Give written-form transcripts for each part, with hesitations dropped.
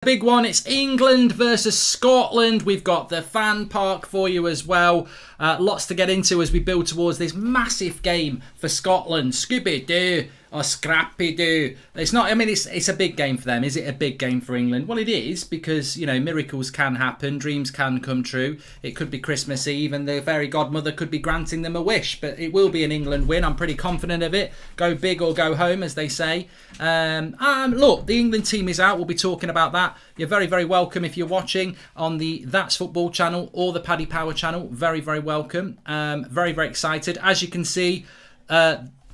Big one, it's England versus Scotland. We've got the fan park for you as well. Lots to get into as we build towards this massive game for Scotland. Scooby-Doo or Scrappy-Doo. It's not, I mean, it's a big game for them. Is it a big game for England? Well, it is, because, you know, miracles can happen. Dreams can come true. It could be Christmas Eve and the fairy godmother could be granting them a wish. But it will be an England win. I'm pretty confident of it. Go big or go home, as they say. Look, the England team is out. We'll be talking about that. You're very, very welcome if you're watching on the That's Football channel or the Paddy Power channel. Very, very welcome. Very, very excited. As you can see,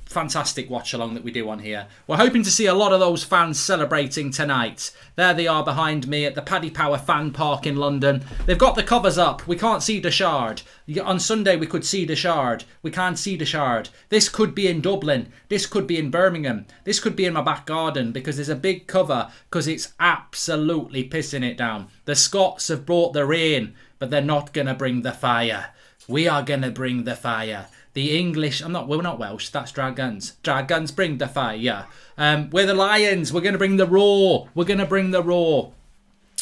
fantastic watch along that we do on here. We're hoping to see a lot of those fans celebrating tonight. There they are behind me at the Paddy Power fan park in London. They've got the covers up. We can't see the Shard. On Sunday we could see the Shard. We can't see the Shard. This could be in Dublin. This could be in Birmingham. This could be in my back garden, because there's a big cover, because it's absolutely pissing it down. The Scots have brought the rain, but they're not going to bring the fire. We are going to bring the fire. The English, we're not Welsh, that's Dragons. Dragons bring the fire. We're the Lions, we're going to bring the roar. We're going to bring the roar.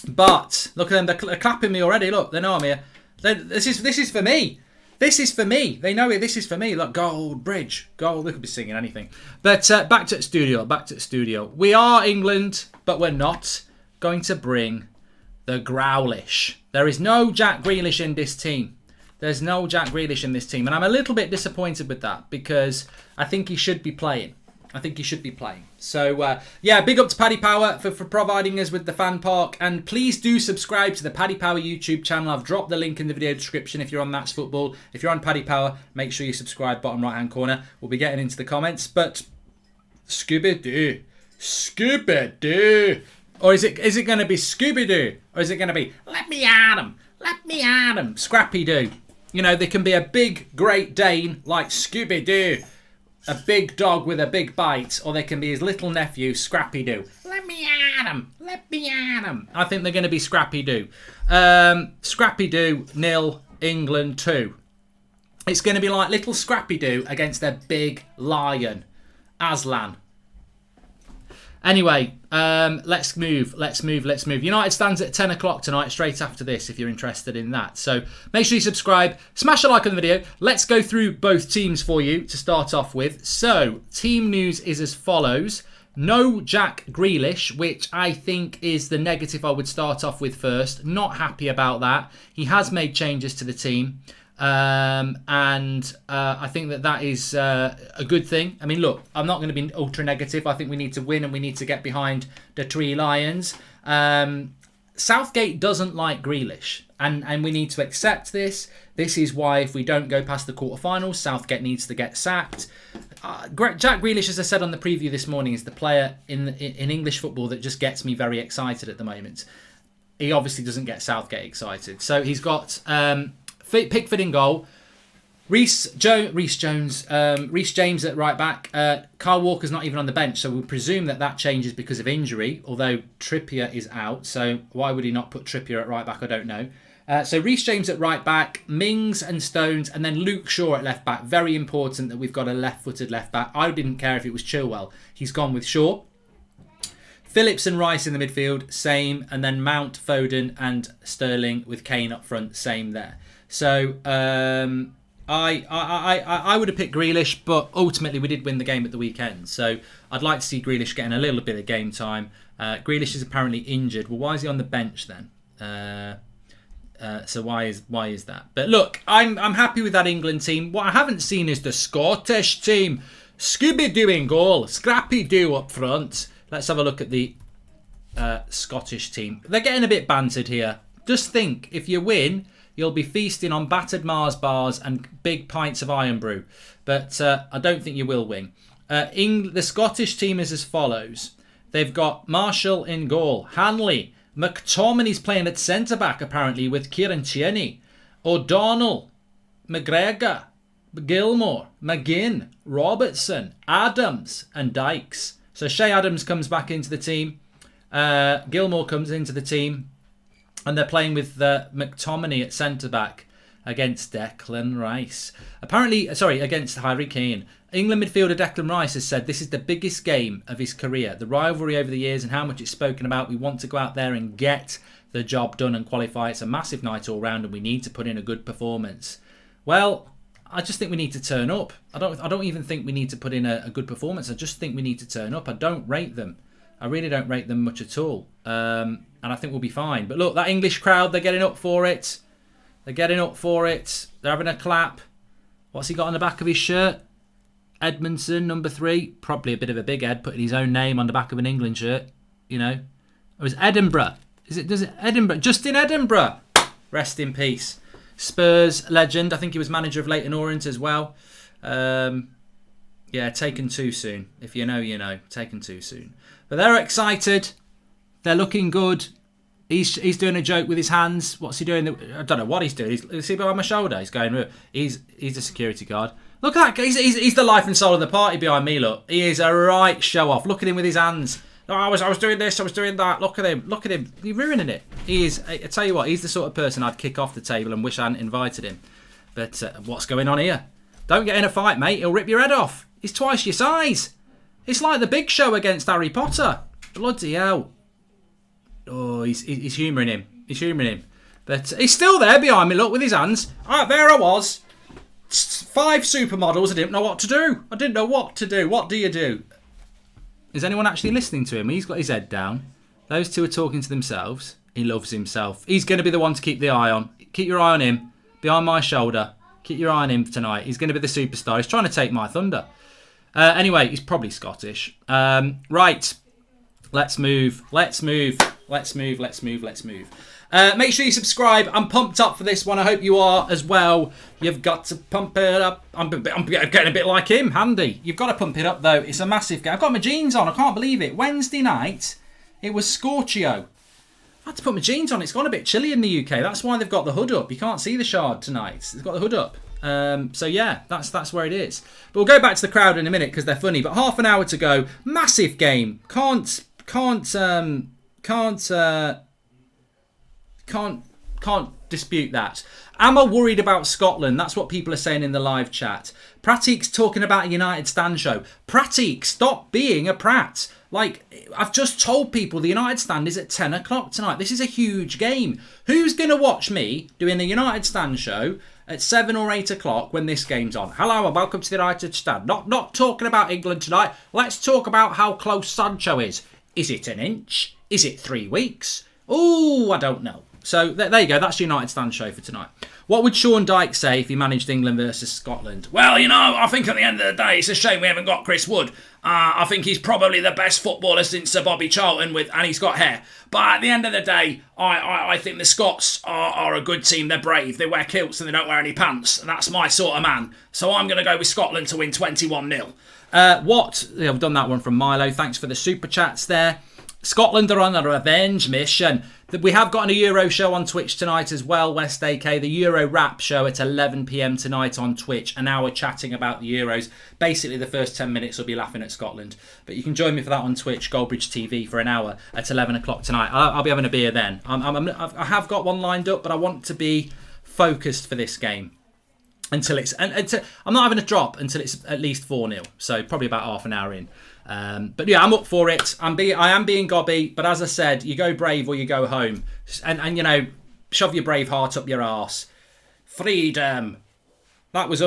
But, look at them, they're clapping me already, look, they know I'm here. This is for me. This is for me. They know it, this is for me. Look, Goldbridge. They could be singing anything. But back to the studio, We are England, but we're not going to bring the Grealish. There is no Jack Grealish in this team. There's no Jack Grealish in this team. And I'm a little bit disappointed with that, because I think he should be playing. So, yeah, big up to Paddy Power for providing us with the fan park. And please do subscribe to the Paddy Power YouTube channel. I've dropped the link in the video description if you're on That's Football. If you're on Paddy Power, make sure you subscribe, bottom right-hand corner. We'll be getting into the comments. But Scooby-Doo. Scooby-Doo. Or is it going to be Scooby-Doo? Or is it going to be, let me at him, Scrappy-Doo? You know, there can be a big Great Dane like Scooby-Doo, a big dog with a big bite, or there can be his little nephew, Scrappy-Doo. Let me at him. I think they're going to be Scrappy-Doo. Scrappy-Doo 0, England 2. It's going to be like little Scrappy-Doo against their big lion, Aslan. Anyway, let's move. United stands at 10 o'clock tonight, straight after this, if you're interested in that. So make sure you subscribe, smash a like on the video. Let's go through both teams for you to start off with. So, team news is as follows. No Jack Grealish, which I think is the negative I would start off with first. Not happy about that. He has made changes to the team. I think that is a good thing. I mean, look, I'm not going to be ultra negative. I think we need to win and we need to get behind the Three Lions. Southgate doesn't like Grealish, and we need to accept this. This is why, if we don't go past the quarterfinals, Southgate needs to get sacked. Jack Grealish, as I said on the preview this morning, is the player in English football that just gets me very excited at the moment. He obviously doesn't get Southgate excited. So he's got Pickford in goal, Reece James at right back. Kyle Walker's not even on the bench, so we'll presume that changes because of injury, although Trippier is out, so why would he not put Trippier at right back, I don't know. So Reece James at right back, Mings and Stones, and then Luke Shaw at left back. Very important that we've got a left-footed left back. I didn't care if it was Chilwell. He's gone with Shaw. Phillips and Rice in the midfield, same, and then Mount, Foden and Sterling with Kane up front, same there. So I would have picked Grealish, but ultimately we did win the game at the weekend. So I'd like to see Grealish getting a little bit of game time. Grealish is apparently injured. Well, why is he on the bench then? So why is that? But look, I'm happy with that England team. What I haven't seen is the Scottish team. Scooby-Doo in goal, Scrappy-Doo up front. Let's have a look at the Scottish team. They're getting a bit bantered here. Just think, if you win, you'll be feasting on battered Mars bars and big pints of Iron Brew. But I don't think you will win. The Scottish team is as follows. They've got Marshall in goal. Hanley. McTominay's playing at centre-back, apparently, with Kieran Tierney. O'Donnell. McGregor. Gilmore. McGinn. Robertson. Adams. And Dykes. So Shea Adams comes back into the team. Gilmore comes into the team. And they're playing with McTominay at centre-back. against Declan Rice. Against Harry Kane. England midfielder Declan Rice has said this is the biggest game of his career. The rivalry over the years and how much it's spoken about. We want to go out there and get the job done and qualify. It's a massive night all round and we need to put in a good performance. Well, I just think we need to turn up. I don't even think we need to put in a good performance. I just think we need to turn up. I don't rate them. I really don't rate them much at all. And I think we'll be fine. But look, that English crowd, they're getting up for it. They're getting up for it. They're having a clap. What's he got on the back of his shirt? Edmondson, number 3. Probably a bit of a big head, putting his own name on the back of an England shirt. You know. It was Edinburgh. Does it Edinburgh? Justin Edinburgh. Rest in peace. Spurs legend. I think he was manager of Leyton Orient as well. Yeah, taken too soon. If you know, you know. Taken too soon. But they're excited. They're looking good. He's doing a joke with his hands. What's he doing? I don't know what he's doing. Is he behind my shoulder? He's going. He's a security guard. Look at that. He's the life and soul of the party behind me. Look, he is a right show off. Look at him with his hands. Oh, I was doing this. I was doing that. Look at him. Look at him. He's ruining it. He is. I tell you what. He's the sort of person I'd kick off the table and wish I hadn't invited him. But what's going on here? Don't get in a fight, mate. He'll rip your head off. He's twice your size. It's like the Big Show against Harry Potter. Bloody hell. Oh, he's humouring him. He's humouring him. But he's still there behind me, look, with his hands. There I was. 5 supermodels. I didn't know what to do. I didn't know what to do. What do you do? Is anyone actually listening to him? He's got his head down. Those two are talking to themselves. He loves himself. He's going to be the one to keep the eye on. Keep your eye on him. Behind my shoulder. Keep your eye on him tonight. He's going to be the superstar. He's trying to take my thunder. Anyway, he's probably Scottish. Right. Let's move. Let's move. Make sure you subscribe. I'm pumped up for this one. I hope you are as well. You've got to pump it up. I'm getting a bit like him, Handy. You've got to pump it up, though. It's a massive game. I've got my jeans on. I can't believe it. Wednesday night, it was Scorchio. I had to put my jeans on. It's gone a bit chilly in the UK. That's why they've got the hood up. You can't see the Shard tonight. It's got the hood up. So yeah, that's where it is. But we'll go back to the crowd in a minute because they're funny. But half an hour to go. Massive game. Can't dispute that. Am I worried about Scotland? That's what people are saying in the live chat. Pratik's talking about a United stand show. Pratik, stop being a prat. Like, I've just told people the United stand is at 10 o'clock tonight. This is a huge game. Who's going to watch me doing the United stand show at 7 or 8 o'clock when this game's on? Hello and welcome to the United stand. Not talking about England tonight. Let's talk about how close Sancho is. Is it an inch? Is it 3 weeks? Oh, I don't know. So there you go. That's the United stand show for tonight. What would Sean Dyche say if he managed England versus Scotland? Well, you know, I think at the end of the day, it's a shame we haven't got Chris Wood. I think he's probably the best footballer since Sir Bobby Charlton, and he's got hair. But at the end of the day, I think the Scots are a good team. They're brave. They wear kilts and they don't wear any pants. And that's my sort of man. So I'm going to go with Scotland to win 21-0. I've done that one from Milo. Thanks for the super chats there. Scotland are on a revenge mission. We have got a Euro show on Twitch tonight as well, West AK. The Euro Rap show at 11 p.m. tonight on Twitch. An hour chatting about the Euros. Basically, the first 10 minutes will be laughing at Scotland. But you can join me for that on Twitch, Goldbridge TV, for an hour at 11 o'clock tonight. I'll be having a beer then. I have got one lined up, but I want to be focused for this game. I'm not having a drop until it's at least 4-0. So probably about half an hour in. But yeah, I'm up for it. I am being gobby, but as I said, you go brave or you go home. And you know, shove your brave heart up your arse. Freedom. That was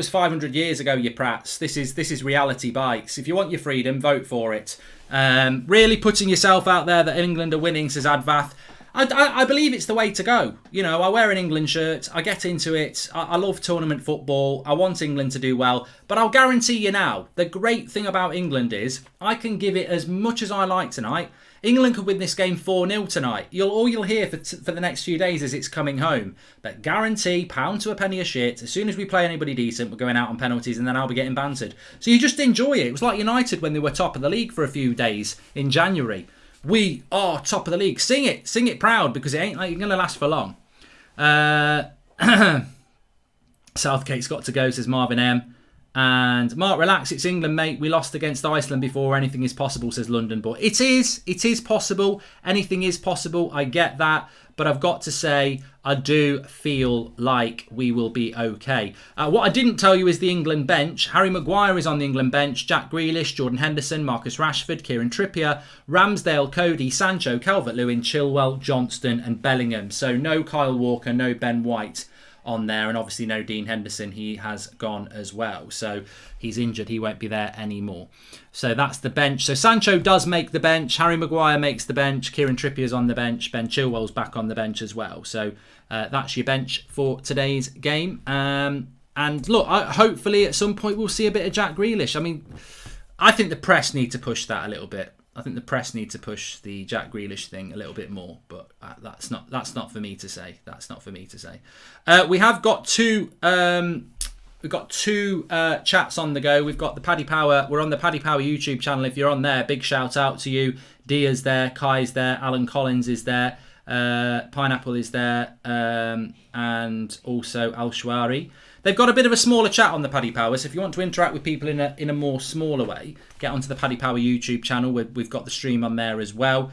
500 years ago, you prats. This is reality bites. If you want your freedom, vote for it. Really putting yourself out there that England are winning, says Advath. I believe it's the way to go. You know, I wear an England shirt. I get into it. I love tournament football. I want England to do well. But I'll guarantee you now, the great thing about England is I can give it as much as I like tonight. England could win this game 4-0 tonight. All you'll hear for the next few days is it's coming home. But guarantee, pound to a penny of shit, as soon as we play anybody decent, we're going out on penalties and then I'll be getting bantered. So you just enjoy it. It was like United when they were top of the league for a few days in January. We are top of the league. Sing it proud, because it ain't like you're going to last for long. Southgate's got to go, says Marvin M. And Mark, relax, it's England, mate. We lost against Iceland before. Anything is possible, says London Boy. It is possible. Anything is possible. I get that. But I've got to say, I do feel like we will be okay. What I didn't tell you is the England bench. Harry Maguire is on the England bench. Jack Grealish, Jordan Henderson, Marcus Rashford, Kieran Trippier, Ramsdale, Cody, Sancho, Calvert-Lewin, Chilwell, Johnston and Bellingham. So no Kyle Walker, no Ben White on there, and obviously no Dean Henderson. He has gone as well, so he's injured, he won't be there anymore. So that's the bench. So Sancho does make the bench, Harry Maguire makes the bench, Kieran Trippier's on the bench, Ben Chilwell's back on the bench as well. So that's your bench for today's game. And look, hopefully at some point we'll see a bit of Jack Grealish. I mean, I think the press need to push that a little bit. I think the press need to push the Jack Grealish thing a little bit more, but that's not for me to say. That's not for me to say. We have got two chats on the go. We've got the Paddy Power. We're on the Paddy Power YouTube channel. If you're on there, big shout out to you. Dia's there, Kai's there, Alan Collins is there, Pineapple is there, and also Al Shwari. They've got a bit of a smaller chat on the Paddy Power, so if you want to interact with people in a more smaller way, get onto the Paddy Power YouTube channel. We've got the stream on there as well.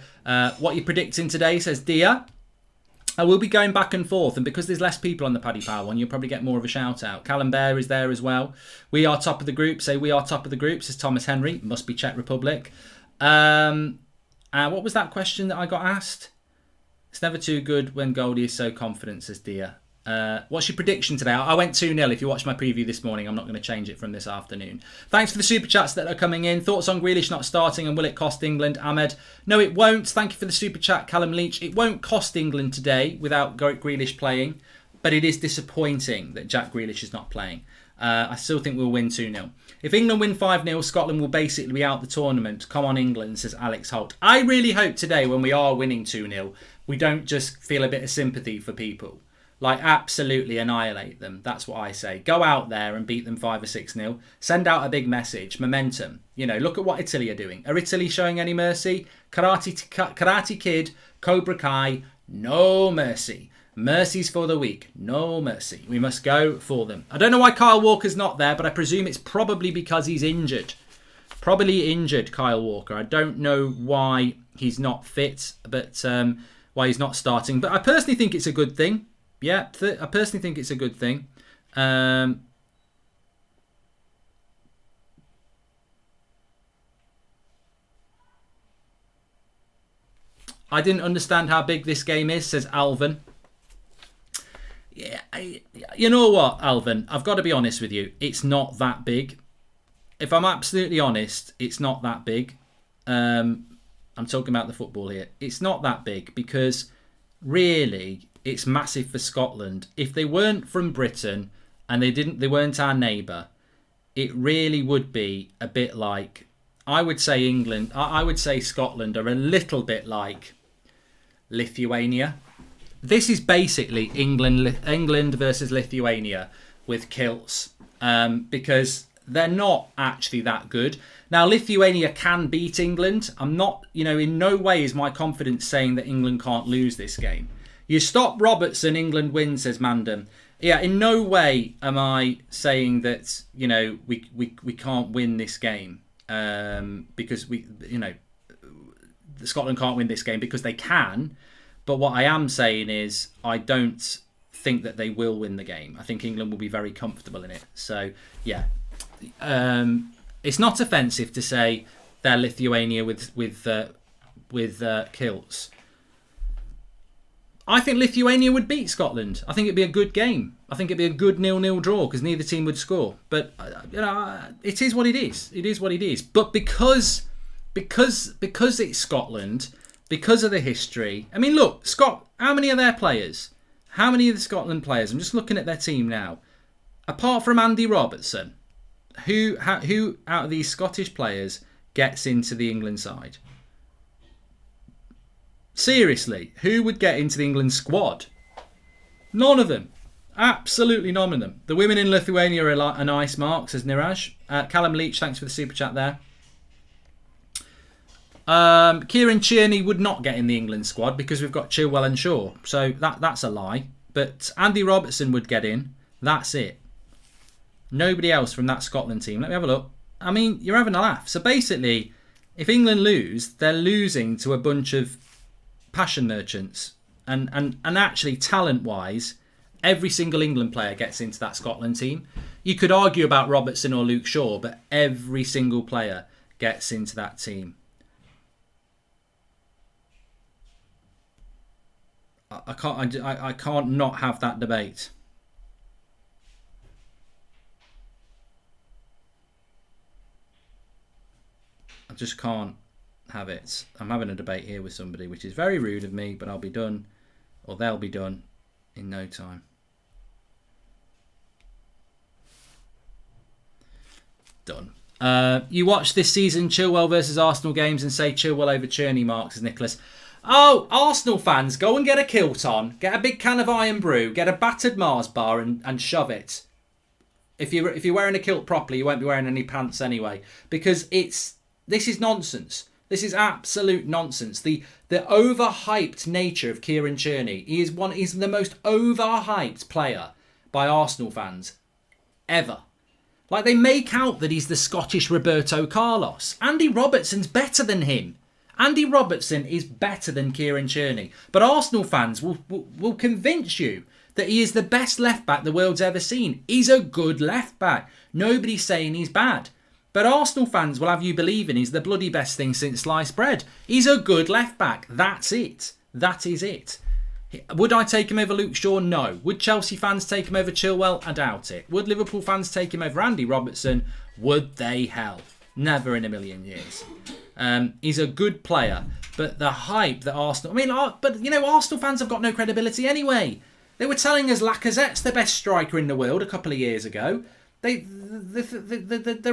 What you're predicting today, says Dia. I will be going back and forth, and because there's less people on the Paddy Power one, you'll probably get more of a shout out. Callum Bear is there as well. We are top of the group. Say we are top of the group, says Thomas Henry. Must be Czech Republic. And what was that question that I got asked? It's never too good when Goldie is so confident, says Dia. What's your prediction today? I went 2-0. If you watched my preview this morning, I'm not going to change it from this afternoon. Thanks for the super chats that are coming in. Thoughts on Grealish not starting, and will it cost England? Ahmed, no, it won't. Thank you for the super chat, Callum Leach. It won't cost England today without Grealish playing, but it is disappointing that Jack Grealish is not playing. I still think we'll win 2-0. If England win 5-0, Scotland will basically be out the tournament. Come on, England, says Alex Holt. I really hope today, when we are winning 2-0, we don't just feel a bit of sympathy for people. Like, absolutely annihilate them. That's what I say. Go out there and beat them 5 or 6-0. Send out a big message. Momentum. You know, look at what Italy are doing. Are Italy showing any mercy? Karate Kid, Cobra Kai, no mercy. Mercies for the weak. No mercy. We must go for them. I don't know why Kyle Walker's not there, but I presume it's probably because he's injured. Probably injured, Kyle Walker. I don't know why he's not fit, but why he's not starting. But I personally think it's a good thing. Yeah, I personally think it's a good thing. I didn't understand how big this game is, says Alvin. Yeah, you know what, Alvin? I've got to be honest with you. It's not that big. If I'm absolutely honest, it's not that big. I'm talking about the football here. It's not that big because really, it's massive for Scotland. If they weren't from Britain and they weren't our neighbour, it really would be a bit like, I would say England, I would say Scotland are a little bit like Lithuania. This is basically England versus Lithuania with kilts, because they're not actually that good. Now, Lithuania can beat England. I'm not, in no way is my confidence saying that England can't lose this game. You stop Robertson, England wins, says Mandem. Yeah, in no way am I saying that, we can't win this game, because Scotland can't win this game because they can. But what I am saying is I don't think that they will win the game. I think England will be very comfortable in it. So, yeah. It's not offensive to say they're Lithuania with kilts. I think Lithuania would beat Scotland. I think it'd be a good game. I think it'd be a good 0-0 draw because neither team would score. But it is what it is. It is what it is. But because it's Scotland, because of the history. I mean, look, how many are their players? How many of the Scotland players? I'm just looking at their team now. Apart from Andy Robertson, who out of these Scottish players gets into the England side? Seriously, who would get into the England squad? None of them. Absolutely none of them. The women in Lithuania are a nice mark, says Niraj. Callum Leach, thanks for the super chat there. Kieran Tierney would not get in the England squad because we've got Chilwell and Shaw. So that's a lie. But Andy Robertson would get in. That's it. Nobody else from that Scotland team. Let me have a look. I mean, you're having a laugh. So basically, if England lose, they're losing to a bunch of passion merchants. And actually, talent-wise, every single England player gets into that Scotland team. You could argue about Robertson or Luke Shaw, but every single player gets into that team. I can't not have that debate. I just can't have it. I'm having a debate here with somebody, which is very rude of me, but I'll be done, or they'll be done in no time. Done. You watch this season Chilwell versus Arsenal games and say Chilwell over Cherney, Marks, as Nicholas. Oh, Arsenal fans, go and get a kilt on, get a big can of Iron Brew, get a battered Mars bar and shove it. If you're wearing a kilt properly, you won't be wearing any pants anyway, because this is nonsense. This is absolute nonsense. The overhyped nature of Kieran Cherney. He's the most overhyped player by Arsenal fans ever. Like, they make out that he's the Scottish Roberto Carlos. Andy Robertson's better than him. Andy Robertson is better than Kieran Cherney. But Arsenal fans will convince you that he is the best left-back the world's ever seen. He's a good left-back. Nobody's saying he's bad. But Arsenal fans will have you believing he's the bloody best thing since sliced bread. He's a good left-back. That's it. That is it. Would I take him over Luke Shaw? No. Would Chelsea fans take him over Chilwell? I doubt it. Would Liverpool fans take him over Andy Robertson? Would they? Hell. Never in a million years. He's a good player. But the hype that Arsenal... Arsenal fans have got no credibility anyway. They were telling us Lacazette's the best striker in the world a couple of years ago. They're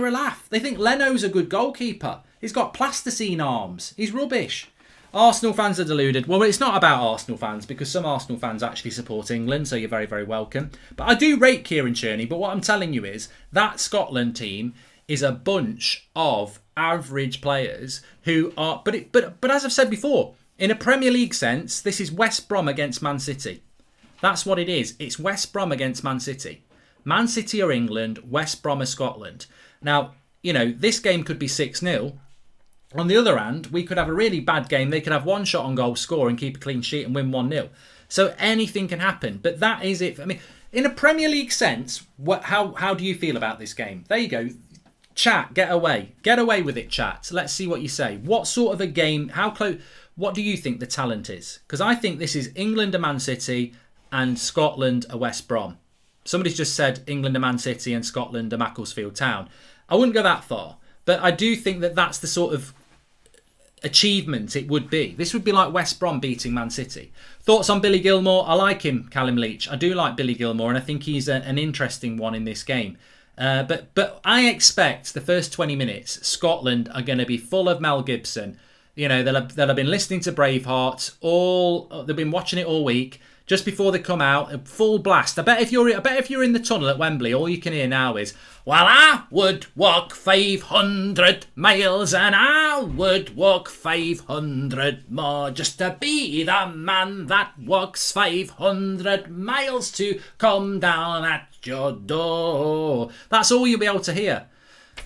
a laugh. They think Leno's a good goalkeeper. He's got plasticine arms. He's rubbish. Arsenal fans are deluded. Well, it's not about Arsenal fans, because some Arsenal fans actually support England, so you're very, very welcome. But I do rate Kieran Cherney, but what I'm telling you is that Scotland team is a bunch of average players who are... But as I've said before, in a Premier League sense, this is West Brom against Man City. That's what it is. It's West Brom against Man City. Man City are England, West Brom are Scotland. Now, this game could be 6-0. On the other hand, we could have a really bad game. They could have one shot on goal, score and keep a clean sheet and win 1-0. So anything can happen. But that is it. I mean, in a Premier League sense, how do you feel about this game? There you go. Chat, get away. Get away with it, chat. Let's see what you say. What sort of a game, how close, what do you think the talent is? Because I think this is England and Man City and Scotland and West Brom. Somebody's just said England and Man City and Scotland and Macclesfield Town. I wouldn't go that far. But I do think that that's the sort of achievement it would be. This would be like West Brom beating Man City. Thoughts on Billy Gilmour? I like him, Callum Leach. I do like Billy Gilmour, and I think he's an interesting one in this game. But I expect the first 20 minutes, Scotland are going to be full of Mel Gibson. They'll have been listening to Braveheart. They've been watching it all week. Just before they come out, a full blast. I bet if you're in the tunnel at Wembley, all you can hear now is, "Well, I would walk 500 miles and I would walk 500 more just to be the man that walks 500 miles to come down at your door." That's all you'll be able to hear.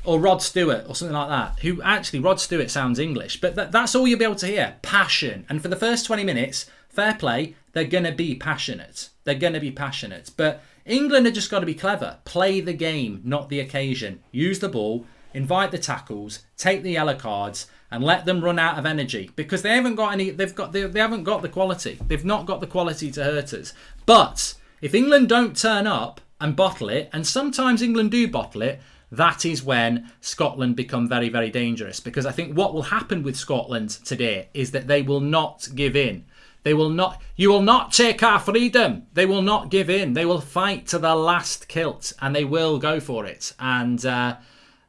Or Rod Stewart or something like that. Who actually, Rod Stewart sounds English, but that's all you'll be able to hear. Passion. And for the first 20 minutes, fair play, they're going to be passionate. They're going to be passionate. But England have just got to be clever. Play the game, not the occasion. Use the ball, invite the tackles, take the yellow cards, and let them run out of energy. Because they haven't got any. They haven't got the quality. They've not got the quality to hurt us. But if England don't turn up and bottle it, and sometimes England do bottle it, that is when Scotland become very, very dangerous. Because I think what will happen with Scotland today is that they will not give in. They will not. You will not take our freedom. They will not give in. They will fight to the last kilt, and they will go for it. And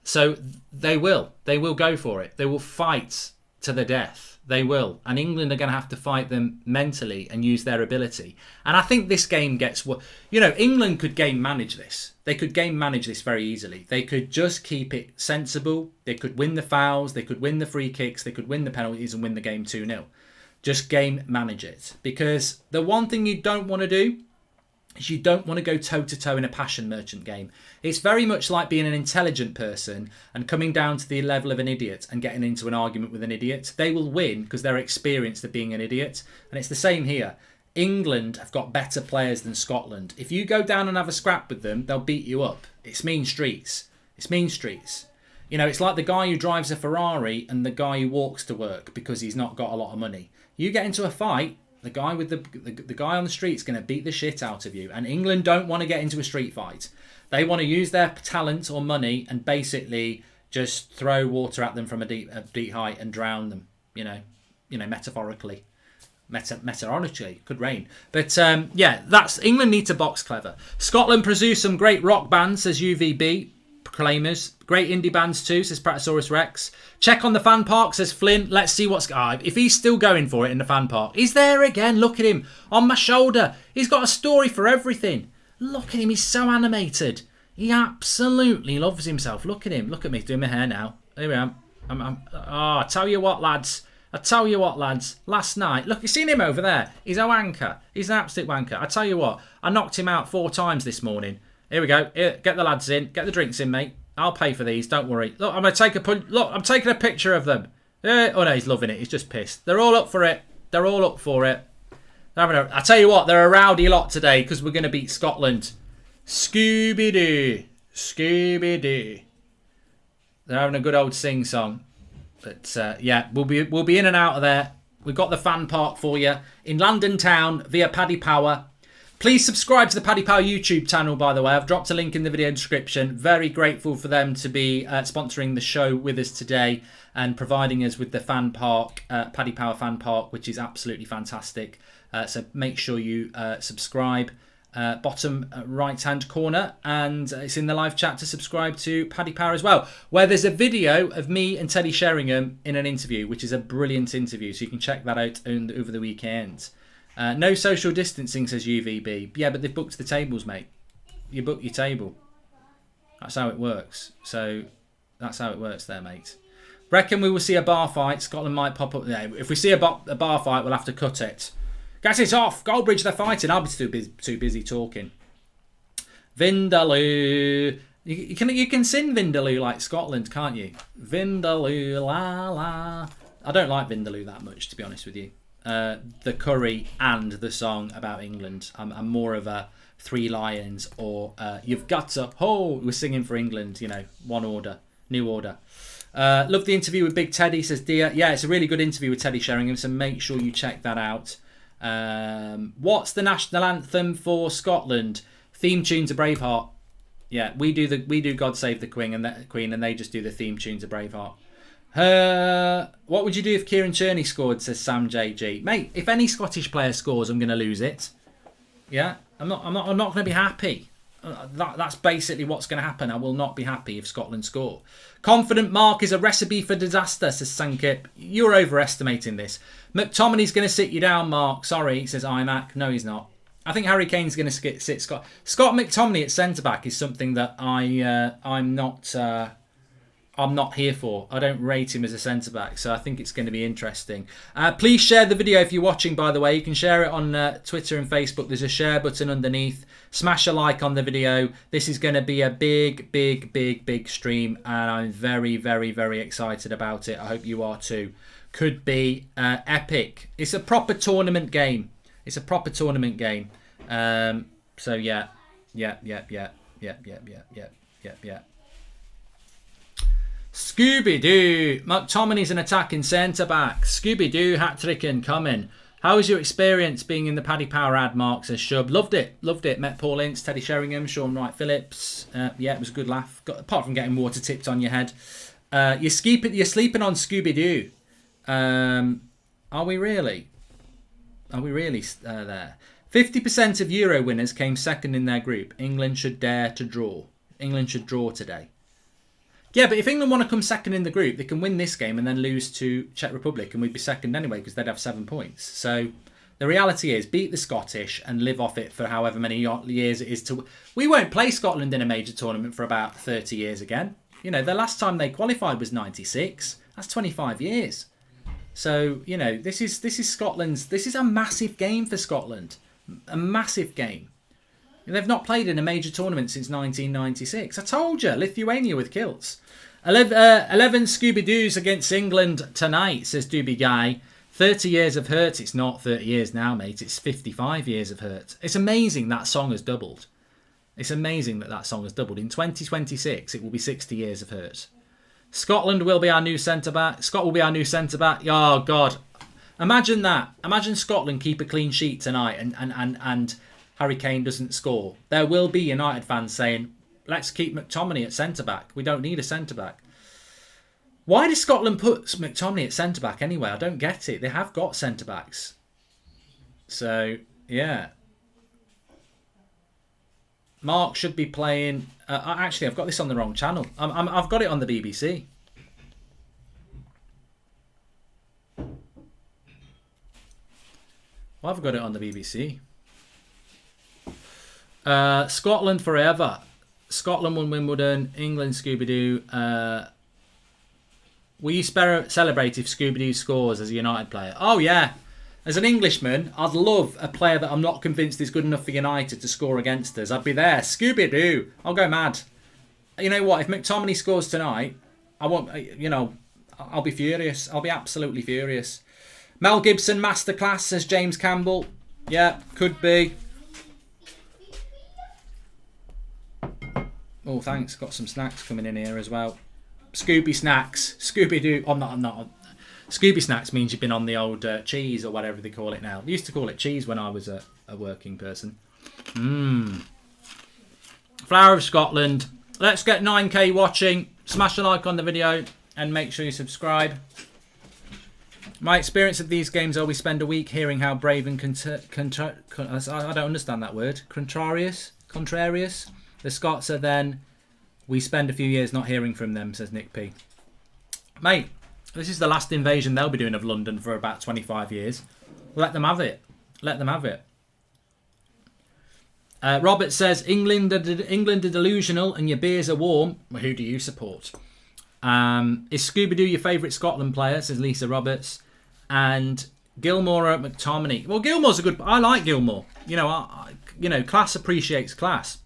so they will. They will go for it. They will fight to the death. They will. And England are going to have to fight them mentally and use their ability. And I think this game gets... England could game manage this. They could game manage this very easily. They could just keep it sensible. They could win the fouls. They could win the free kicks. They could win the penalties and win the game 2-0. Just game manage it. Because the one thing you don't want to do is you don't want to go toe-to-toe in a passion merchant game. It's very much like being an intelligent person and coming down to the level of an idiot and getting into an argument with an idiot. They will win because they're experienced at being an idiot. And it's the same here. England have got better players than Scotland. If you go down and have a scrap with them, they'll beat you up. It's mean streets. It's mean streets. You know, it's like the guy who drives a Ferrari and the guy who walks to work because he's not got a lot of money. You get into a fight, the guy with the guy on the street is going to beat the shit out of you. And England don't want to get into a street fight. They want to use their talent or money and basically just throw water at them from a deep height and drown them. You know, metaphorically. Metaphorically, could rain. But yeah, that's England need to box clever. Scotland produce some great rock bands, says UVB. Proclaimers. Great indie bands too, says Pratosaurus Rex. Check on the fan park, says Flint. Let's see what's... if he's still going for it in the fan park. He's there again. Look at him. On my shoulder. He's got a story for everything. Look at him. He's so animated. He absolutely loves himself. Look at him. Look at me doing my hair now. Here I am. I tell you what, lads. Last night... Look, you seen him over there? He's a wanker. He's an absolute wanker. I tell you what. I knocked him out 4 times this morning. Here we go. Here, get the lads in. Get the drinks in, mate. I'll pay for these. Don't worry. Look, I'm going to take a punch. Look, I'm taking a picture of them. Oh, no, he's loving it. He's just pissed. They're all up for it. I tell you what, they're a rowdy lot today because we're going to beat Scotland. Scooby-Doo. Scooby-Doo. They're having a good old sing-song. But, yeah, we'll be in and out of there. We've got the fan park for you in London town via Paddy Power. Please subscribe to the Paddy Power YouTube channel, by the way. I've dropped a link in the video description. Very grateful for them to be sponsoring the show with us today and providing us with the fan park, Paddy Power fan park, which is absolutely fantastic. So make sure you subscribe. Bottom right-hand corner, and it's in the live chat to subscribe to Paddy Power as well, where there's a video of me and Teddy Sheringham in an interview, which is a brilliant interview, so you can check that out over the weekend. No social distancing, says UVB. Yeah, but they've booked the tables, mate. You book your table. That's how it works. So that's how it works there, mate. Reckon we will see a bar fight. Scotland might pop up there. If we see a bar fight, we'll have to cut it. Get it off. Goldbridge, they're fighting. I'll be too busy talking. Vindaloo. You can sing Vindaloo like Scotland, can't you? Vindaloo, la la. I don't like Vindaloo that much, to be honest with you. The curry and the song about England. I'm more of a Three Lions or You've Got to... Oh, we're singing for England, you know, one order, new order. Love the interview with Big Teddy, says Dia. Yeah, it's a really good interview with Teddy Sheringham, so make sure you check that out. What's the national anthem for Scotland? Theme tune to Braveheart. Yeah, we do God Save the Queen, and they just do the theme tune to Braveheart. What would you do if Kieran Cherney scored, says Sam JG. Mate, if any Scottish player scores, I'm going to lose it. Yeah, I'm not going to be happy. That's basically what's going to happen. I will not be happy if Scotland score. Confident Mark is a recipe for disaster, says Sankip. You're overestimating this. McTominay's going to sit you down, Mark. Sorry, says iMac. No, he's not. I think Harry Kane's going to sit Scott. Scott McTominay at centre-back is something that I'm not here for. I don't rate him as a centre-back, so I think it's going to be interesting. Please share the video if you're watching, by the way. You can share it on Twitter and Facebook. There's a share button underneath. Smash a like on the video. This is going to be a big stream, and I'm very, very, very excited about it. I hope you are too. Could be epic. It's a proper tournament game. So yeah. Scooby-Doo. McTominay's an attacking centre-back. Scooby-Doo hat-trick incoming. How was your experience being in the Paddy Power ad, Mark, says Shub? Loved it. Met Paul Ince, Teddy Sheringham, Sean Wright-Phillips. Yeah, it was a good laugh. Apart from getting water tipped on your head. You're sleeping on Scooby-Doo. Are we really? There? 50% of Euro winners came second in their group. England should dare to draw. England should draw today. Yeah, but if England want to come second in the group, they can win this game and then lose to Czech Republic, and we'd be second anyway because they'd have 7 points. So the reality is, beat the Scottish and live off it for however many years it is to... We won't play Scotland in a major tournament for about 30 years again. You know, the last time they qualified was 96. That's 25 years. So, you know, this is Scotland's... This is a massive game for Scotland. A massive game. They've not played in a major tournament since 1996. I told you, Lithuania with kilts. 11 Scooby-Doos against England tonight, says Doobie Guy. 30 years of hurt. It's not 30 years now, mate. It's 55 years of hurt. It's amazing that song has doubled. It's amazing that song has doubled. In 2026, it will be 60 years of hurt. Scotland will be our new centre-back. Scott will be our new centre-back. Oh, God. Imagine that. Imagine Scotland keep a clean sheet tonight and Harry Kane doesn't score. There will be United fans saying, let's keep McTominay at centre-back. We don't need a centre-back. Why does Scotland put McTominay at centre-back anyway? I don't get it. They have got centre-backs. So, yeah. Mark should be playing... actually, I've got this on the wrong channel. I've got it on the BBC. Why have I got it on the BBC? Scotland forever. Scotland won Wimbledon. England Scooby-Doo. Will you celebrate if Scooby-Doo scores as a United player? Oh, yeah. As an Englishman, I'd love a player that I'm not convinced is good enough for United to score against us. I'd be there. Scooby-Doo. I'll go mad. You know what? If McTominay scores tonight, I won't, you know, I'll be furious. I'll be absolutely furious. Mel Gibson masterclass, says James Campbell. Yeah, could be. Oh, thanks. Got some snacks coming in here as well. Scooby snacks. Scooby-Doo. I'm not. Scooby snacks means you've been on the old cheese or whatever they call it now. They used to call it cheese when I was a working person. Flower of Scotland. Let's get 9k watching. Smash a like on the video and make sure you subscribe. My experience of these games are we spend a week hearing how brave and I don't understand that word. Contrarious the Scots are, then we spend a few years not hearing from them, says Nick P. Mate, this is the last invasion they'll be doing of London for about 25 years. Let them have it. Let them have it. Robert says, England are delusional and your beers are warm. Well, who do you support? Is Scooby-Doo your favourite Scotland player, says Lisa Roberts. And Gilmore at McTominay. Well, Gilmore's a good... I like Gilmore. You know, class appreciates class.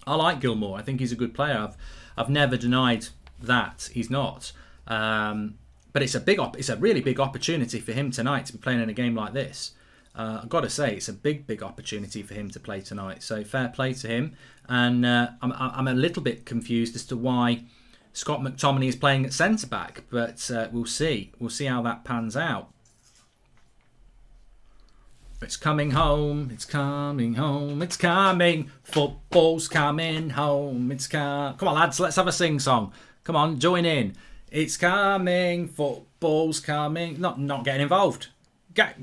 I like Gilmore. I think he's a good player. I've never denied that he's not. But it's a really big opportunity for him tonight to be playing in a game like this. I've got to say, it's a big opportunity for him to play tonight. So fair play to him. And I'm a little bit confused as to why Scott McTominay is playing at centre back, but we'll see. We'll see how that pans out. It's coming home. It's coming home. It's coming. Football's coming home. Come on, lads. Let's have a sing song. Come on, join in. It's coming. Football's coming. Not getting involved. Get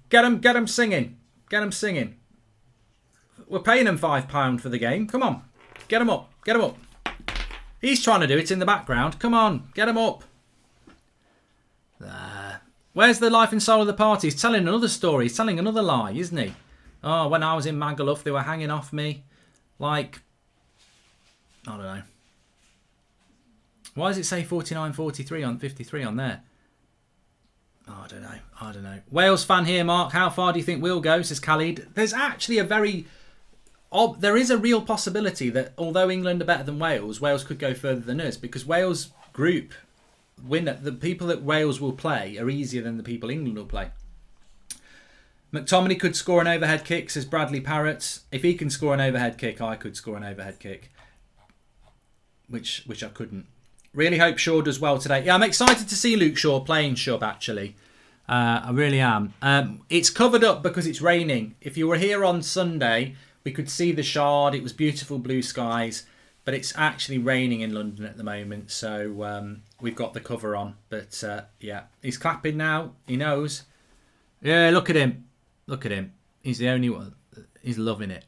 them singing. Get them singing. We're paying them £5 for the game. Come on, get them up. Get them up. He's trying to do it in the background. Come on, get them up. There. Where's the life and soul of the party? He's telling another story. He's telling another lie, isn't he? Oh, when I was in Magaluf, they were hanging off me. Like, I don't know. Why does it say 49, 43 on 53 on there? Oh, I don't know. Wales fan here, Mark. How far do you think we'll go, says Khalid. There's actually there is a real possibility that although England are better than Wales, Wales could go further than us, because Wales group the people that Wales will play are easier than the people England will play. McTominay could score an overhead kick, says Bradley Parrott. If he can score an overhead kick, I could score an overhead kick, which I couldn't. Really hope Shaw does well today. Yeah, I'm excited to see Luke Shaw playing Shub, actually. I really am. It's covered up because it's raining. If you were here on Sunday, we could see the Shard. It was beautiful blue skies. But it's actually raining in London at the moment. So we've got the cover on. But yeah, he's clapping now. He knows. Yeah, look at him. Look at him. He's the only one. He's loving it.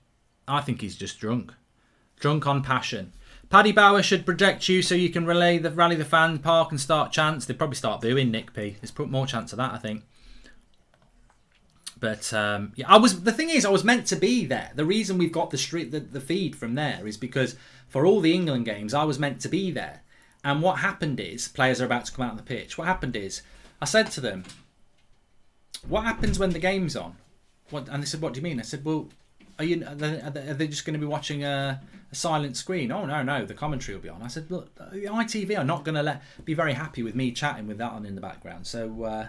I think he's just drunk. Drunk on passion. Paddy Bauer should project you so you can rally the fan park and start chants. They'd probably start booing Nick P. There's more chance of that, I think. But yeah, the thing is, I was meant to be there. The reason we've got the feed from there is because for all the England games, I was meant to be there. And what happened is, players are about to come out on the pitch. What happened is, I said to them, "What happens when the game's on? what? And they said, what do you mean? I said, well, are they just going to be watching a silent screen? Oh, no, the commentary will be on. I said, look, ITV are not going to be very happy with me chatting with that on in the background. So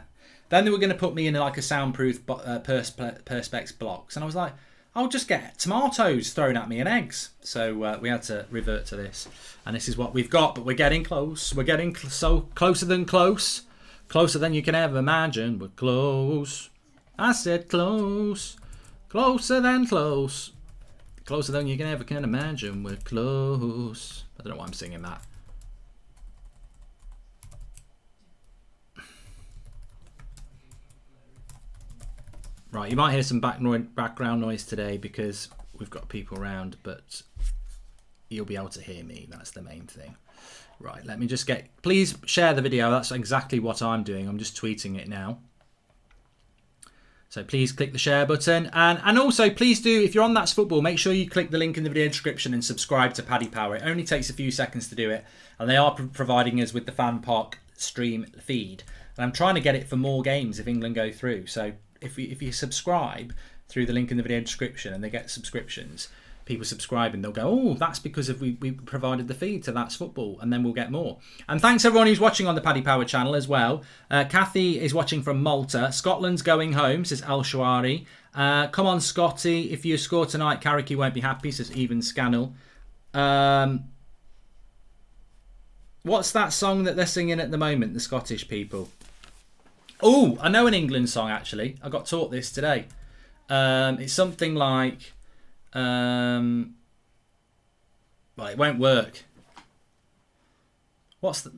then they were going to put me in like a soundproof Perspex box. And I was like, I'll just get tomatoes thrown at me and eggs. So we had to revert to this. And this is what we've got, but we're getting close. We're getting so closer than close. Closer than you can ever imagine. We're close. I said close. Closer than close. Closer than you can ever imagine. We're close. I don't know why I'm singing that. Right, you might hear some background noise today because we've got people around, but you'll be able to hear me. That's the main thing. Right, let me just please share the video. That's exactly what I'm doing. I'm just tweeting it now. So please click the share button. And also, please do, if you're on That's Football, make sure you click the link in the video description and subscribe to Paddy Power. It only takes a few seconds to do it. And they are providing us with the Fan Park stream feed. And I'm trying to get it for more games if England go through. So if you subscribe through the link in the video description and they get subscriptions, people subscribe and they'll go, oh, that's because we provided the feed to That's Football, and then we'll get more. And thanks everyone who's watching on the Paddy Power channel as well. Kathy is watching from Malta. Scotland's going home, says Al Shawari. Come on, Scotty. If you score tonight, Carricky won't be happy, says Even Scannell. What's that song that they're singing at the moment, the Scottish people? Oh, I know an England song, actually. I got taught this today. It's something like... well, it won't work. What's the...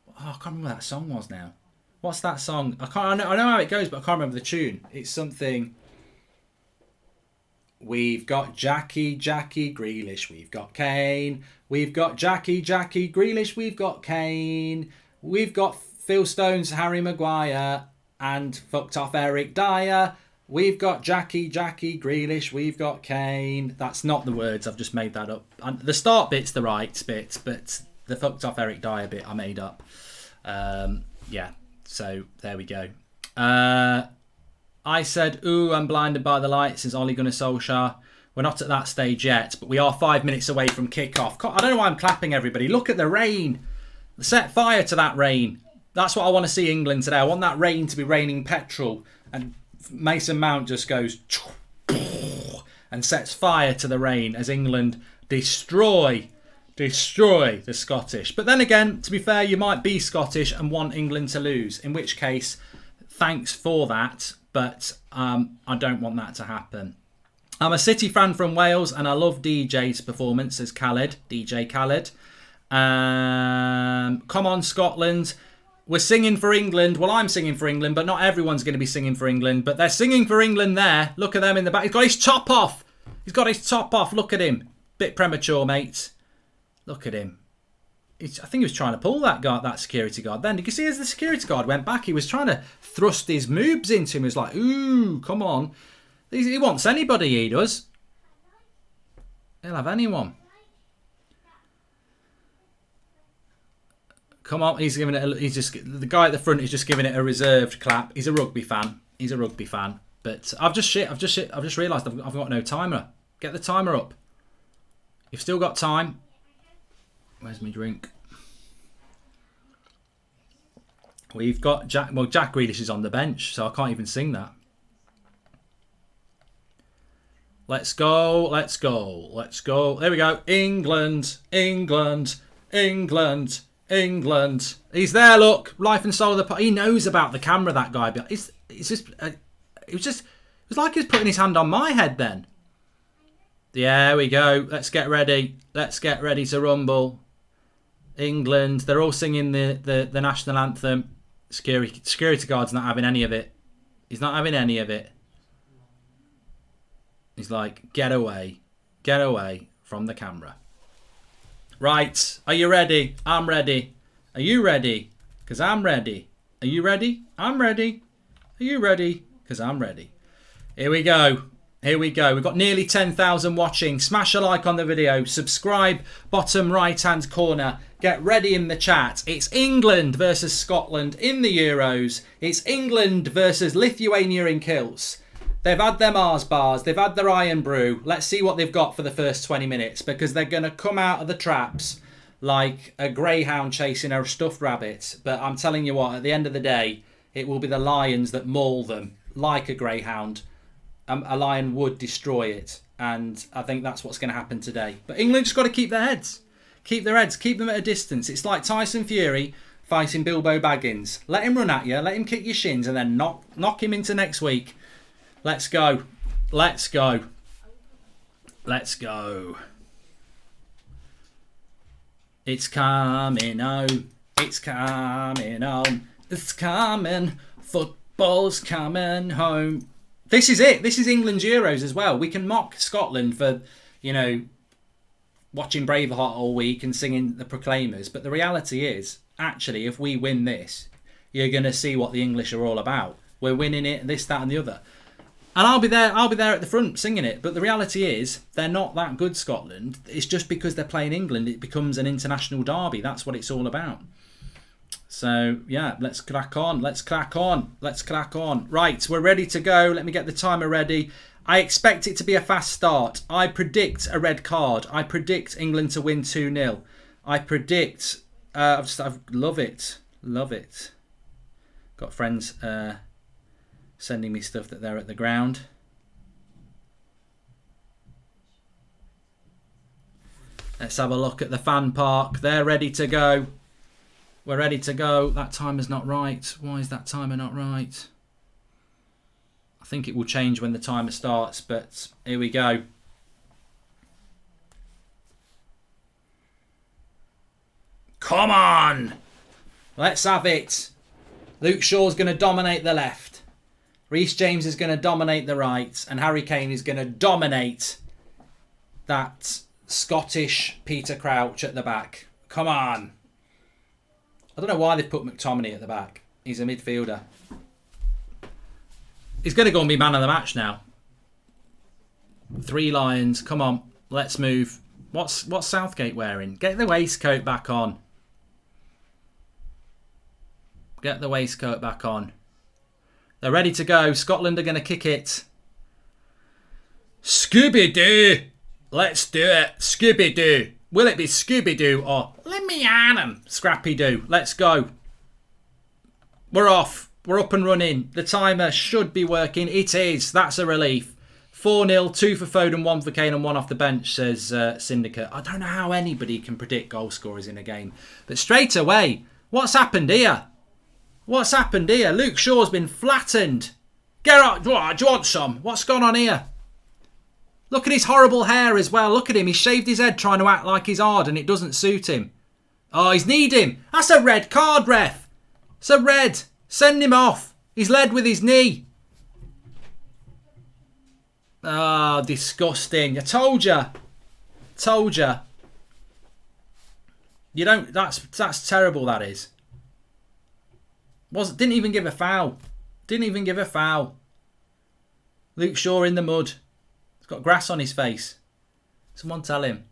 Oh, I can't remember what that song was now. What's that song? I know how it goes, but I can't remember the tune. It's something... We've got Jackie Grealish. We've got Kane. We've got Jackie Grealish. We've got Kane. We've got Phil Stones, Harry Maguire, and fucked off Eric Dyer. We've got Jackie Grealish. We've got Kane. That's not the words. I've just made that up. And the start bit's the right bit, but the fucked off Eric Dyer bit I made up. Yeah, so there we go. I said, ooh, I'm blinded by the light, says Ole Gunnar Solskjaer. We're not at that stage yet, but we are 5 minutes away from kickoff. I don't know why I'm clapping, everybody. Look at the rain. Set fire to that rain. That's what I want to see England today. I want that rain to be raining petrol. And Mason Mount just goes and sets fire to the rain as England destroy the Scottish. But then again, to be fair, you might be Scottish and want England to lose, in which case, thanks for that, but I don't want that to happen. I'm a City fan from Wales and I love DJ's performance, says Khaled, DJ Khaled. Come on, Scotland. We're singing for England. Well, I'm singing for England, but not everyone's going to be singing for England. But they're singing for England there. Look at them in the back. He's got his top off. He's got his top off. Look at him. Bit premature, mate. Look at him. I think he was trying to pull that security guard then. Did you see as the security guard went back, he was trying to thrust his moves into him. He was like, ooh, come on. He wants anybody, he does. He'll have anyone. Come on, he's giving it. The guy at the front is just giving it a reserved clap. He's a rugby fan. But I've just realised I've got no timer. Get the timer up. You've still got time. Where's my drink? We've got Jack. Well, Jack Grealish is on the bench, so I can't even sing that. Let's go. There we go. England. He's there, look. Life and soul of the party. He knows about the camera, that guy. But it was like he was putting his hand on my head then. There we go. Let's get ready. To rumble. England. They're all singing the national anthem. Security guard's not having any of it. He's not having any of it. He's like, get away from the camera. Right, are you ready? I'm ready. Are you ready? Because I'm ready. Are you ready? I'm ready. Are you ready? Because I'm ready. Here we go. We've got nearly 10,000 watching. Smash a like on the video. Subscribe, bottom right-hand corner. Get ready in the chat. It's England versus Scotland in the Euros. It's England versus Lithuania in kilts. They've had their Mars bars. They've had their iron brew. Let's see what they've got for the first 20 minutes, because they're going to come out of the traps like a greyhound chasing a stuffed rabbit. But I'm telling you what, at the end of the day, it will be the Lions that maul them like a greyhound. A lion would destroy it. And I think that's what's going to happen today. But England just got to keep their heads. Keep their heads. Keep them at a distance. It's like Tyson Fury fighting Bilbo Baggins. Let him run at you. Let him kick your shins and then knock him into next week. Let's go. Let's go. Let's go. It's coming home. It's coming home. It's coming. Football's coming home. This is it. This is England's Euros as well. We can mock Scotland for, you know, watching Braveheart all week and singing the Proclaimers. But the reality is, actually, if we win this, you're going to see what the English are all about. We're winning it, this, that and the other. And I'll be there at the front singing it. But the reality is, they're not that good, Scotland. It's just because they're playing England, it becomes an international derby. That's what it's all about. So, yeah, let's crack on. Let's crack on. Let's crack on. Right, we're ready to go. Let me get the timer ready. I expect it to be a fast start. I predict a red card. I predict England to win 2-0. I predict... I love it. Love it. Got friends... sending me stuff that they're at the ground. Let's have a look at the fan park. They're ready to go. We're ready to go. That timer's not right. Why is that timer not right? I think it will change when the timer starts, but here we go. Come on! Let's have it. Luke Shaw's going to dominate the left. Reece James is going to dominate the right, and Harry Kane is going to dominate that Scottish Peter Crouch at the back. Come on. I don't know why they've put McTominay at the back. He's a midfielder. He's going to go and be man of the match now. 3 Lions. Come on. Let's move. What's Southgate wearing? Get the waistcoat back on. Get the waistcoat back on. They're ready to go. Scotland are going to kick it. Scooby-Doo. Let's do it. Scooby-Doo. Will it be Scooby-Doo or let me at 'em? Scrappy-Doo. Let's go. We're off. We're up and running. The timer should be working. It is. That's a relief. 4-0, 2 for Foden, 1 for Kane and 1 off the bench, says Syndicate. I don't know how anybody can predict goal scorers in a game. But straight away, what's happened here? What's happened here? Luke Shaw's been flattened. Gerard, do you want some? What's gone on here? Look at his horrible hair as well. Look at him. He shaved his head trying to act like he's hard and it doesn't suit him. Oh, he's kneed him. That's a red card, ref. It's a red. Send him off. He's led with his knee. Oh, disgusting. I told you. Told you. You don't... That's terrible, that is. Didn't even give a foul. Didn't even give a foul. Luke Shaw in the mud. He's got grass on his face. Someone tell him.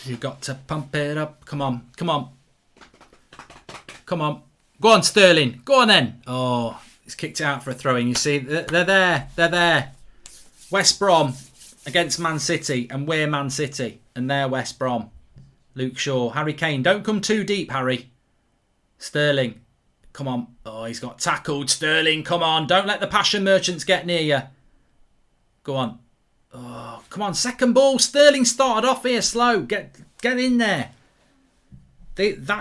You've got to pump it up. Come on. Come on. Come on. Go on, Sterling. Go on then. Oh, he's kicked it out for a throw-in. You see, they're there. They're there. West Brom against Man City. And we're Man City. And they're West Brom. Luke Shaw. Harry Kane. Don't come too deep, Harry. Sterling. Come on. Oh, he's got tackled. Sterling, come on. Don't let the passion merchants get near you. Go on. Oh, come on. Second ball. Sterling started off here slow. Get in there.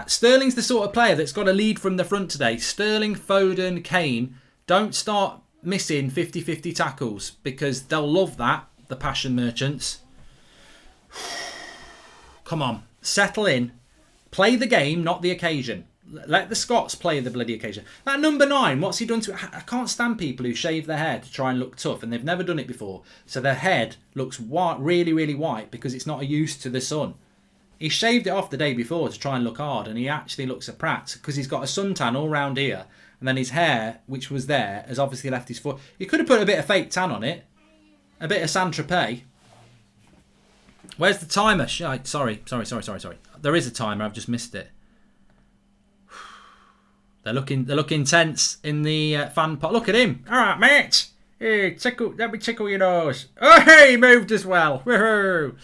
Sterling's the sort of player that's got a lead from the front today. Sterling, Foden, Kane. Don't start missing 50-50 tackles because they'll love that, the passion merchants. Come on. Settle in. Play the game, not the occasion. Let the Scots play the bloody occasion. That number 9, what's he done to it? I can't stand people who shave their hair to try and look tough, and they've never done it before. So their head looks white, really, really white because it's not used to the sun. He shaved it off the day before to try and look hard, and he actually looks a prat because he's got a suntan all round here, and then his hair, which was there, has obviously left his foot. You could have put a bit of fake tan on it, a bit of Saint-Tropez. Where's the timer? Sorry. There is a timer. I've just missed it. They look intense in the fan pot. Look at him. All right, mate. Hey, tickle. Let me tickle your nose. Oh, hey, he moved as well. Woohoo!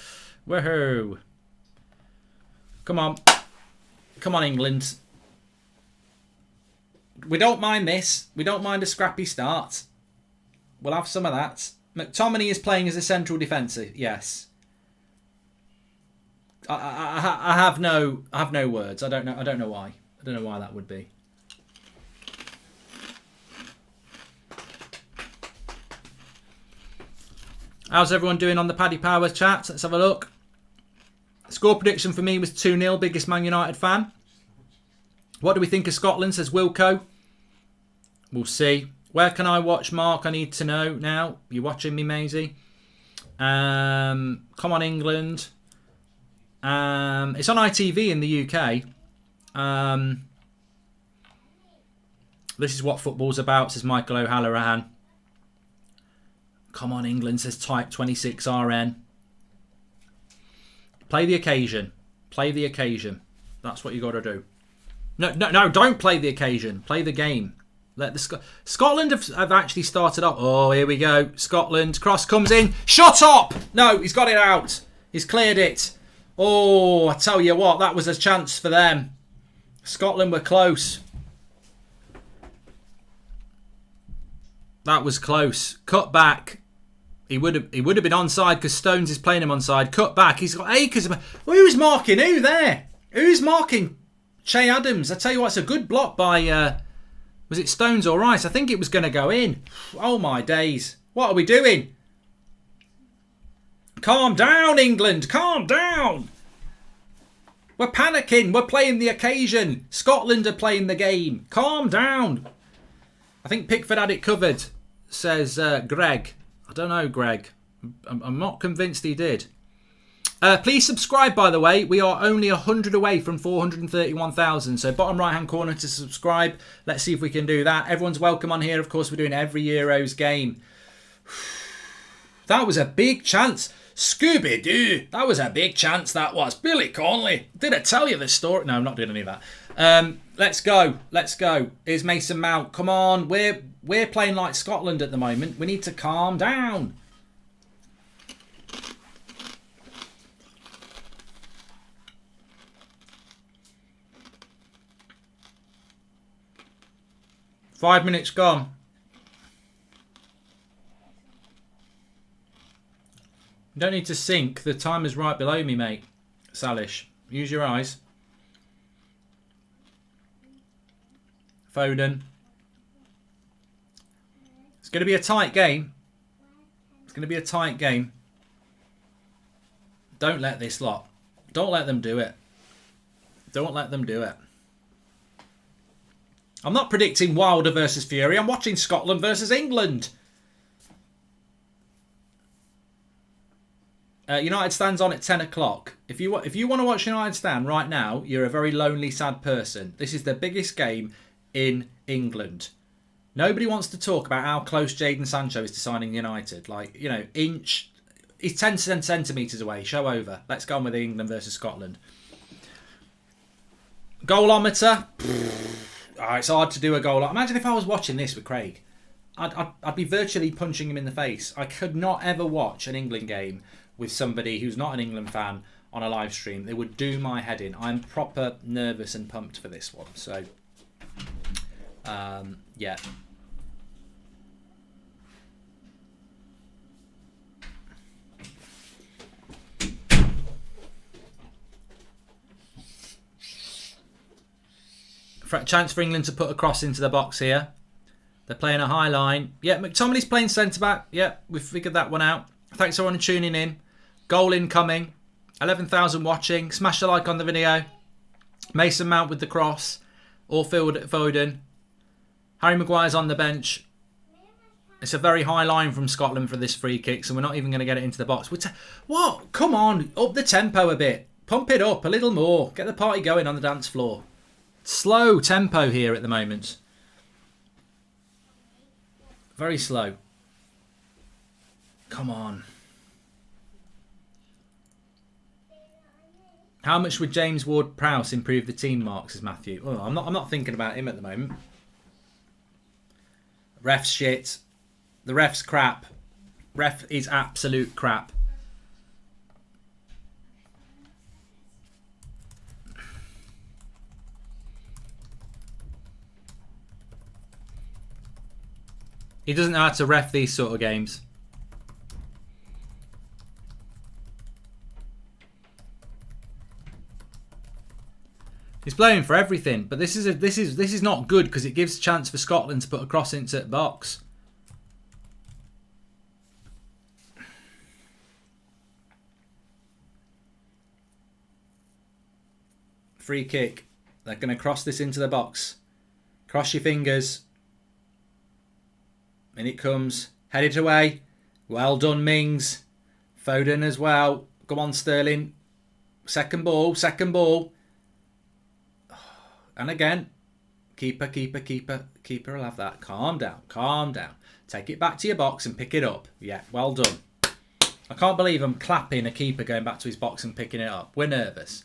Woohoo! Come on, come on, England. We don't mind this. We don't mind a scrappy start. We'll have some of that. McTominay is playing as a central defensive. Yes. I have no words. I don't know why. I don't know why that would be. How's everyone doing on the Paddy Powers chat? Let's have a look. Score prediction for me was 2-0. Biggest Man United fan. What do we think of Scotland? Says Wilco. We'll see. Where can I watch, Mark? I need to know now. You watching me, Maisie? Come on, England. It's on ITV in the UK. This is what football's about, says Michael O'Halloran. Come on, England, says Type 26RN. Play the occasion. Play the occasion. That's what you got to do. No, don't play the occasion. Play the game. Let the Scotland have actually started up. Oh, here we go. Scotland. Cross comes in. Shot up! No, he's got it out. He's cleared it. Oh, I tell you what, that was a chance for them. Scotland were close. That was close. Cut back. He would have been onside because Stones is playing him onside. Cut back. He's got acres of... Who's marking who there? Who's marking Che Adams? I tell you what, it's a good block by... was it Stones or Rice? I think it was going to go in. Oh my days. What are we doing? Calm down, England. Calm down. We're panicking. We're playing the occasion. Scotland are playing the game. Calm down. I think Pickford had it covered, says Greg. I don't know, Greg. I'm not convinced he did. Please subscribe, by the way. We are only 100 away from 431,000. So bottom right-hand corner to subscribe. Let's see if we can do that. Everyone's welcome on here. Of course, we're doing every Euros game. That was a big chance. Scooby-Doo. That was a big chance, that was. Billy Conley. Did I tell you the story? No, I'm not doing any of that. Let's go. Let's go. Here's Mason Mount. Come on. We're playing like Scotland at the moment. We need to calm down. Five minutes gone. You don't need to sink. The timer's right below me, mate. Salish. Use your eyes. Foden. It's going to be a tight game. It's going to be a tight game. Don't let this lot. Don't let them do it. Don't let them do it. I'm not predicting Wilder versus Fury. I'm watching Scotland versus England. United stands on at 10 o'clock. If you want to watch United stand right now, you're a very lonely, sad person. This is the biggest game in England. Nobody wants to talk about how close Jadon Sancho is to signing United. Like, you know, he's 10 centimetres away. Show over. Let's go on with England versus Scotland. Goalometer. It's hard to do a goal. Imagine if I was watching this with Craig. I'd be virtually punching him in the face. I could not ever watch an England game with somebody who's not an England fan on a live stream. They would do my head in. I'm proper nervous and pumped for this one. So, yeah. Chance for England to put a cross into the box here. They're playing a high line. Yeah, McTominay's playing centre-back. Yeah, we've figured that one out. Thanks everyone for tuning in. Goal incoming. 11,000 watching. Smash the like on the video. Mason Mount with the cross. All filled at Foden. Harry Maguire's on the bench. It's a very high line from Scotland for this free kick, so we're not even going to get it into the box. What? Come on. Up the tempo a bit. Pump it up a little more. Get the party going on the dance floor. Slow tempo here at the moment. Very slow. Come on. How much would James Ward-Prowse improve the team marks, says Matthew? Oh, I'm not thinking about him at the moment. Ref's shit. The ref's crap. Ref is absolute crap. He doesn't know how to ref these sort of games. He's blowing for everything, but this is not good because it gives a chance for Scotland to put a cross into the box. Free kick. They're going to cross this into the box. Cross your fingers. In it comes. Head it away. Well done, Mings. Foden as well. Come on, Sterling. Second ball. Second ball. And again. Keeper, keeper, keeper. Keeper will have that. Calm down. Calm down. Take it back to your box and pick it up. Yeah, well done. I can't believe I'm clapping a keeper going back to his box and picking it up. We're nervous.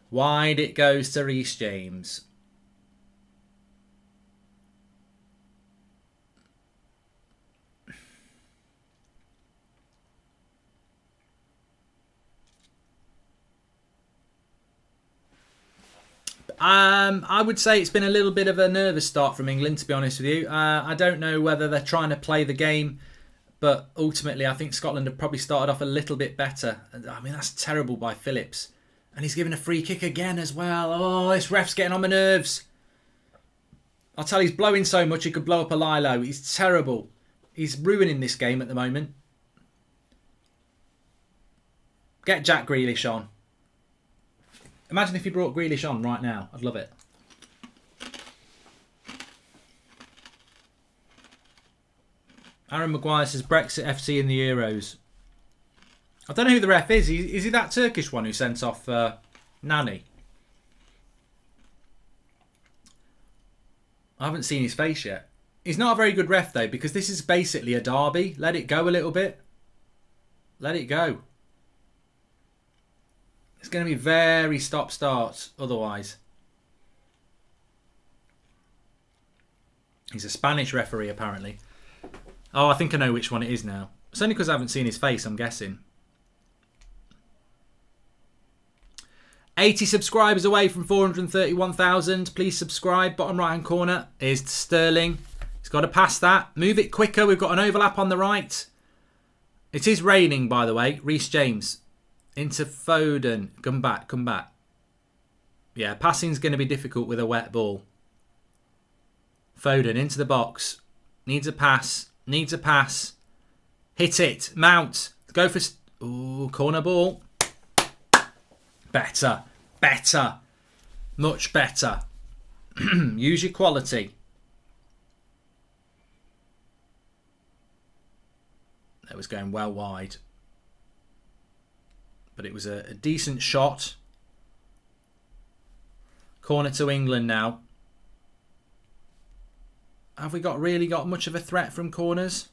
Wide it goes to Reece James. I would say it's been a little bit of a nervous start from England, to be honest with you. I don't know whether they're trying to play the game, but ultimately I think Scotland have probably started off a little bit better. I mean, that's terrible by Phillips. And he's given a free kick again as well. Oh, this ref's getting on my nerves. I'll tell you, he's blowing so much he could blow up a Lilo. He's terrible. He's ruining this game at the moment. Get Jack Grealish on. Imagine if you brought Grealish on right now. I'd love it. Aaron Maguire says Brexit FC in the Euros. I don't know who the ref is. Is he that Turkish one who sent off Nani? I haven't seen his face yet. He's not a very good ref though, because this is basically a derby. Let it go a little bit. Let it go. It's going to be very stop-start otherwise. He's a Spanish referee apparently. Oh, I think I know which one it is now. It's only because I haven't seen his face, I'm guessing. 80 subscribers away from 431,000. Please subscribe. Bottom right hand corner is Sterling. He's got to pass that. Move it quicker. We've got an overlap on the right. It is raining, by the way. Reece James. Into Foden. Come back. Come back. Yeah, passing's going to be difficult with a wet ball. Foden into the box. Needs a pass. Needs a pass. Hit it. Mount. Go for... Ooh, corner ball. Better. Better. Much better. Use your quality. That was going well wide. But it was a decent shot. Corner to England now. Have we really got much of a threat from corners?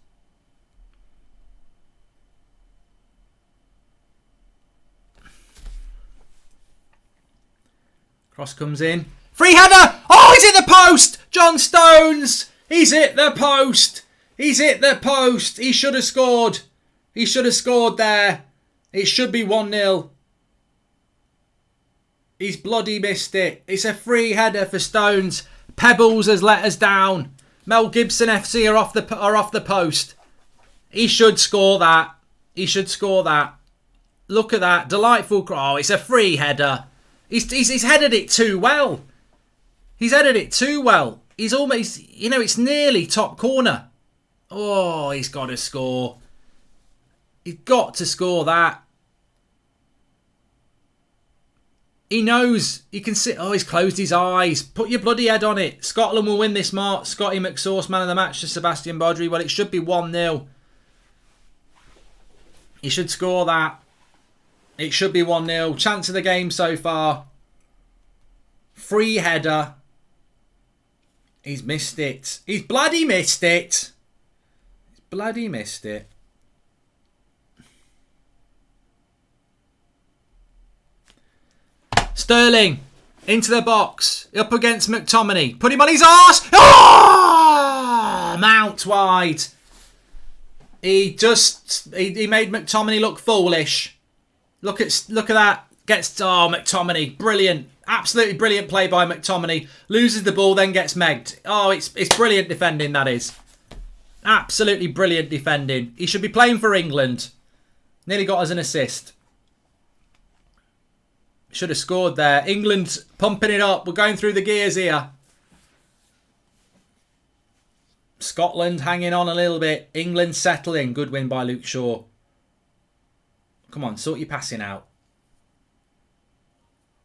Cross comes in. Free header! Oh, he's hit the post! John Stones! He's hit the post! He's hit the post! He should have scored. He should have scored there. It should be 1-0. He's bloody missed it. It's a free header for Stones. Pebbles has let us down. Mel Gibson FC are off the post. He should score that. He should score that. Look at that. Delightful. Oh, it's a free header. He's headed it too well. He's headed it too well. He's almost, it's nearly top corner. Oh, he's got to score. He's got to score that. He knows. He can sit. Oh, he's closed his eyes. Put your bloody head on it. Scotland will win this mark. Scotty McSauce, man of the match to Sebastian Baudry. Well, it should be 1-0. He should score that. It should be 1-0. Chance of the game so far. Free header. He's missed it. He's bloody missed it. He's bloody missed it. Sterling. Into the box. Up against McTominay. Put him on his arse. Oh! Mount wide. He made McTominay look foolish. Look at that. McTominay. Brilliant. Absolutely brilliant play by McTominay. Loses the ball, then gets megged. Oh, it's brilliant defending, that is. Absolutely brilliant defending. He should be playing for England. Nearly got us an assist. Should have scored there. England pumping it up. We're going through the gears here. Scotland hanging on a little bit. England settling. Good win by Luke Shaw. Come on, sort your passing out.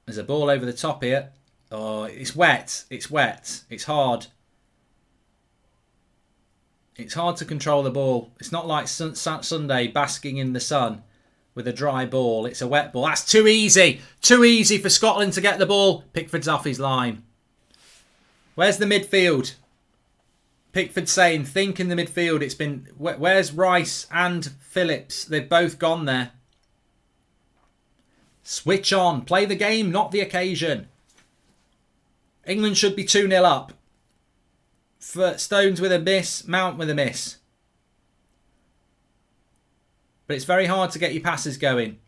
There's a ball over the top here. Oh, it's wet. It's wet. It's hard. It's hard to control the ball. It's not like Sunday basking in the sun with a dry ball. It's a wet ball. That's too easy. Too easy for Scotland to get the ball. Pickford's off his line. Where's the midfield? Pickford saying, think in the midfield. It's been... Where's Rice and Phillips? They've both gone there. Switch on. Play the game, not the occasion. England should be 2-0 up. For Stones with a miss, Mount with a miss. But it's very hard to get your passes going.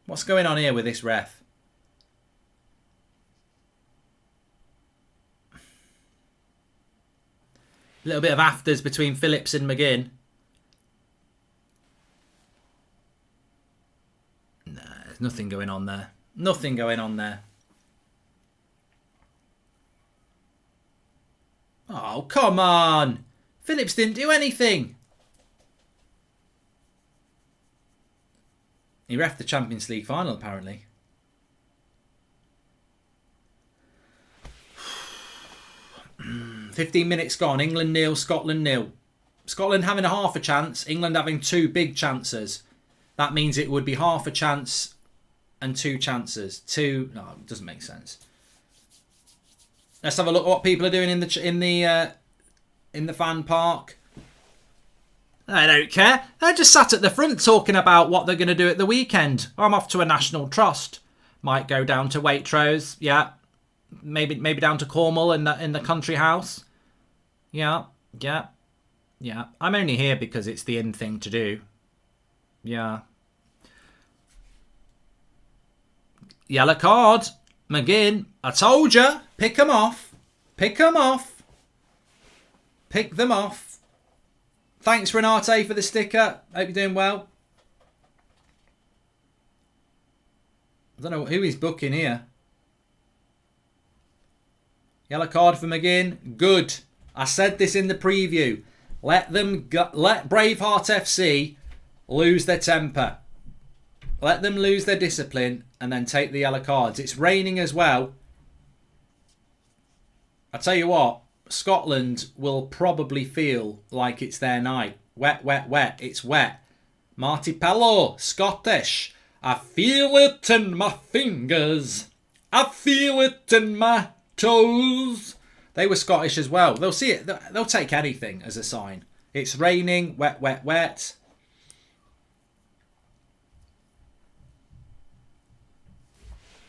What's going on here with this ref? A little bit of afters between Phillips and McGinn. Nah, there's nothing going on there. Nothing going on there. Oh, come on. Phillips didn't do anything. He reffed the Champions League final, apparently. Hmm. 15 minutes gone. England 0, Scotland 0. Scotland having a half a chance. England having 2 big chances. That means it would be half a chance and 2 chances. No, it doesn't make sense. Let's have a look at what people are doing in the fan park. They don't care. They're just sat at the front talking about what they're going to do at the weekend. I'm off to a national trust. Might go down to Waitrose. Yeah. Maybe down to Cornwall in the country house. Yeah. I'm only here because it's the in thing to do. Yeah. Yellow card. McGinn. I told you. Pick them off. Pick them off. Pick them off. Thanks, Renate, for the sticker. Hope you're doing well. I don't know who he's booking here. Yellow card for McGinn. Good. I said this in the preview. Let Braveheart FC lose their temper. Let them lose their discipline and then take the yellow cards. It's raining as well. I tell you what, Scotland will probably feel like it's their night. Wet, wet, wet. It's wet. Marty Pello, Scottish. I feel it in my fingers. I feel it in my toes. They were Scottish as well. They'll see it. They'll take anything as a sign. It's raining. Wet, wet, wet.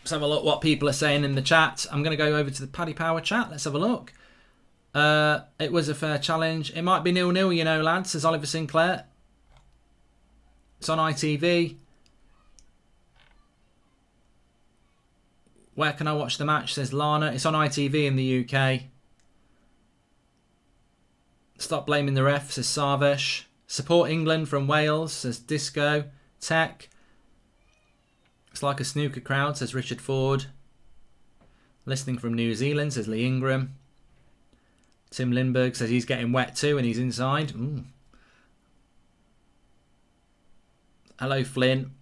Let's have a look what people are saying in the chat. I'm going to go over to the Paddy Power chat. Let's have a look. It was a fair challenge. It might be 0-0, you know, lads, says Oliver Sinclair. It's on ITV. Where can I watch the match, says Lana. It's on ITV in the UK. Stop blaming the ref, says Sarvesh. Support England from Wales, says Disco. Tech. It's like a snooker crowd, says Richard Ford. Listening from New Zealand, says Lee Ingram. Tim Lindbergh says he's getting wet too and he's inside. Ooh. Hello, Flynn.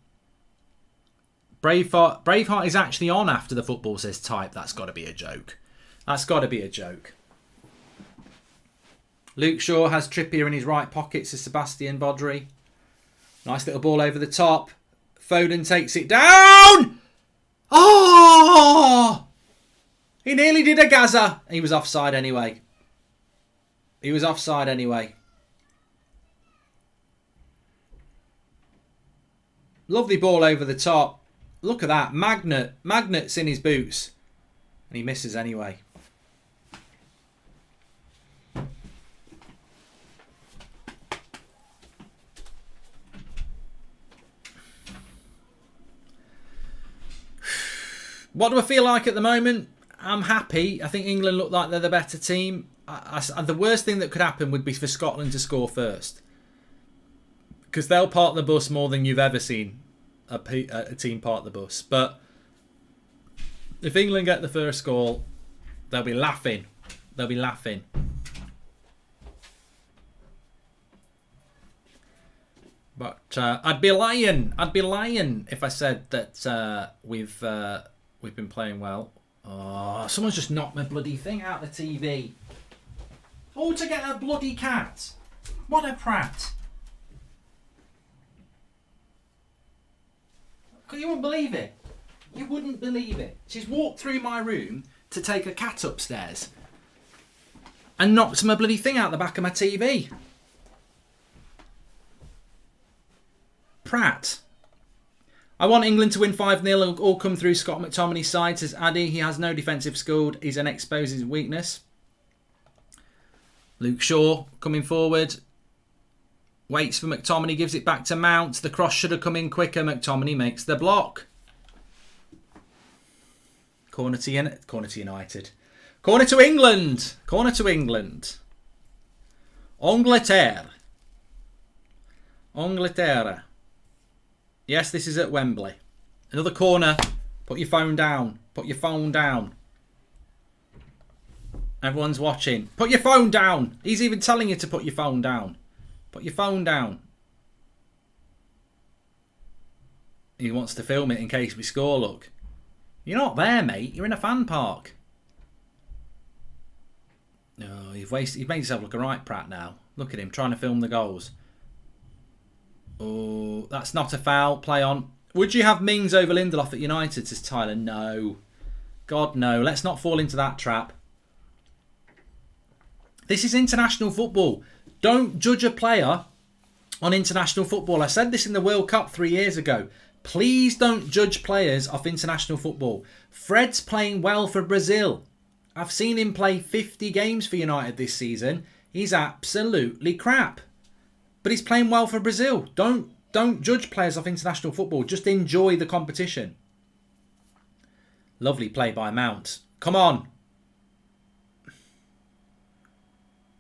Braveheart is actually on after the football, says Type. That's got to be a joke. That's got to be a joke. Luke Shaw has Trippier in his right pocket, says Sebastian Bodry. Nice little ball over the top. Foden takes it down. Oh! He nearly did a Gaza. He was offside anyway. He was offside anyway. Lovely ball over the top. Look at that. Magnets in his boots. And he misses anyway. What do I feel like at the moment? I'm happy. I think England look like they're the better team. The worst thing that could happen would be for Scotland to score first. Because they'll park the bus more than you've ever seen a team park the bus. But if England get the first goal, they'll be laughing. They'll be laughing. But I'd be lying. I'd be lying if I said that we've been playing well. Oh, someone's just knocked my bloody thing out of the TV. All to get a bloody cat. What a prat. You wouldn't believe it. You wouldn't believe it. She's walked through my room to take a cat upstairs and knocked my bloody thing out the back of my TV. Prat. I want England to win 5-0 all come through Scott McTominay's side, says Addy. He has no defensive skill. He's an exposes weakness. Luke Shaw coming forward. Waits for McTominay, gives it back to Mount. The cross should have come in quicker. McTominay makes the block. Corner to United. Corner to England. Corner to England. Angleterre. Yes, this is at Wembley. Another corner. Put your phone down. Put your phone down. Everyone's watching. Put your phone down. He's even telling you to put your phone down. Put your phone down. He wants to film it in case we score, look. You're not there, mate. You're in a fan park. No, you've made yourself look a right prat now. Look at him trying to film the goals. Oh, that's not a foul. Play on. Would you have Mings over Lindelof at United, says Tyler? No. God, no. Let's not fall into that trap. This is international football. Don't judge a player on international football. I said this in the World Cup 3 years ago. Please don't judge players off international football. Fred's playing well for Brazil. I've seen him play 50 games for United this season. He's absolutely crap. But he's playing well for Brazil. Don't judge players off international football. Just enjoy the competition. Lovely play by Mount. Come on.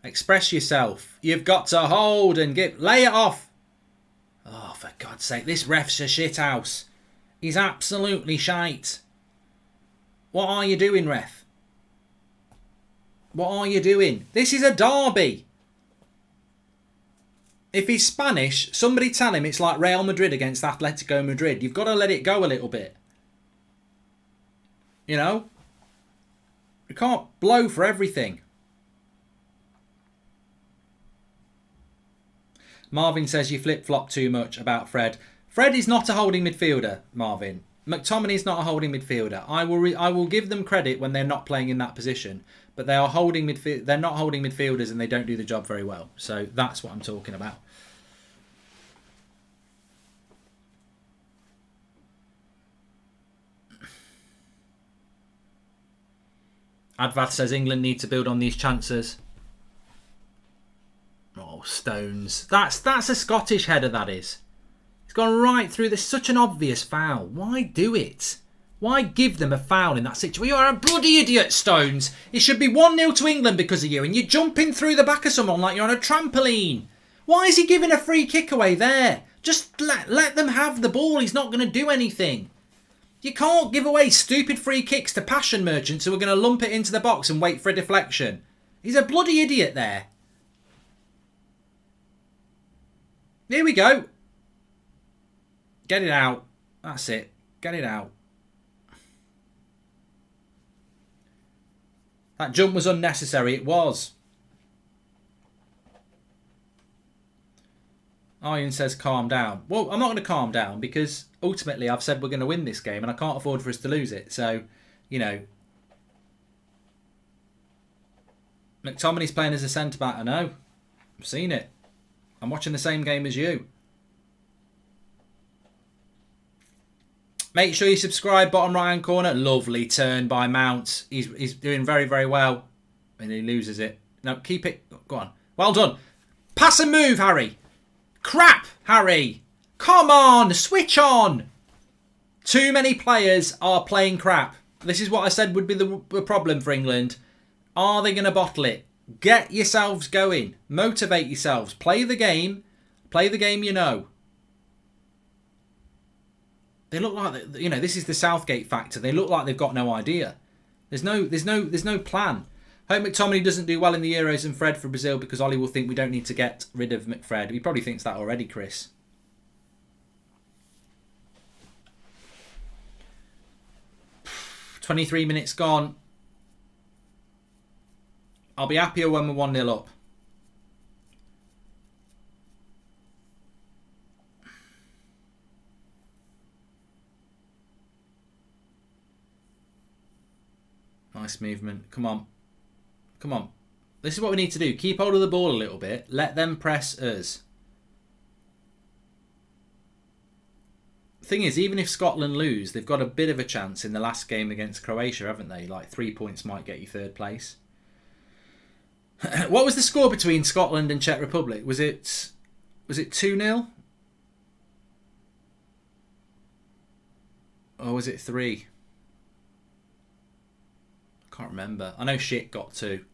Express yourself. You've got to hold and lay it off. Oh, for God's sake. This ref's a shithouse. He's absolutely shite. What are you doing, ref? What are you doing? This is a derby. If he's Spanish, somebody tell him it's like Real Madrid against Atletico Madrid. You've got to let it go a little bit. You know? You can't blow for everything. Marvin says you flip-flop too much about Fred. Fred is not a holding midfielder, Marvin. McTominay is not a holding midfielder. I will give them credit when they're not playing in that position, but they are holding midfield. They're not holding midfielders, and they don't do the job very well. So that's what I'm talking about. Advath says England need to build on these chances. Oh, Stones. That's a Scottish header, that is. It's gone right through. There's such an obvious foul. Why do it? Why give them a foul in that situation? You're a bloody idiot, Stones. It should be 1-0 to England because of you, and you're jumping through the back of someone like you're on a trampoline. Why is he giving a free kick away there? Just let them have the ball. He's not going to do anything. You can't give away stupid free kicks to passion merchants who are going to lump it into the box and wait for a deflection. He's a bloody idiot there. Here we go. Get it out. That's it. Get it out. That jump was unnecessary. It was. Iron says calm down. Well, I'm not going to calm down because ultimately I've said we're going to win this game and I can't afford for us to lose it. So, you know. McTominay's playing as a centre-back. I know. I've seen it. I'm watching the same game as you. Make sure you subscribe, bottom right-hand corner. Lovely turn by Mount. He's doing very, very well. And he loses it. No, keep it. Go on. Well done. Pass and move, Harry. Crap, Harry. Come on, switch on. Too many players are playing crap. This is what I said would be the problem for England. Are they going to bottle it? Get yourselves going. Motivate yourselves. Play the game. Play the game you know. They look like, you know, this is the Southgate factor. They look like they've got no idea. There's no plan. Hope McTominay doesn't do well in the Euros and Fred for Brazil because Ollie will think we don't need to get rid of McFred. He probably thinks that already, Chris. "23 minutes gone. I'll be happier when we're 1-0 up. Nice movement. Come on. Come on. This is what we need to do. Keep hold of the ball a little bit. Let them press us. Thing is, even if Scotland lose, they've got a bit of a chance in the last game against Croatia, haven't they? Like 3 points might get you third place. What was the score between Scotland and Czech Republic? Was it 2-0? Or was it 3? I can't remember. I know shit got 2.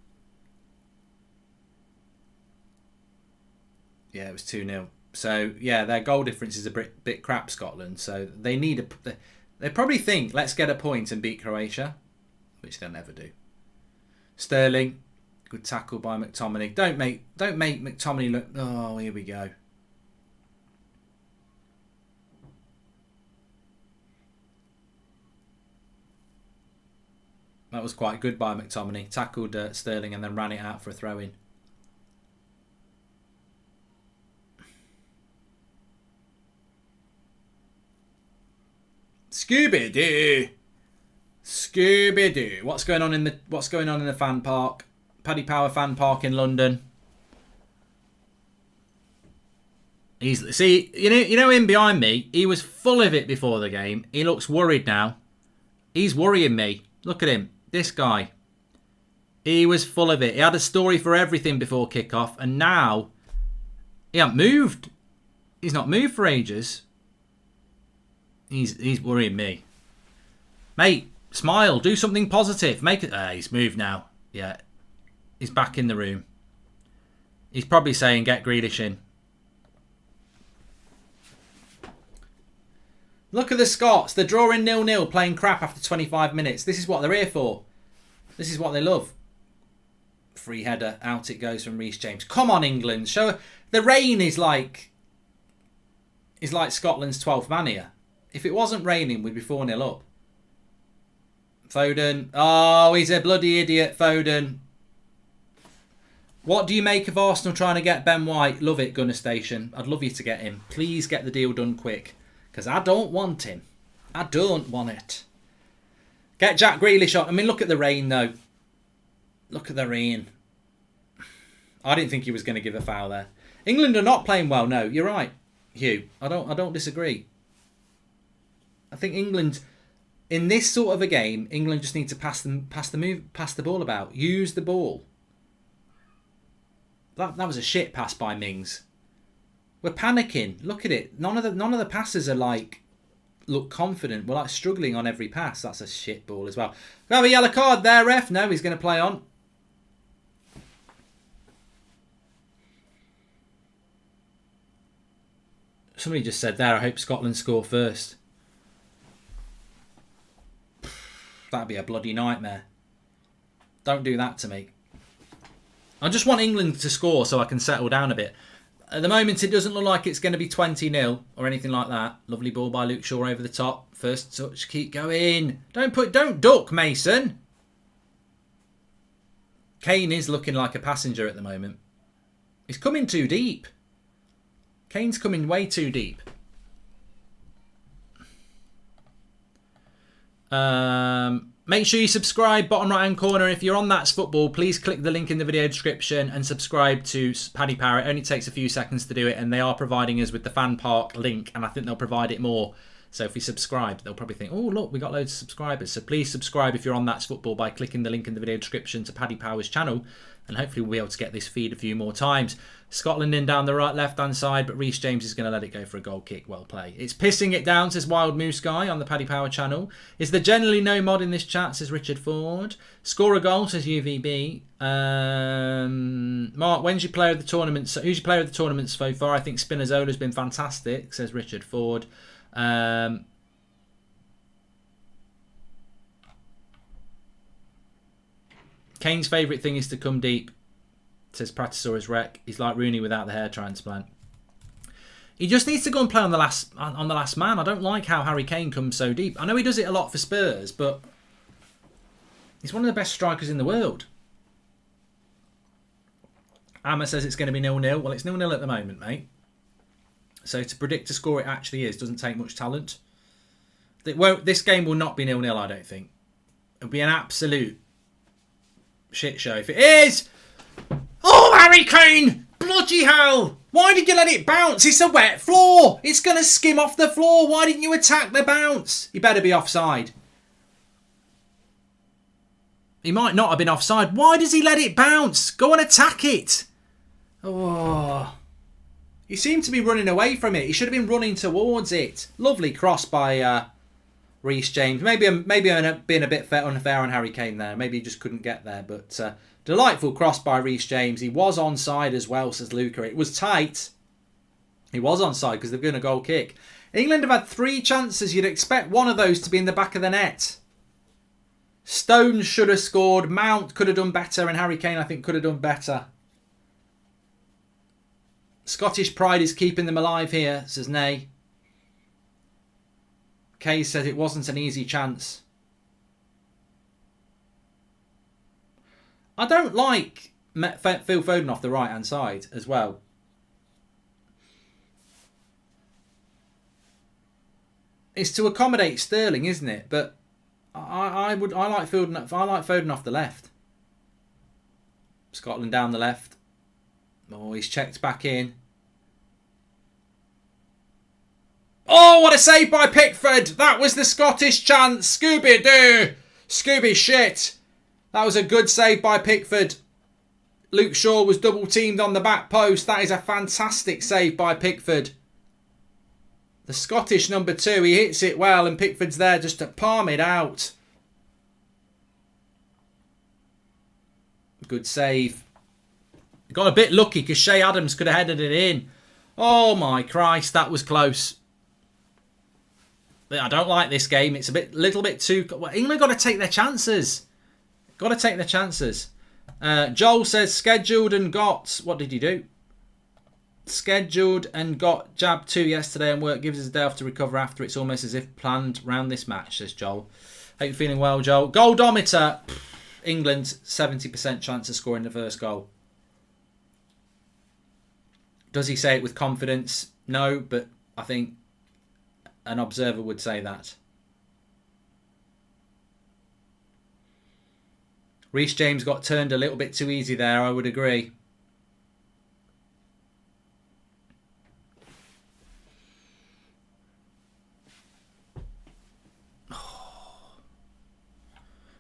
Yeah, it was 2-0. So, yeah, their goal difference is a bit crap, Scotland. So, they need they probably think, let's get a point and beat Croatia. Which they'll never do. Sterling. Good tackle by McTominay. Don't make McTominay look... Oh, here we go. That was quite good by McTominay. Tackled Sterling and then ran it out for a throw-in. Scooby-Doo. Scooby-Doo. What's going on in the fan park? Paddy Power fan park in London. See, you know him behind me. He was full of it before the game. He looks worried now. He's worrying me. Look at him. This guy. He was full of it. He had a story for everything before kickoff, and now he hasn't moved. He's not moved for ages. He's worrying me. Mate, smile. Do something positive. Make it. He's moved now. Yeah. He's back in the room. He's probably saying, get Grealish in. Look at the Scots. They're drawing 0-0, playing crap after 25 minutes. This is what they're here for. This is what they love. Free header. Out it goes from Reece James. Come on, England. Show. The rain is like Scotland's 12th man here. If it wasn't raining, we'd be 4-0 up. Foden. Oh, he's a bloody idiot, Foden. What do you make of Arsenal trying to get Ben White? Love it, Gunner Station. I'd love you to get him. Please get the deal done quick. Because I don't want him. I don't want it. Get Jack Grealish on. I mean, look at the rain, though. Look at the rain. I didn't think he was going to give a foul there. England are not playing well. No, you're right, Hugh. I don't disagree. I think England, in this sort of a game, England just need to pass the ball about. Use the ball. That was a shit pass by Mings. We're panicking. Look at it. None of the passes are look confident. We're struggling on every pass. That's a shit ball as well. We have a yellow card there, ref. No, he's going to play on. Somebody just said there, I hope Scotland score first. That'd be a bloody nightmare. Don't do that to me. I just want England to score so I can settle down a bit. At the moment, it doesn't look like it's going to be 20-0 or anything like that. Lovely ball by Luke Shaw over the top. First touch, keep going. Don't duck, Mason. Kane is looking like a passenger at the moment. He's coming too deep. Kane's coming way too deep. Make sure you subscribe, bottom right hand corner. If you're on That's Football, please click the link in the video description and subscribe to Paddy Power. It only takes a few seconds to do it, and they are providing us with the fan park link, and I think they'll provide it more So if you subscribe, they'll probably think, oh, look, we got loads of subscribers. So please subscribe if you're on That's Football by clicking the link in the video description to Paddy Power's channel. And hopefully we'll be able to get this feed a few more times. Scotland in down the right left-hand side, but Reece James is going to let it go for a goal kick. Well played. It's pissing it down, says Wild Moose Guy on the Paddy Power channel. Is there generally no mod in this chat, says Richard Ford. Score a goal, says UVB. Mark, when's your player of the tournament? Who's your player of the tournament so far? I think Spinazzola's been fantastic, says Richard Ford. Kane's favourite thing is to come deep, says Pratosaurus Rec. He's like Rooney without the hair transplant. He just needs to go and play on the last man. I don't like how Harry Kane comes so deep. I know he does it a lot for Spurs, but he's one of the best strikers in the world. Amma says it's going to be 0-0. Well, it's 0-0 at the moment, mate. So to predict a score it actually is doesn't take much talent. This game will not be 0-0, I don't think. It'll be an absolute shit show if it is. Oh, Harry Kane! Bloody hell! Why did you let it bounce? It's a wet floor. It's going to skim off the floor. Why didn't you attack the bounce? You better be offside. He might not have been offside. Why does he let it bounce? Go and attack it. Oh. He seemed to be running away from it. He should have been running towards it. Lovely cross by Reece James. Maybe I'm being a bit unfair on Harry Kane there. Maybe he just couldn't get there. But delightful cross by Reece James. He was onside as well, says Luca. It was tight. He was onside because they've given a goal kick. England have had 3 chances. You'd expect one of those to be in the back of the net. Stones should have scored. Mount could have done better. And Harry Kane, I think, could have done better. Scottish pride is keeping them alive here, says Nay. Kay says it wasn't an easy chance. I don't like Phil Foden off the right-hand side as well. It's to accommodate Sterling, isn't it? But I like Foden off the left. Scotland down the left. Oh, he's checked back in. Oh, what a save by Pickford. That was the Scottish chance. Scooby-Doo. Scooby shit. That was a good save by Pickford. Luke Shaw was double teamed on the back post. That is a fantastic save by Pickford. The Scottish number 2. He hits it well and Pickford's there just to palm it out. Good save. Got a bit lucky because Shea Adams could have headed it in. Oh my Christ, that was close. I don't like this game. It's a little bit too... Well, England got to take their chances. Got to take their chances. Joel says scheduled and got... What did he do? Scheduled and got jab 2 yesterday and work gives us a day off to recover after. It's almost as if planned round this match, says Joel. Hope you're feeling well, Joel. Goldometer. England, 70% chance of scoring the first goal. Does he say it with confidence? No, but I think an observer would say that. Reece James got turned a little bit too easy there, I would agree.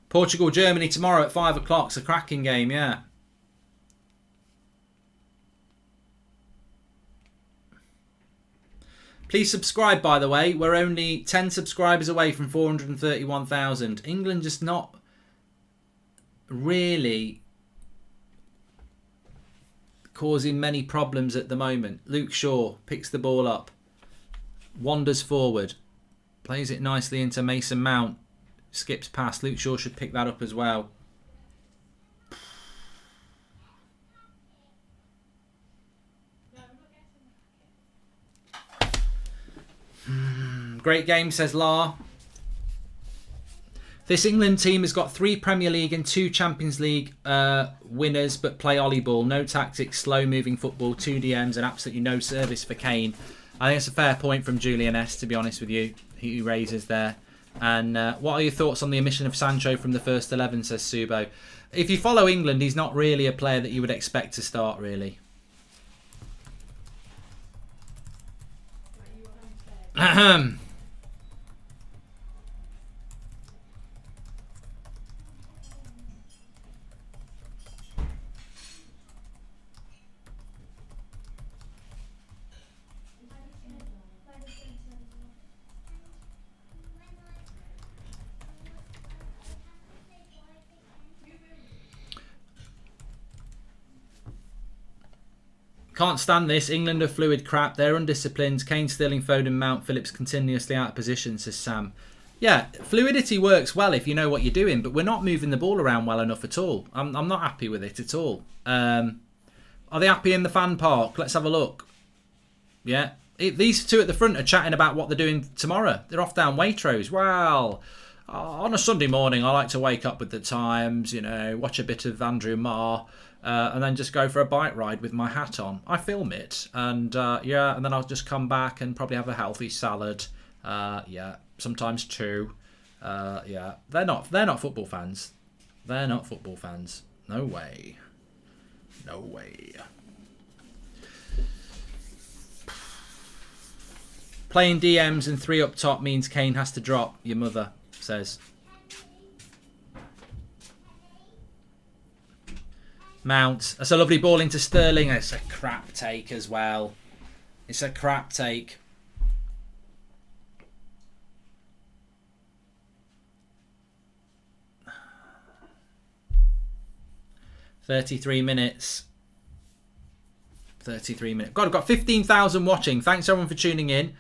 Portugal, Germany tomorrow at 5 o'clock. It's a cracking game, yeah. Please subscribe, by the way. We're only 10 subscribers away from 431,000. England just not really causing many problems at the moment. Luke Shaw picks the ball up. Wanders forward. Plays it nicely into Mason Mount. Skips past. Luke Shaw should pick that up as well. Great game, says La. This England team has got 3 Premier League and 2 Champions League winners, but play Ollie ball. No tactics, slow-moving football, 2 DMs, and absolutely no service for Kane. I think it's a fair point from Julian S, to be honest with you. He raises there. And what are your thoughts on the omission of Sancho from the first 11, says Subo. If you follow England, he's not really a player that you would expect to start, really. Can't stand this. England are fluid crap. They're undisciplined. Kane, Sterling, Foden, Mount, Phillips continuously out of position, says Sam. Yeah, fluidity works well if you know what you're doing, but we're not moving the ball around well enough at all. I'm not happy with it at all. Are they happy in the fan park? Let's have a look. Yeah. These two at the front are chatting about what they're doing tomorrow. They're off down Waitrose. Well, on a Sunday morning, I like to wake up with the Times, watch a bit of Andrew Marr, and then just go for a bike ride with my hat on. I film it, and and then I'll just come back and probably have a healthy salad. Sometimes two. They're not football fans. They're not football fans. No way. No way. Playing DMs and 3 up top means Kane has to drop, your mother says. Mount. That's a lovely ball into Sterling. It's a crap take as well. It's a crap take. $33 minutes. 33 minutes. God, I've got 15,000 watching. Thanks everyone for tuning in.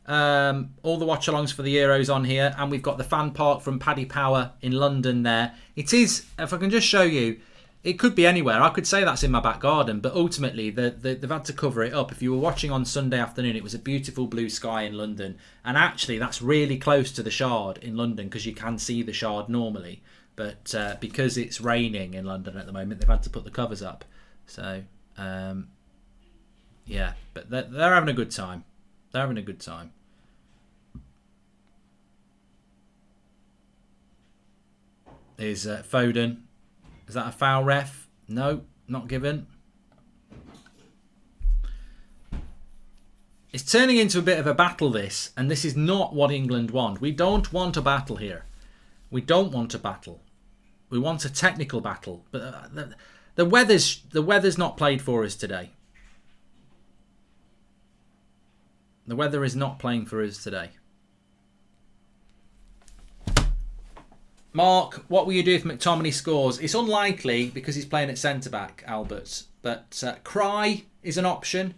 All the watch-alongs for the Euros on here, and we've got the fan park from Paddy Power in London there. It is, if I can just show you, it could be anywhere. I could say that's in my back garden, but ultimately they've had to cover it up. If you were watching on Sunday afternoon, it was a beautiful blue sky in London, and actually that's really close to the Shard in London because you can see the Shard normally, but because it's raining in London at the moment, they've had to put the covers up. So yeah, but they're having a good time. They're having a good time. Is Foden. Is that a foul, ref? No, not given. It's turning into a bit of a battle, this. And this is not what England want. We don't want a battle here. We don't want a battle. We want a technical battle. But the weather's not played for us today. The weather is not playing for us today. Mark, what will you do if McTominay scores? It's unlikely because he's playing at centre-back, Albert. But Cry is an option.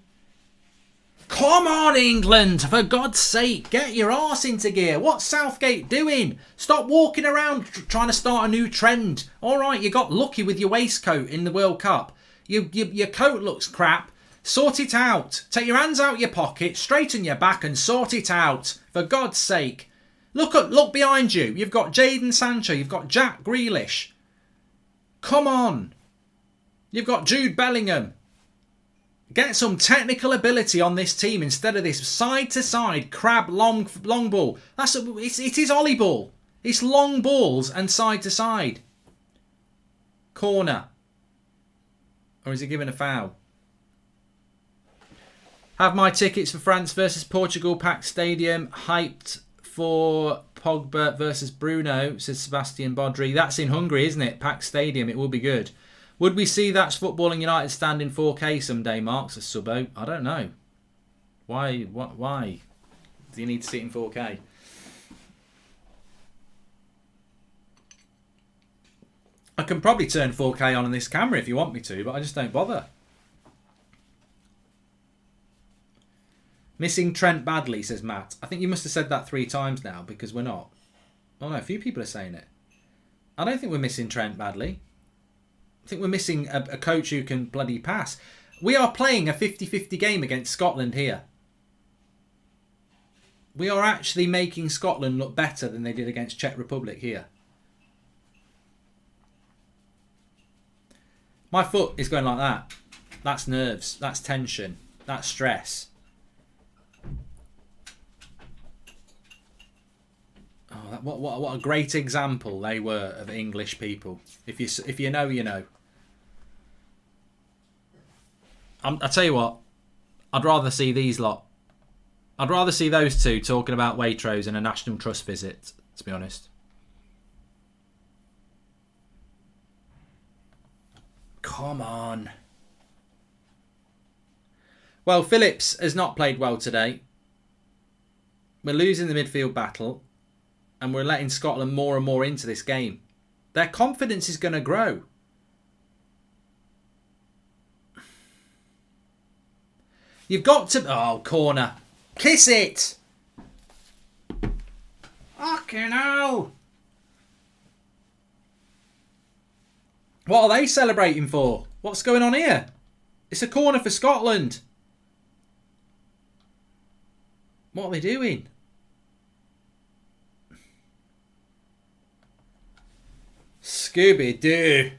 Come on, England! For God's sake, get your arse into gear. What's Southgate doing? Stop walking around trying to start a new trend. All right, you got lucky with your waistcoat in the World Cup. Your coat looks crap. Sort it out. Take your hands out your pocket, straighten your back and sort it out. For God's sake. Look behind you. You've got Jadon Sancho. You've got Jack Grealish. Come on. You've got Jude Bellingham. Get some technical ability on this team instead of this side-to-side crab long ball. It is Ollie ball. It's long balls and side-to-side. Corner. Or is he giving a foul? Have my tickets for France versus Portugal packed stadium. Hyped for Pogba versus Bruno, says Sebastian Bodry. That's in Hungary, isn't it? Packed stadium. It will be good. Would we see That's Footballing United stand in 4K someday, Mark? Says Subbo. I don't know. Why? Why do you need to see it in 4K? I can probably turn 4K on this camera if you want me to, but I just don't bother. Missing Trent badly, says Matt. I think you must have said that 3 times now because we're not. Oh no, a few people are saying it. I don't think we're missing Trent badly. I think we're missing a coach who can bloody pass. We are playing a 50-50 game against Scotland here. We are actually making Scotland look better than they did against Czech Republic here. My foot is going like that. That's nerves. That's tension. That's stress. Oh, what a great example they were of English people. If you know, you know. I tell you what, I'd rather see these lot. I'd rather see those two talking about Waitrose and a National Trust visit, to be honest. Come on. Well, Phillips has not played well today. We're losing the midfield battle. And we're letting Scotland more and more into this game. Their confidence is going to grow. You've got to... Oh, corner. Kiss it! Fucking hell! What are they celebrating for? What's going on here? It's a corner for Scotland. What are they doing? Scooby-Doo.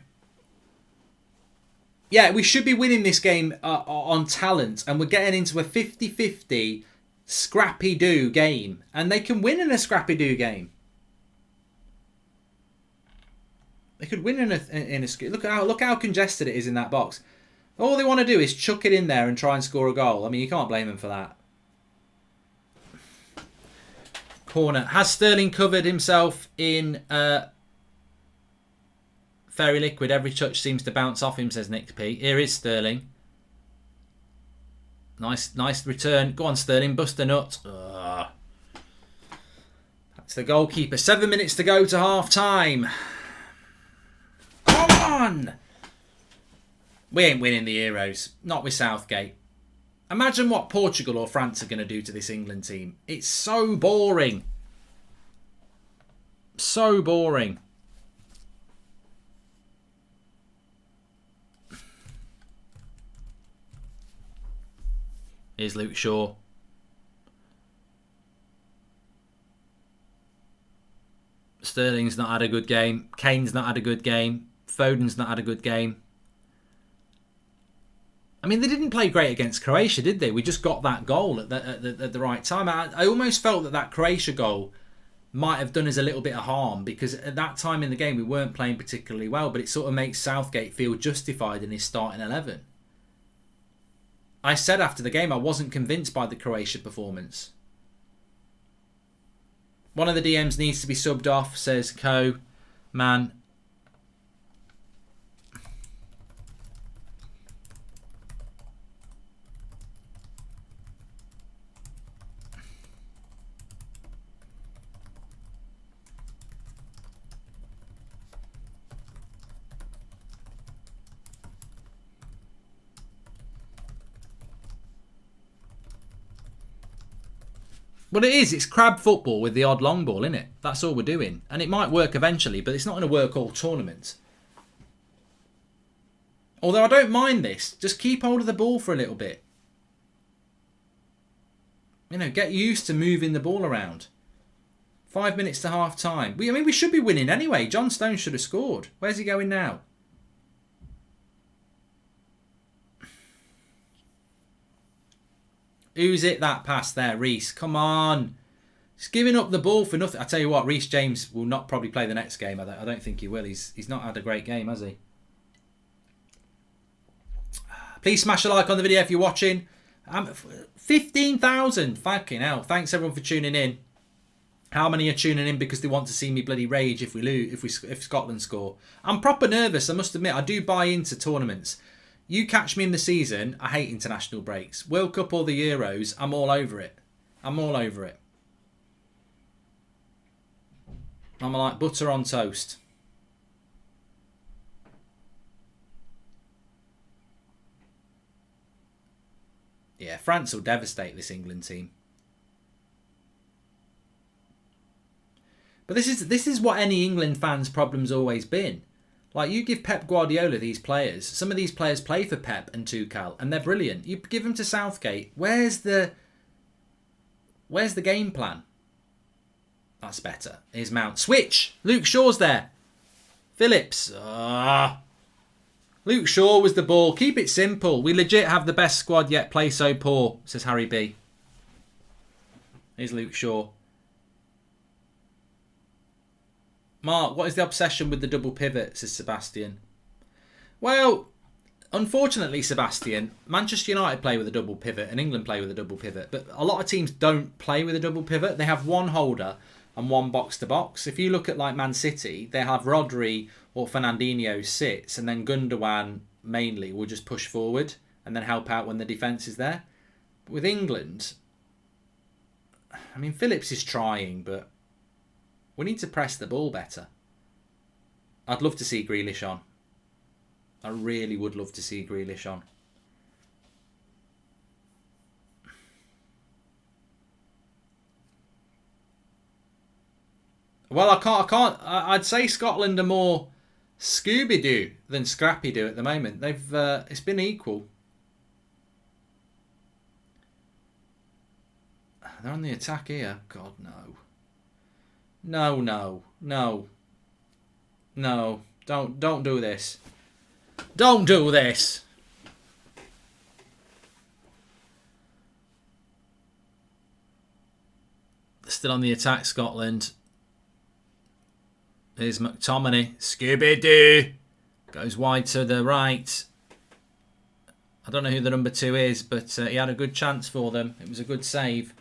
Yeah, we should be winning this game on talent. And we're getting into a 50-50 scrappy-do game. And they can win in a scrappy-do game. They could win in a look how congested it is in that box. All they want to do is chuck it in there and try and score a goal. I mean, you can't blame them for that. Corner. Has Sterling covered himself in Fairy Liquid? Every touch seems to bounce off him, says Nick P. Here is Sterling. Nice return. Go on, Sterling. Bust a nut. That's the goalkeeper. 7 minutes to go to half time. Come on! We ain't winning the Euros. Not with Southgate. Imagine what Portugal or France are going to do to this England team. It's so boring. So boring. Here's Luke Shaw. Sterling's not had a good game. Kane's not had a good game. Foden's not had a good game. I mean, they didn't play great against Croatia, did they? We just got that goal at the right time. I almost felt that Croatia goal might have done us a little bit of harm because at that time in the game we weren't playing particularly well, but it sort of makes Southgate feel justified in his starting 11. I said after the game I wasn't convinced by the Croatia performance. One of the DMs needs to be subbed off, says Co. Man. Well, it is. It's crab football with the odd long ball, isn't it? That's all we're doing. And it might work eventually, but it's not going to work all tournament. Although I don't mind this. Just keep hold of the ball for a little bit. You know, get used to moving the ball around. 5 minutes to half time. I mean, we should be winning anyway. John Stones should have scored. Where's he going now? Who's it that pass there? Reece. Come on. He's giving up the ball for nothing. I tell you what, Reece James will not probably play the next game. I don't think he will. He's not had a great game, has he? Please smash a like on the video if you're watching. 15,000. Fucking hell. Thanks everyone for tuning in. How many are tuning in because they want to see me bloody rage if we lose, if Scotland score? I'm proper nervous, I must admit. I do buy into tournaments. You catch me in the season, I hate international breaks. World Cup or the Euros, I'm all over it. I'm all over it. I'm like butter on toast. Yeah, France will devastate this England team. But this is what any England fan's problem's always been. Like, you give Pep Guardiola these players. Some of these players play for Pep and Tuchel, and they're brilliant. You give them to Southgate. Where's the game plan? That's better. Here's Mount. Switch! Luke Shaw's there. Phillips. Luke Shaw was the ball. Keep it simple. We legit have the best squad yet play so poor, says Harry B. Here's Luke Shaw. Mark, what is the obsession with the double pivot, says Sebastian. Well, unfortunately, Sebastian, Manchester United play with a double pivot and England play with a double pivot. But a lot of teams don't play with a double pivot. They have one holder and one box-to-box. If you look at like Man City, they have Rodri or Fernandinho sits and then Gundogan mainly will just push forward and then help out when the defence is there. But with England, I mean, Phillips is trying, but we need to press the ball better. I'd love to see Grealish on. I really would love to see Grealish on. Well, I can't. I'd say Scotland are more Scooby-Doo than Scrappy-Doo at the moment. They've it's been equal. They're on the attack here. God, no. No. Don't do this. Don't do this. Still on the attack, Scotland. Here's McTominay. Scooby-Doo. Goes wide to the right. I don't know who the number 2 is, but he had a good chance for them. It was a good save.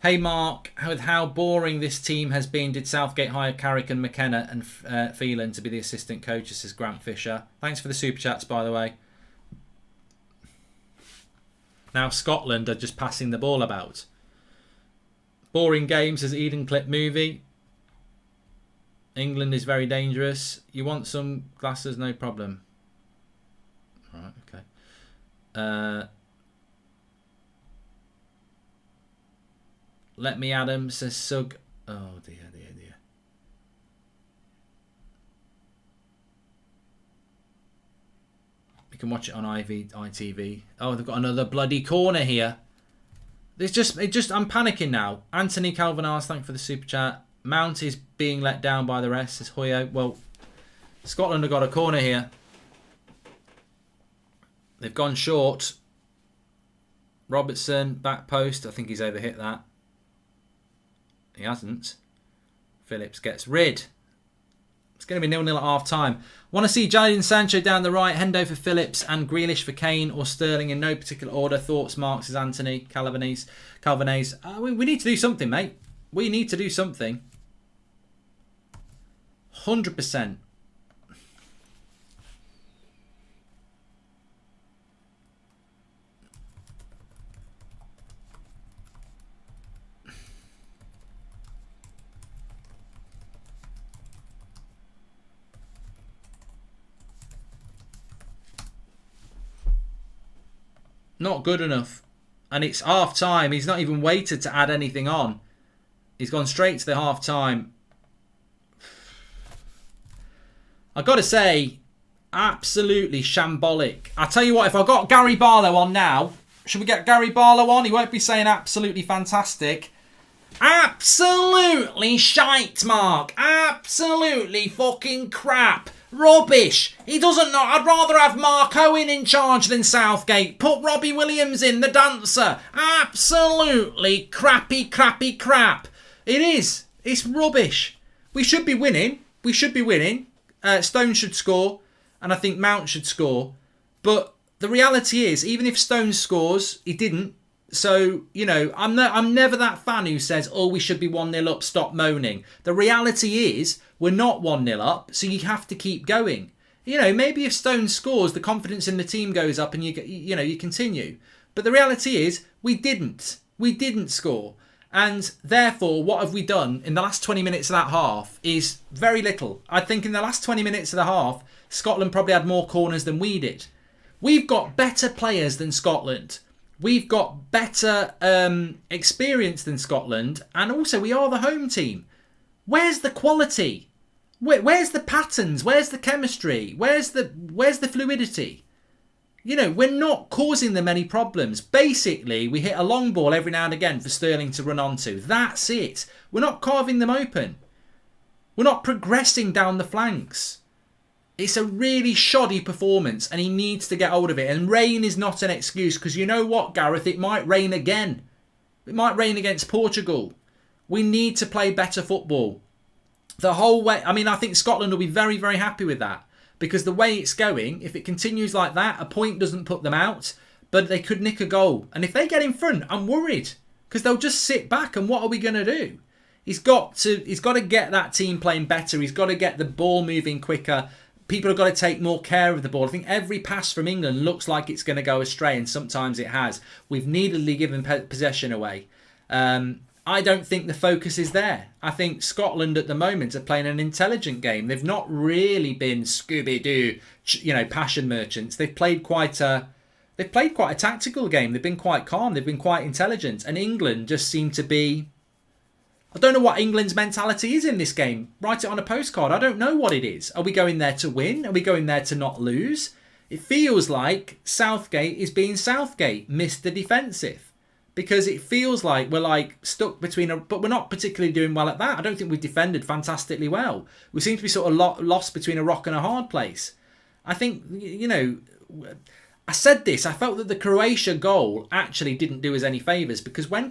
Hey Mark, with how boring this team has been, did Southgate hire Carrick and McKenna and Phelan to be the assistant coaches, says Grant Fisher. Thanks for the super chats, by the way. Now Scotland are just passing the ball about. Boring games, says Eden Clip Movie. England is very dangerous. You want some glasses? No problem. Right, okay. Let me Adam, says Sug. Oh dear. You can watch it on ITV. Oh, they've got another bloody corner here. I'm panicking now. Anthony Calvinars, thank you for the super chat. Mount is being let down by the rest, says Hoyo. Well, Scotland have got a corner here. They've gone short. Robertson, back post. I think he's overhit that. He hasn't. Phillips gets rid. It's going to be 0-0 at half time. Want to see Jadon Sancho down the right, Hendo for Phillips and Grealish for Kane or Sterling in no particular order. Thoughts, Marks, is Anthony Calvinese. We need to do something, mate. We need to do something. 100%. Not good enough. And it's half time. He's not even waited to add anything on. He's gone straight to the half time. I've got to say, absolutely shambolic. I tell you what, if I got Gary Barlow on now, should we get Gary Barlow on? He won't be saying absolutely fantastic. Absolutely shite, Mark. Absolutely fucking crap. Rubbish. He doesn't know. I'd rather have Mark Owen in charge than Southgate. Put Robbie Williams in, the dancer. Absolutely crappy crap. It is. It's rubbish. We should be winning. Stone should score. And I think Mount should score. But the reality is, even if Stone scores, he didn't. So, you know, I'm never that fan who says, oh, we should be 1-0 up, stop moaning. The reality is, we're not 1-0 up, so you have to keep going. You know, maybe if Stone scores, the confidence in the team goes up and you continue. But the reality is, we didn't. We didn't score. And therefore, what have we done in the last 20 minutes of that half is very little. I think in the last 20 minutes of the half, Scotland probably had more corners than we did. We've got better players than Scotland. We've got better experience than Scotland. And also, we are the home team. Where's the quality? Where's the patterns? Where's the chemistry? Where's the fluidity? You know, we're not causing them any problems. Basically, we hit a long ball every now and again for Sterling to run onto. That's it. We're not carving them open. We're not progressing down the flanks. It's a really shoddy performance and he needs to get hold of it. And rain is not an excuse because you know what, Gareth? It might rain again. It might rain against Portugal. We need to play better football. The whole way, I mean, I think Scotland will be very, very happy with that. Because the way it's going, if it continues like that, a point doesn't put them out, but they could nick a goal. And if they get in front, I'm worried. Because they'll just sit back and what are we going to do? He's got to get that team playing better. He's got to get the ball moving quicker. People have got to take more care of the ball. I think every pass from England looks like it's going to go astray, and sometimes it has. We've needily given possession away. I don't think the focus is there. I think Scotland at the moment are playing an intelligent game. They've not really been Scooby-Doo, passion merchants. They've played quite a tactical game. They've been quite calm. They've been quite intelligent. And England just seem to be, I don't know what England's mentality is in this game. Write it on a postcard. I don't know what it is. Are we going there to win? Are we going there to not lose? It feels like Southgate is being Southgate, Mr. Defensive. Because it feels like we're like stuck between but we're not particularly doing well at that. I don't think we've defended fantastically well. We seem to be sort of lost between a rock and a hard place. I think, you know, I said this, I felt that the Croatia goal actually didn't do us any favours, because when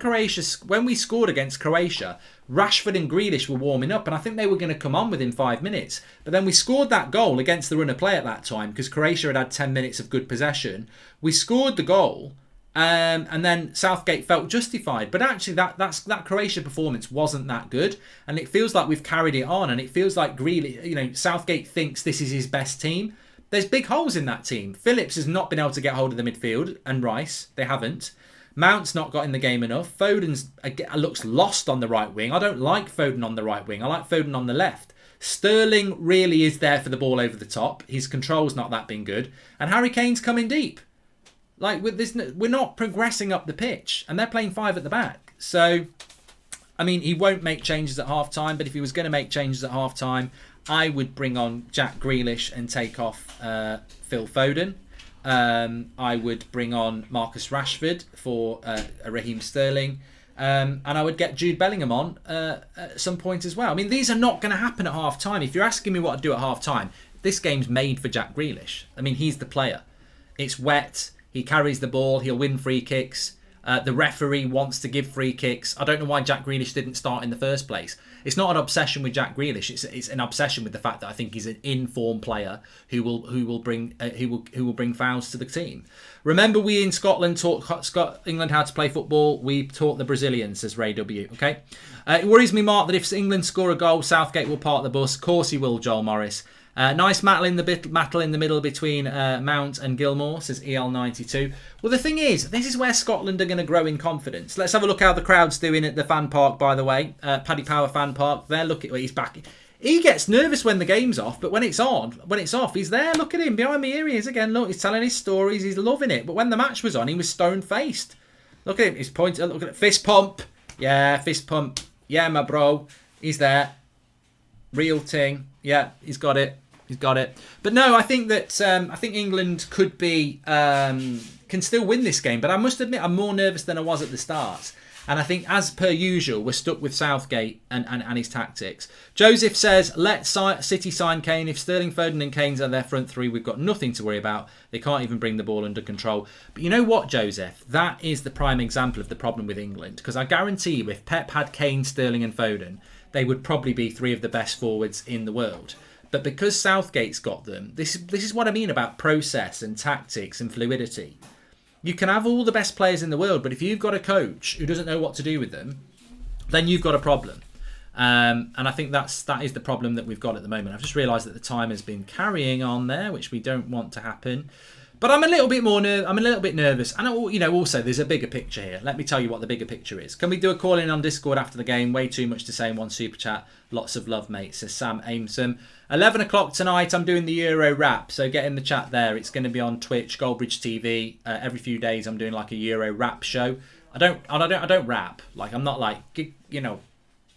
we scored against Croatia, Rashford and Grealish were warming up, and I think they were going to come on within 5 minutes. But then we scored that goal against the run of play at that time, because Croatia had 10 minutes of good possession. We scored the goal, and then Southgate felt justified. But actually that Croatia performance wasn't that good, and it feels like we've carried it on, and it feels like Grealish, you know, Southgate thinks this is his best team. There's big holes in that team. Phillips has not been able to get hold of the midfield, and Rice, they haven't. Mount's not got in the game enough. Foden's looks lost on the right wing. I don't like Foden on the right wing. I like Foden on the left. Sterling really is there for the ball over the top. His control's not that been good. And Harry Kane's coming deep. Like, with this, we're not progressing up the pitch, and they're playing 5 at the back. So, I mean, he won't make changes at half-time, but if he was going to make changes at half-time, I would bring on Jack Grealish and take off Phil Foden. I would bring on Marcus Rashford for Raheem Sterling. And I would get Jude Bellingham on at some point as well. I mean, these are not going to happen at half-time. If you're asking me what to do at half-time, this game's made for Jack Grealish. I mean, he's the player. It's wet. He carries the ball. He'll win free kicks. The referee wants to give free kicks. I don't know why Jack Grealish didn't start in the first place. It's not an obsession with Jack Grealish. It's an obsession with the fact that I think he's an in-form player who will bring fouls to the team. Remember, we in Scotland taught England how to play football. We taught the Brazilians, says Ray W. Okay, it worries me, Mark, that if England score a goal, Southgate will park the bus. Of course he will, Joel Morris. Nice battle in the middle between Mount and Gilmour, says EL92. Well, the thing is, this is where Scotland are going to grow in confidence. Let's have a look how the crowd's doing at the fan park, by the way. Paddy Power fan park. There, look at where he's back. He gets nervous when the game's off, but when it's off, he's there. Look at him behind me. Here he is again. Look, he's telling his stories. He's loving it. But when the match was on, he was stone-faced. Look at him. He's pointing. Look at it. Fist pump. Yeah, fist pump. Yeah, my bro. He's there. Real thing. Yeah, he's got it. He's got it. But no, I think that England could be can still win this game. But I must admit, I'm more nervous than I was at the start. And I think, as per usual, we're stuck with Southgate and his tactics. Joseph says, let City sign Kane. If Sterling, Foden and Kane's are their front three, we've got nothing to worry about. They can't even bring the ball under control. But you know what, Joseph? That is the prime example of the problem with England. Because I guarantee you, if Pep had Kane, Sterling and Foden, they would probably be 3 of the best forwards in the world. But because Southgate's got them, this is what I mean about process and tactics and fluidity. You can have all the best players in the world, but if you've got a coach who doesn't know what to do with them, then you've got a problem. And I think that is the problem that we've got at the moment. I've just realised that the time has been carrying on there, which we don't want to happen. But I'm a little bit nervous. And also there's a bigger picture here. Let me tell you what the bigger picture is. Can we do a call in on Discord after the game? Way too much to say in one super chat. Lots of love, mate, says Sam Aimson. 11 o'clock tonight, I'm doing the Euro rap. So get in the chat there. It's going to be on Twitch, Goldbridge TV. Every few days I'm doing like a Euro rap show. I don't rap. Like, I'm not like,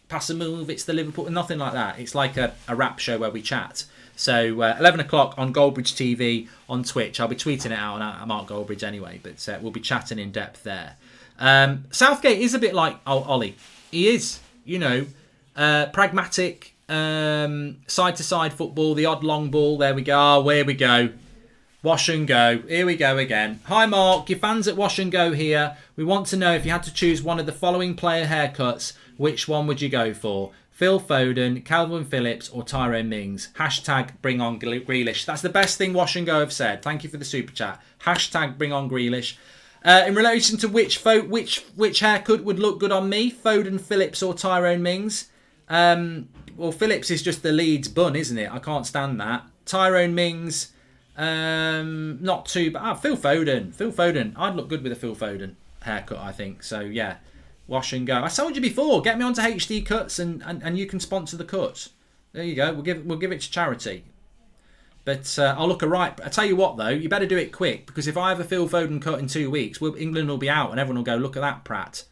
pass a move, it's the Liverpool, nothing like that. It's like a rap show where we chat. So 11 o'clock on Goldbridge TV on Twitch. I'll be tweeting it out on Mark Goldbridge anyway, but we'll be chatting in depth there. Southgate is a bit like Ollie. He is, pragmatic, side-to-side football, the odd long ball. There we go. Oh, here we go. Wash and go. Here we go again. Hi, Mark. Your fans at Wash and Go here. We want to know, if you had to choose one of the following player haircuts, which one would you go for? Phil Foden, Calvin Phillips or Tyrone Mings? Hashtag bring on Grealish. That's the best thing Wash and Go have said. Thank you for the super chat. Hashtag bring on Grealish. In relation to which haircut would look good on me, Foden, Phillips or Tyrone Mings? Well, Phillips is just the Leeds bun, isn't it? I can't stand that. Tyrone Mings, not too bad. Phil Foden. I'd look good with a Phil Foden haircut, I think. So, yeah. Wash and go. I told you before, get me onto HD Cuts and you can sponsor the cut. There you go. We'll give it to charity. But I'll look alright. I tell you what though, you better do it quick, because if I have a Phil Foden cut in 2 weeks, England will be out and everyone will go, look at that prat.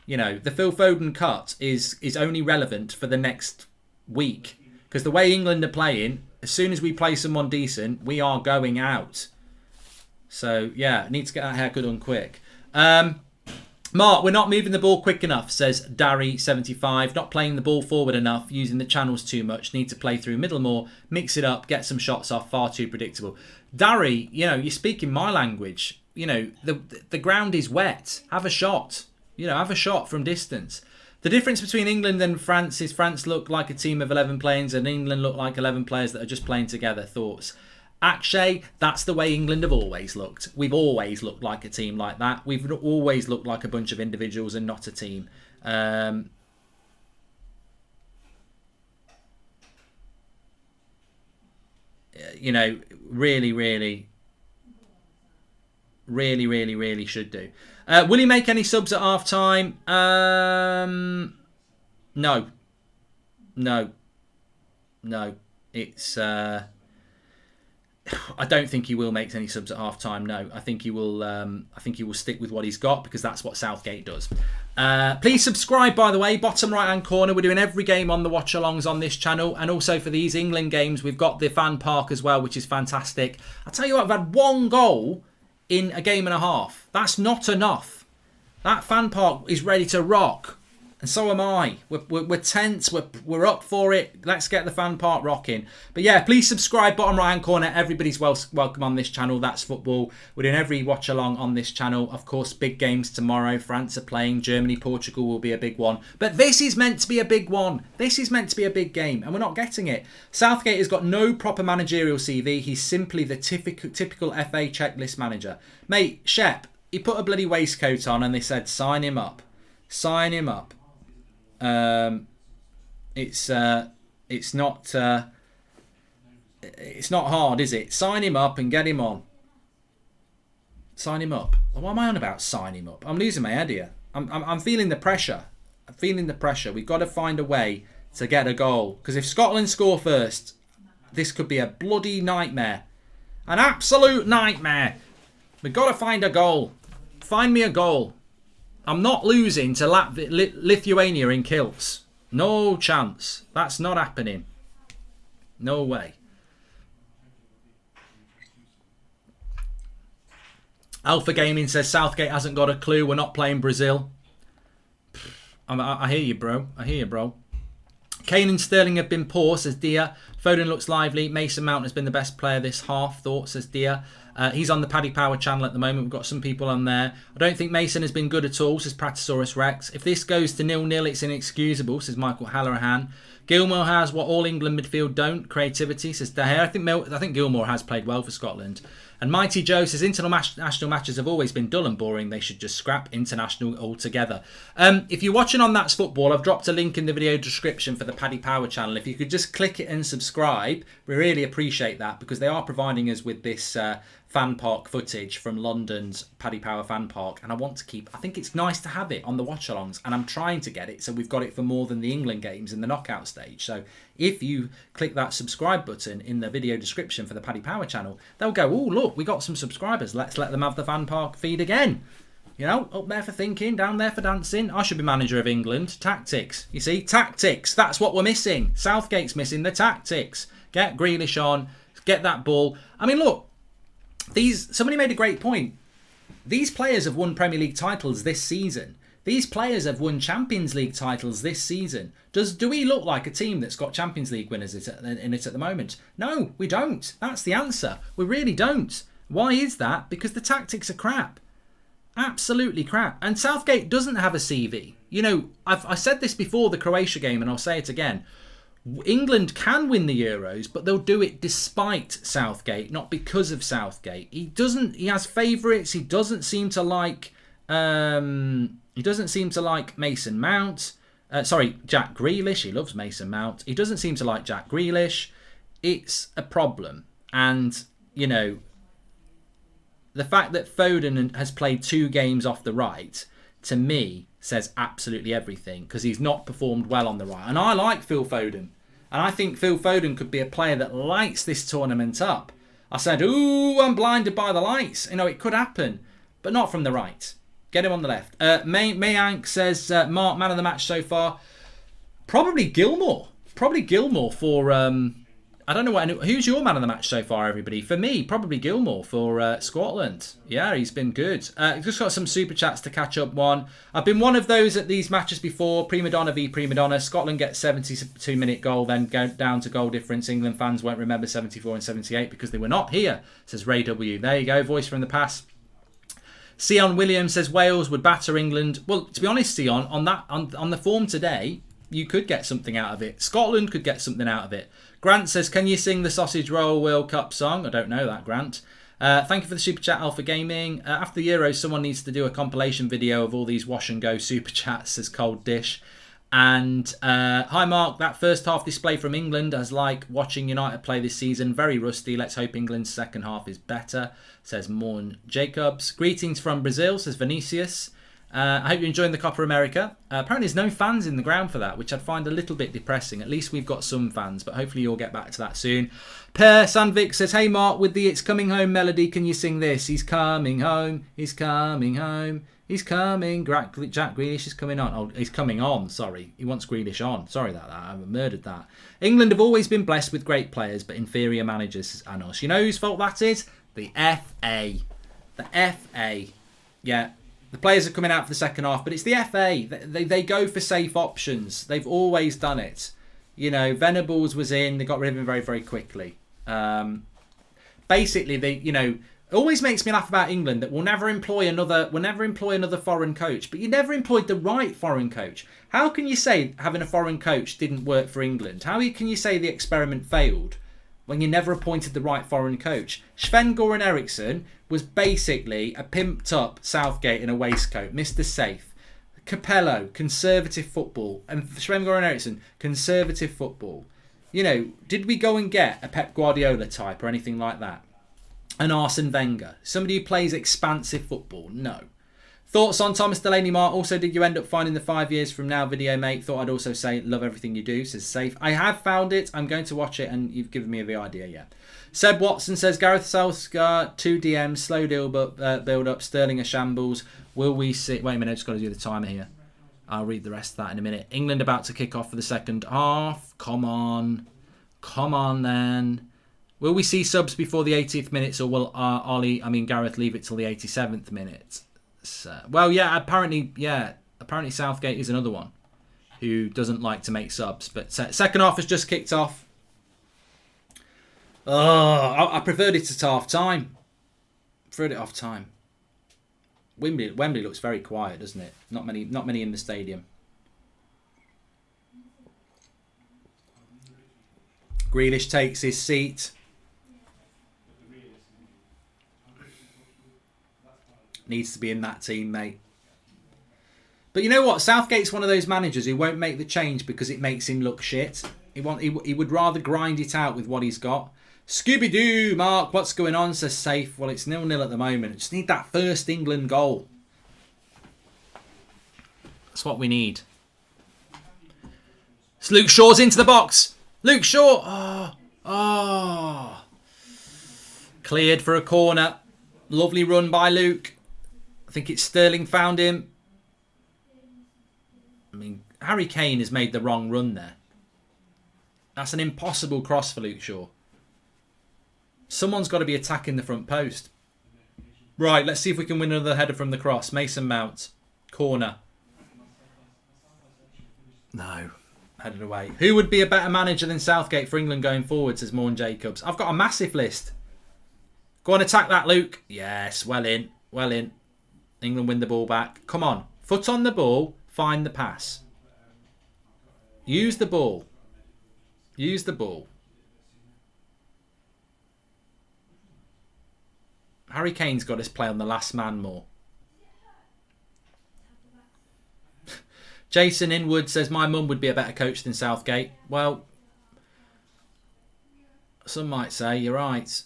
You know, the Phil Foden cut is only relevant for the next week. Because the way England are playing, as soon as we play someone decent, we are going out. So, yeah, need to get that haircut done quick. Mark, we're not moving the ball quick enough, says Darry75. Not playing the ball forward enough, using the channels too much. Need to play through middle more, mix it up, get some shots off. Far too predictable. Darry, you know, you're speaking my language. You know, the ground is wet. Have a shot. You know, have a shot from distance. The difference between England and France is France look like a team of 11 players and England look like 11 players that are just playing together. Thoughts? Akshay, that's the way England have always looked. We've always looked like a team like that. We've always looked like a bunch of individuals and not a team. You know, really should do. Will he make any subs at half time? No. It's I don't think he will make any subs at half time. No, I think he will. I think he will stick with what he's got because that's what Southgate does. Please subscribe, by the way. Bottom right hand corner. We're doing every game on the watch-alongs on this channel, and also for these England games, we've got the fan park as well, which is fantastic. I tell you what, I've had one goal in a game and a half. That's not enough. That fan park is ready to rock. And so am I. We're tense. We're up for it. Let's get the fan park rocking. But yeah, please subscribe. Bottom right hand corner. Everybody's welcome on this channel. That's football. We're doing every watch along on this channel. Of course, big games tomorrow. France are playing. Germany, Portugal will be a big one. But this is meant to be a big one. This is meant to be a big game, and we're not getting it. Southgate has got no proper managerial CV. He's simply the typical FA checklist manager. Mate, Shep, he put a bloody waistcoat on, and they said sign him up. Sign him up. It's not hard, is it? Sign him up and get him on. Sign him up. What am I on about? Sign him up. I'm losing my head here. I'm feeling the pressure. I'm feeling the pressure. We've got to find a way to get a goal, because if Scotland score first, this could be a bloody nightmare, an absolute nightmare. We've got to find a goal. Find me a goal. I'm not losing to Lithuania in kilts. No chance. That's not happening. No way. Alpha Gaming says Southgate hasn't got a clue. We're not playing Brazil. I hear you, bro. I hear you, bro. Kane and Sterling have been poor, says Dia. Foden looks lively. Mason Mount has been the best player this half, thought, says Dia. He's on the Paddy Power channel at the moment. We've got some people on there. I don't think Mason has been good at all, says Pratosaurus Rex. If this goes to 0-0, it's inexcusable, says Michael Halloran. Gilmour has what all England midfield don't, creativity, says Daher. I think Gilmour has played well for Scotland. And Mighty Joe says international matches have always been dull and boring. They should just scrap international altogether. If you're watching on That's Football, I've dropped a link in the video description for the Paddy Power channel. If you could just click it and subscribe, we really appreciate that, because they are providing us with this fan park footage from London's Paddy Power fan park, and I think it's nice to have it on the watch-alongs, and I'm trying to get it so we've got it for more than the England games in the knockout stage. So if you click that subscribe button in the video description for the Paddy Power channel, they'll go, oh look, we got some subscribers, let's let them have the fan park feed again. You know, up there for thinking, down there for dancing. I should be manager of England. Tactics. You see, tactics. That's what we're missing. Southgate's missing the tactics. Get Grealish on, get that ball. I mean, look, somebody made a great point. These players have won Premier League titles this season. These players have won Champions League titles this season. Do we look like a team that's got Champions League winners in it at the moment? No, we don't. That's the answer. We really don't. Why is that? Because the tactics are crap. Absolutely crap. And Southgate doesn't have a CV. You know, I said this before the Croatia game, and I'll say it again. England can win the Euros, but they'll do it despite Southgate, not because of Southgate. He has favourites. He doesn't seem to like Mason Mount. Jack Grealish. He loves Mason Mount. He doesn't seem to like Jack Grealish. It's a problem. And, you know, the fact that Foden has played 2 games off the right, to me, says absolutely everything, because he's not performed well on the right. And I like Phil Foden. And I think Phil Foden could be a player that lights this tournament up. I said, ooh, I'm blinded by the lights. You know, it could happen, but not from the right. Get him on the left. Mayank says, Mark, man of the match so far. Probably Gilmore. Probably Gilmore for... I don't know who's your man of the match so far, everybody. For me, probably Gilmore for Scotland. Yeah, he's been good. Just got some super chats to catch up on. I've been one of those at these matches before. Prima Donna v Prima Donna. Scotland gets 72-minute goal, then go down to goal difference. England fans won't remember 74 and 78 because they were not here, says Ray W. There you go, voice from the past. Sion Williams says Wales would batter England. Well, to be honest, Sion, on the form today, you could get something out of it. Scotland could get something out of it. Grant says, can you sing the Sausage Roll World Cup song? I don't know that, Grant. Thank you for the super chat, Alpha Gaming. After the Euros, someone needs to do a compilation video of all these wash and go super chats, says Cold Dish. And hi, Mark. That first half display from England, as like watching United play this season, very rusty. Let's hope England's second half is better, says Morn Jacobs. Greetings from Brazil, says Vinicius. I hope you're enjoying the Copa America. Apparently there's no fans in the ground for that, which I'd find a little bit depressing. At least we've got some fans, but hopefully you'll get back to that soon. Per Sandvik says, hey Mark, with the It's Coming Home melody, can you sing this? He's coming home, he's coming home, he's coming. Jack Grealish is coming on. Oh, he's coming on, sorry. He wants Grealish on. Sorry about that, I murdered that. England have always been blessed with great players, but inferior managers, says Anos. You know whose fault that is? The FA. The FA. Yeah. The players are coming out for the second half, but it's the FA. They go for safe options. They've always done it. You know, Venables was in. They got rid of him very, very quickly. Basically, it always makes me laugh about England that we'll never employ another foreign coach. But you never employed the right foreign coach. How can you say having a foreign coach didn't work for England? How can you say the experiment failed when you never appointed the right foreign coach? Sven-Goran Eriksson was basically a pimped up Southgate in a waistcoat, Mr. Safe. Capello, conservative football. And Sven-Goran Eriksson, conservative football. You know, did we go and get a Pep Guardiola type or anything like that? An Arsene Wenger? Somebody who plays expansive football? No. Thoughts on Thomas Delaney, Mark? Also, did you end up finding the 5 years from now video, mate? Thought I'd also say love everything you do, says Safe. I have found it. I'm going to watch it and you've given me the idea, yeah. Seb Watson says Gareth Southgate, 2 DMs, slow build up, Sterling a shambles. Will we see... Wait a minute, I've just got to do the timer here. I'll read the rest of that in a minute. England about to kick off for the second half. Come on. Come on then. Will we see subs before the 80th minute, or will Gareth leave it till the 87th minute? So, well, yeah, apparently Southgate is another one who doesn't like to make subs. But second half has just kicked off. Oh, I preferred it at half time. Preferred it off time. Wembley looks very quiet, doesn't it? Not many in the stadium. Grealish takes his seat. Needs to be in that team, mate. But you know what? Southgate's one of those managers who won't make the change because it makes him look shit. He would rather grind it out with what he's got. Scooby-Doo, Mark, what's going on? Says Safe. Well, it's 0-0 at the moment. Just need that first England goal. That's what we need. It's Luke Shaw's into the box. Luke Shaw. Oh. Cleared for a corner. Lovely run by Luke. I think it's Sterling found him. I mean, Harry Kane has made the wrong run there. That's an impossible cross for Luke Shaw. Someone's got to be attacking the front post. Right, let's see if we can win another header from the cross. Mason Mount. Corner. No. Headed away. Who would be a better manager than Southgate for England going forward, says Morn Jacobs. I've got a massive list. Go on, attack that, Luke. Yes, well in. Well in. England win the ball back. Come on. Foot on the ball. Find the pass. Use the ball. Use the ball. Harry Kane's got us play on the last man more. Jason Inwood says, my mum would be a better coach than Southgate. Well, some might say you're right.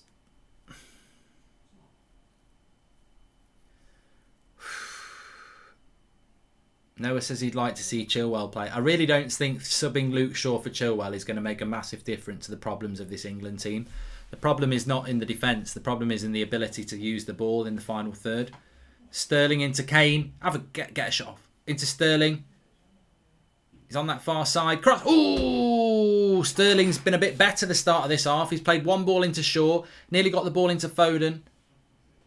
Noah says he'd like to see Chilwell play. I really don't think subbing Luke Shaw for Chilwell is going to make a massive difference to the problems of this England team. The problem is not in the defence. The problem is in the ability to use the ball in the final third. Sterling into Kane. Get a shot off. Into Sterling. He's on that far side. Cross. Ooh! Sterling's been a bit better the start of this half. He's played one ball into Shaw. Nearly got the ball into Foden.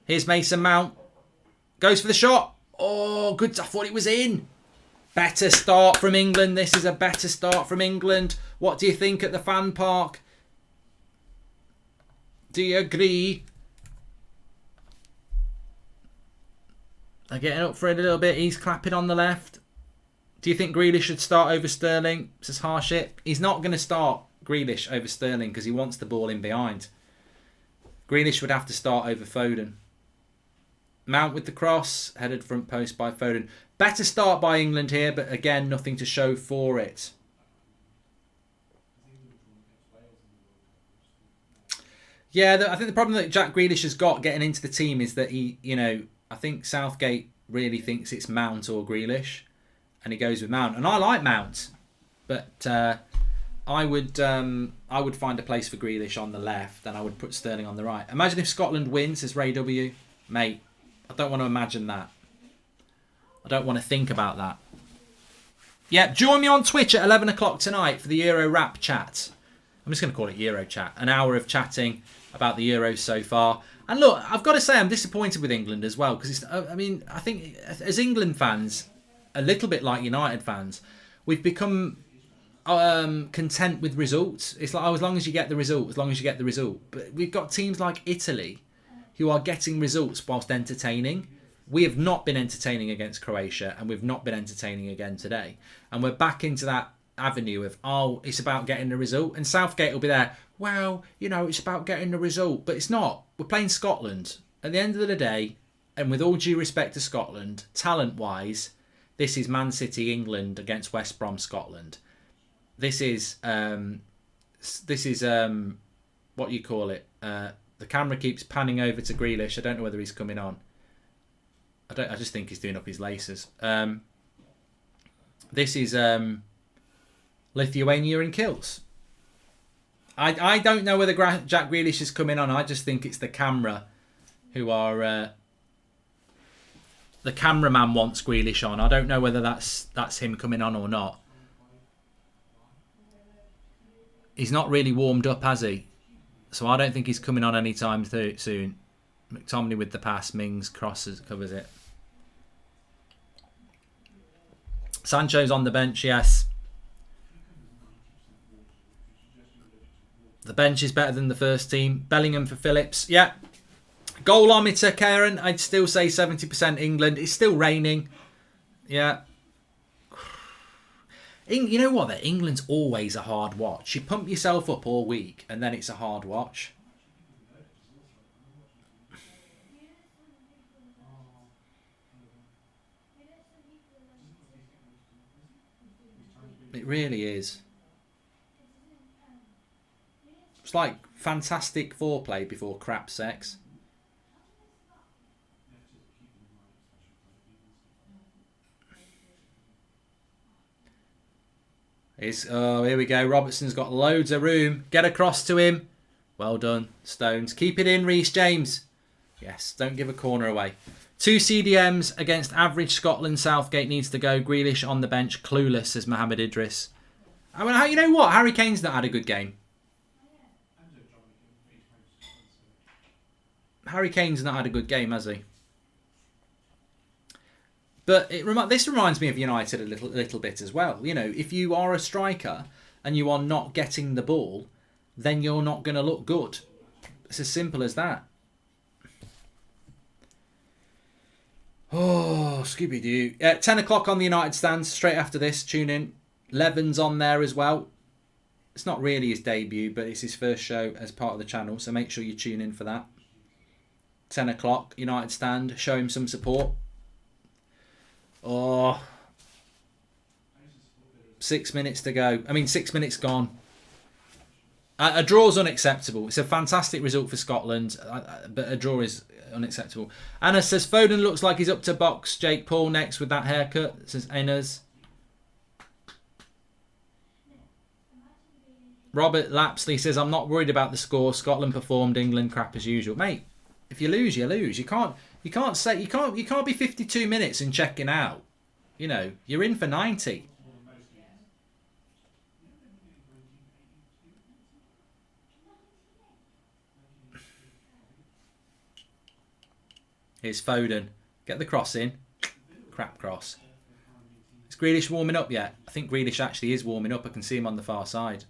Here's Mason Mount. Goes for the shot. Oh, good. I thought it was in. Better start from England. This is a better start from England. What do you think at the fan park? Do you agree? They're getting up for it a little bit. He's clapping on the left. Do you think Grealish should start over Sterling? Says Harshit. He's not going to start Grealish over Sterling because he wants the ball in behind. Grealish would have to start over Foden. Mount with the cross. Headed front post by Foden. Better start by England here, but again, nothing to show for it. Yeah, I think the problem that Jack Grealish has got getting into the team is that he, I think Southgate really thinks it's Mount or Grealish, and he goes with Mount. And I like Mount, but I would find a place for Grealish on the left, and I would put Sterling on the right. Imagine if Scotland wins, says Ray W. Mate, I don't want to imagine that. I don't want to think about that. Yeah, join me on Twitch at 11 o'clock tonight for the Euro Rap Chat. I'm just going to call it Euro Chat. An hour of chatting about the Euros so far. And look, I've got to say I'm disappointed with England as well. Because, I think as England fans, a little bit like United fans, we've become content with results. It's like, as long as you get the result, as long as you get the result. But we've got teams like Italy who are getting results whilst entertaining. We have not been entertaining against Croatia, and we've not been entertaining again today. And we're back into that avenue of, it's about getting the result. And Southgate will be there, well, it's about getting the result. But it's not. We're playing Scotland. At the end of the day, and with all due respect to Scotland, talent-wise, this is Man City, England against West Brom, Scotland. This is what you call it. The camera keeps panning over to Grealish. I don't know whether he's coming on. I just think he's doing up his laces. This is Lithuania in kills. I don't know whether Jack Grealish is coming on. I just think it's the camera who are... the cameraman wants Grealish on. I don't know whether that's him coming on or not. He's not really warmed up, has he? So I don't think he's coming on anytime soon. McTominay with the pass. Mings crosses, covers it. Sancho's on the bench, yes. The bench is better than the first team. Bellingham for Phillips, yeah. Goalometer, Karen, I'd still say 70% England. It's still raining. Yeah. You know what? England's always a hard watch. You pump yourself up all week and then it's a hard watch. It really is. It's like fantastic foreplay before crap sex. Here we go. Robertson's got loads of room. Get across to him. Well done, Stones. Keep it in, Reece James. Yes, don't give a corner away. 2 CDMs against average Scotland. Southgate needs to go. Grealish on the bench. Clueless, says Mohammed Idris. I mean, you know what? Harry Kane's not had a good game. Harry Kane's not had a good game, has he? But this reminds me of United a little bit as well. If you are a striker and you are not getting the ball, then you're not going to look good. It's as simple as that. Oh, Scooby-Doo. 10 o'clock on the United stand. Straight after this, tune in. Levin's on there as well. It's not really his debut, but it's his first show as part of the channel, so make sure you tune in for that. 10 o'clock, United stand. Show him some support. Oh, 6 minutes to go. 6 minutes gone. A draw's unacceptable. It's a fantastic result for Scotland, but a draw is unacceptable. Anna says Foden looks like he's up to box Jake Paul next with that haircut, says Enas. Robert Lapsley says, I'm not worried about the score. Scotland performed, England crap as usual. Mate, If you lose, you lose. You can't be 52 minutes and checking out. You know, you're in for 90. Here's Foden. Get the cross in. Crap cross. Is Grealish warming up yet? I think Grealish actually is warming up. I can see him on the far side.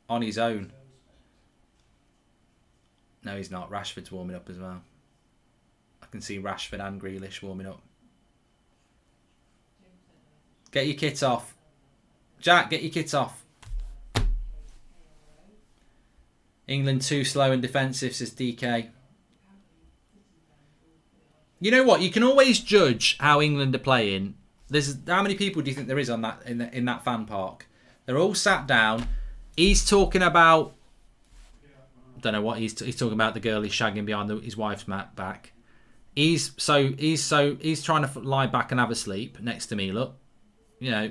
On his own. No, he's not. Rashford's warming up as well. I can see Rashford and Grealish warming up. Get your kit off. Jack, get your kit off. England too slow and defensive, says DK. You know what? You can always judge how England are playing. How many people do you think there is on that in that fan park? They're all sat down. He's talking about, I don't know what he's talking about. The girl he's shagging behind his wife's back. He's trying to lie back and have a sleep next to me. Look, you know,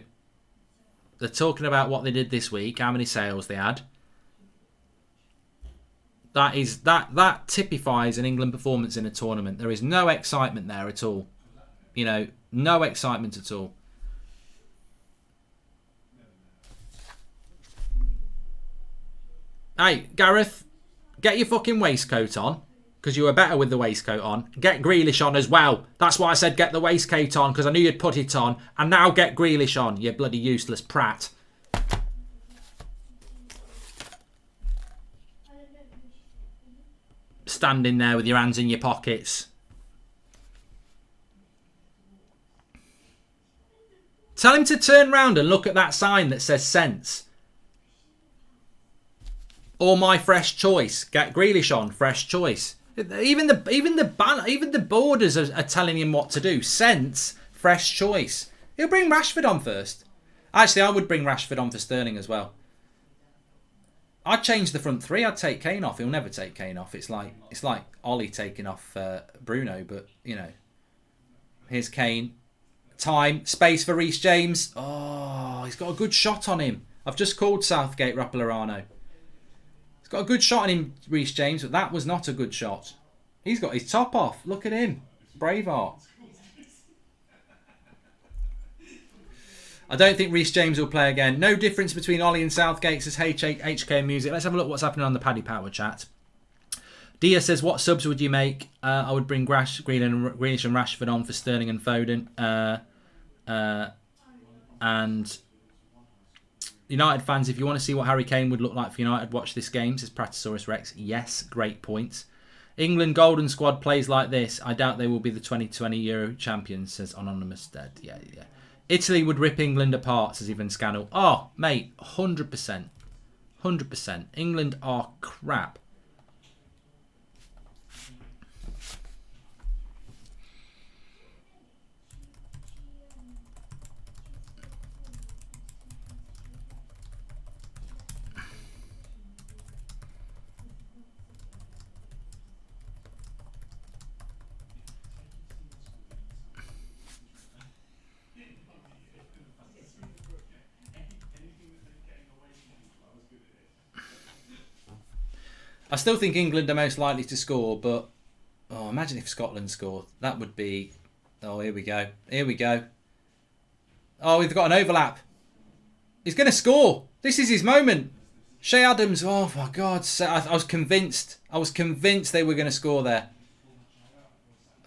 they're talking about what they did this week, how many sales they had. That typifies an England performance in a tournament. There is no excitement there at all. You know, no excitement at all. Hey, Gareth, get your fucking waistcoat on, because you were better with the waistcoat on. Get Grealish on as well. That's why I said get the waistcoat on, because I knew you'd put it on. And now get Grealish on, you bloody useless prat. Standing there with your hands in your pockets. Tell him to turn round and look at that sign that says sense. Or my fresh choice. Get Grealish on, fresh choice. Even the borders are telling him what to do. Sense, fresh choice. He'll bring Rashford on first. Actually, I would bring Rashford on for Sterling as well. I'd change the front three. I'd take Kane off. He'll never take Kane off. It's like Ollie taking off Bruno, but you know. Here's Kane. Time, space for Reece James. Oh, he's got a good shot on him. I've just called Southgate Rapalorano. He's got a good shot on him, Reece James, but that was not a good shot. He's got his top off. Look at him. Braveheart. I don't think Reece James will play again. No difference between Ollie and Southgate, says HK Music. Let's have a look what's happening on the Paddy Power chat. Dia says, what subs would you make? I would bring Grealish and Rashford on for Sterling and Foden. And United fans, if you want to see what Harry Kane would look like for United, watch this game, says Pratosaurus Rex. Yes, great points. England Golden Squad plays like this. I doubt they will be the 2020 Euro champions, says Anonymous Dead. Yeah. Italy would rip England apart, says Ivan Scannell. Oh, mate, 100%. 100%. England are crap. I still think England are most likely to score, but imagine if Scotland scored. That would be... Oh, here we go. Here we go. Oh, we've got an overlap. He's going to score. This is his moment. Shea Adams. Oh, my God. I was convinced. I was convinced they were going to score there.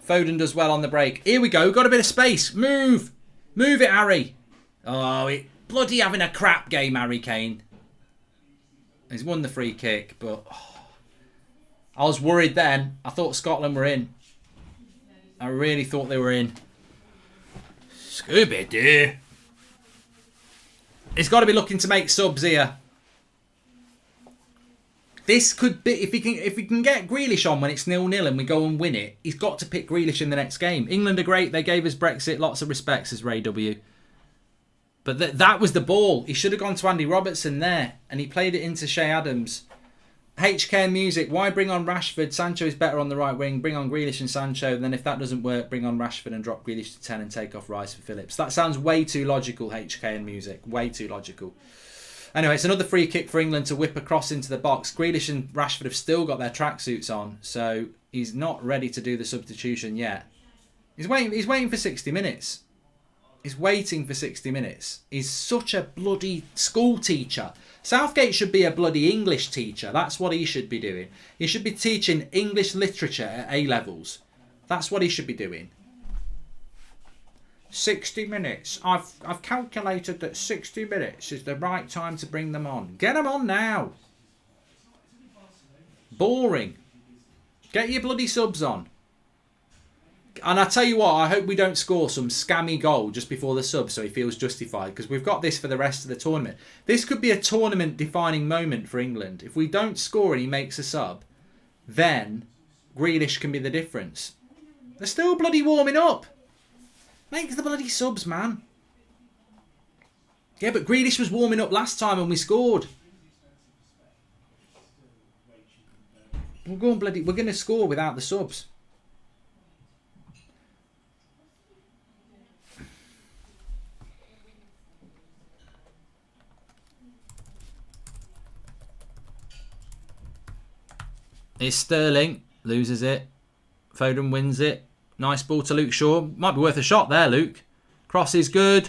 Foden does well on the break. Here we go. Got a bit of space. Move. Move it, Harry. Oh, bloody having a crap game, Harry Kane. He's won the free kick, but... I was worried then. I thought Scotland were in. I really thought they were in. Scooby-Doo. He's got to be looking to make subs here. This could be... If we can get Grealish on when it's 0-0 and we go and win it, he's got to pick Grealish in the next game. England are great. They gave us Brexit. Lots of respect, says Ray W. But that was the ball. He should have gone to Andy Robertson there. And he played it into Shea Adams. HK Music, why bring on Rashford? Sancho is better on the right wing. Bring on Grealish and Sancho. And then if that doesn't work, bring on Rashford and drop Grealish to 10 and take off Rice for Phillips. That sounds way too logical, HK and Music. Way too logical. Anyway, it's another free kick for England to whip across into the box. Grealish and Rashford have still got their tracksuits on. So He's not ready to do the substitution yet. He's waiting for 60 minutes. He's waiting for 60 minutes. He's such a bloody school teacher. Southgate should be a bloody English teacher. That's what he should be doing. He should be teaching English literature at A-levels. That's what he should be doing. 60 minutes. I've calculated that 60 minutes is the right time to bring them on. Get them on now. Boring. Get your bloody subs on. And I tell you what, I hope we don't score some scammy goal just before the sub so he feels justified, because we've got this for the rest of the tournament. This could be a tournament-defining moment for England. If we don't score and he makes a sub, then Grealish can be the difference. They're still bloody warming up. Make the bloody subs, man. Yeah, but Grealish was warming up last time and we scored. We're going to score without the subs. It's Sterling. Loses it. Foden wins it. Nice ball to Luke Shaw. Might be worth a shot there, Luke. Cross is good.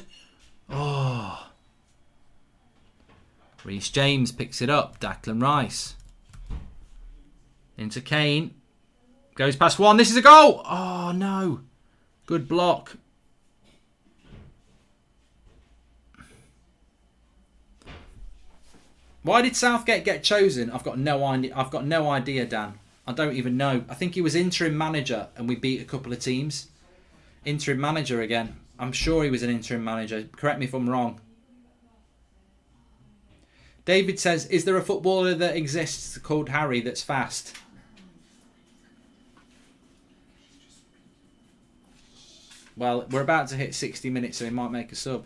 Oh. Reece James picks it up. Declan Rice. Into Kane. Goes past one. This is a goal. Oh, no. Good block. Why did Southgate get chosen? I've got no idea, Dan. I don't even know. I think he was interim manager and we beat a couple of teams. Interim manager again. I'm sure he was an interim manager. Correct me if I'm wrong. David says, is there a footballer that exists called Harry that's fast? Well, we're about to hit 60 minutes, so he might make a sub.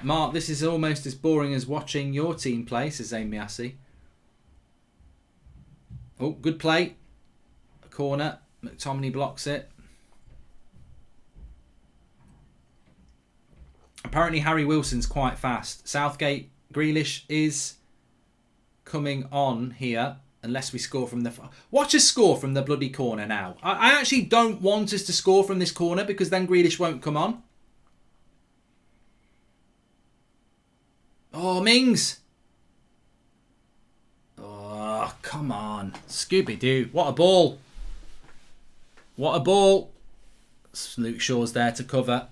Mark, this is almost as boring as watching your team play, says Amy Assey. Oh, good play. A corner. McTominay blocks it. Apparently Harry Wilson's quite fast. Southgate, Grealish is coming on here unless we score from the... Watch us score from the bloody corner now. I actually don't want us to score from this corner because then Grealish won't come on. Oh, Mings. Oh, come on. Scooby-Doo. What a ball. What a ball. Luke Shaw's there to cover.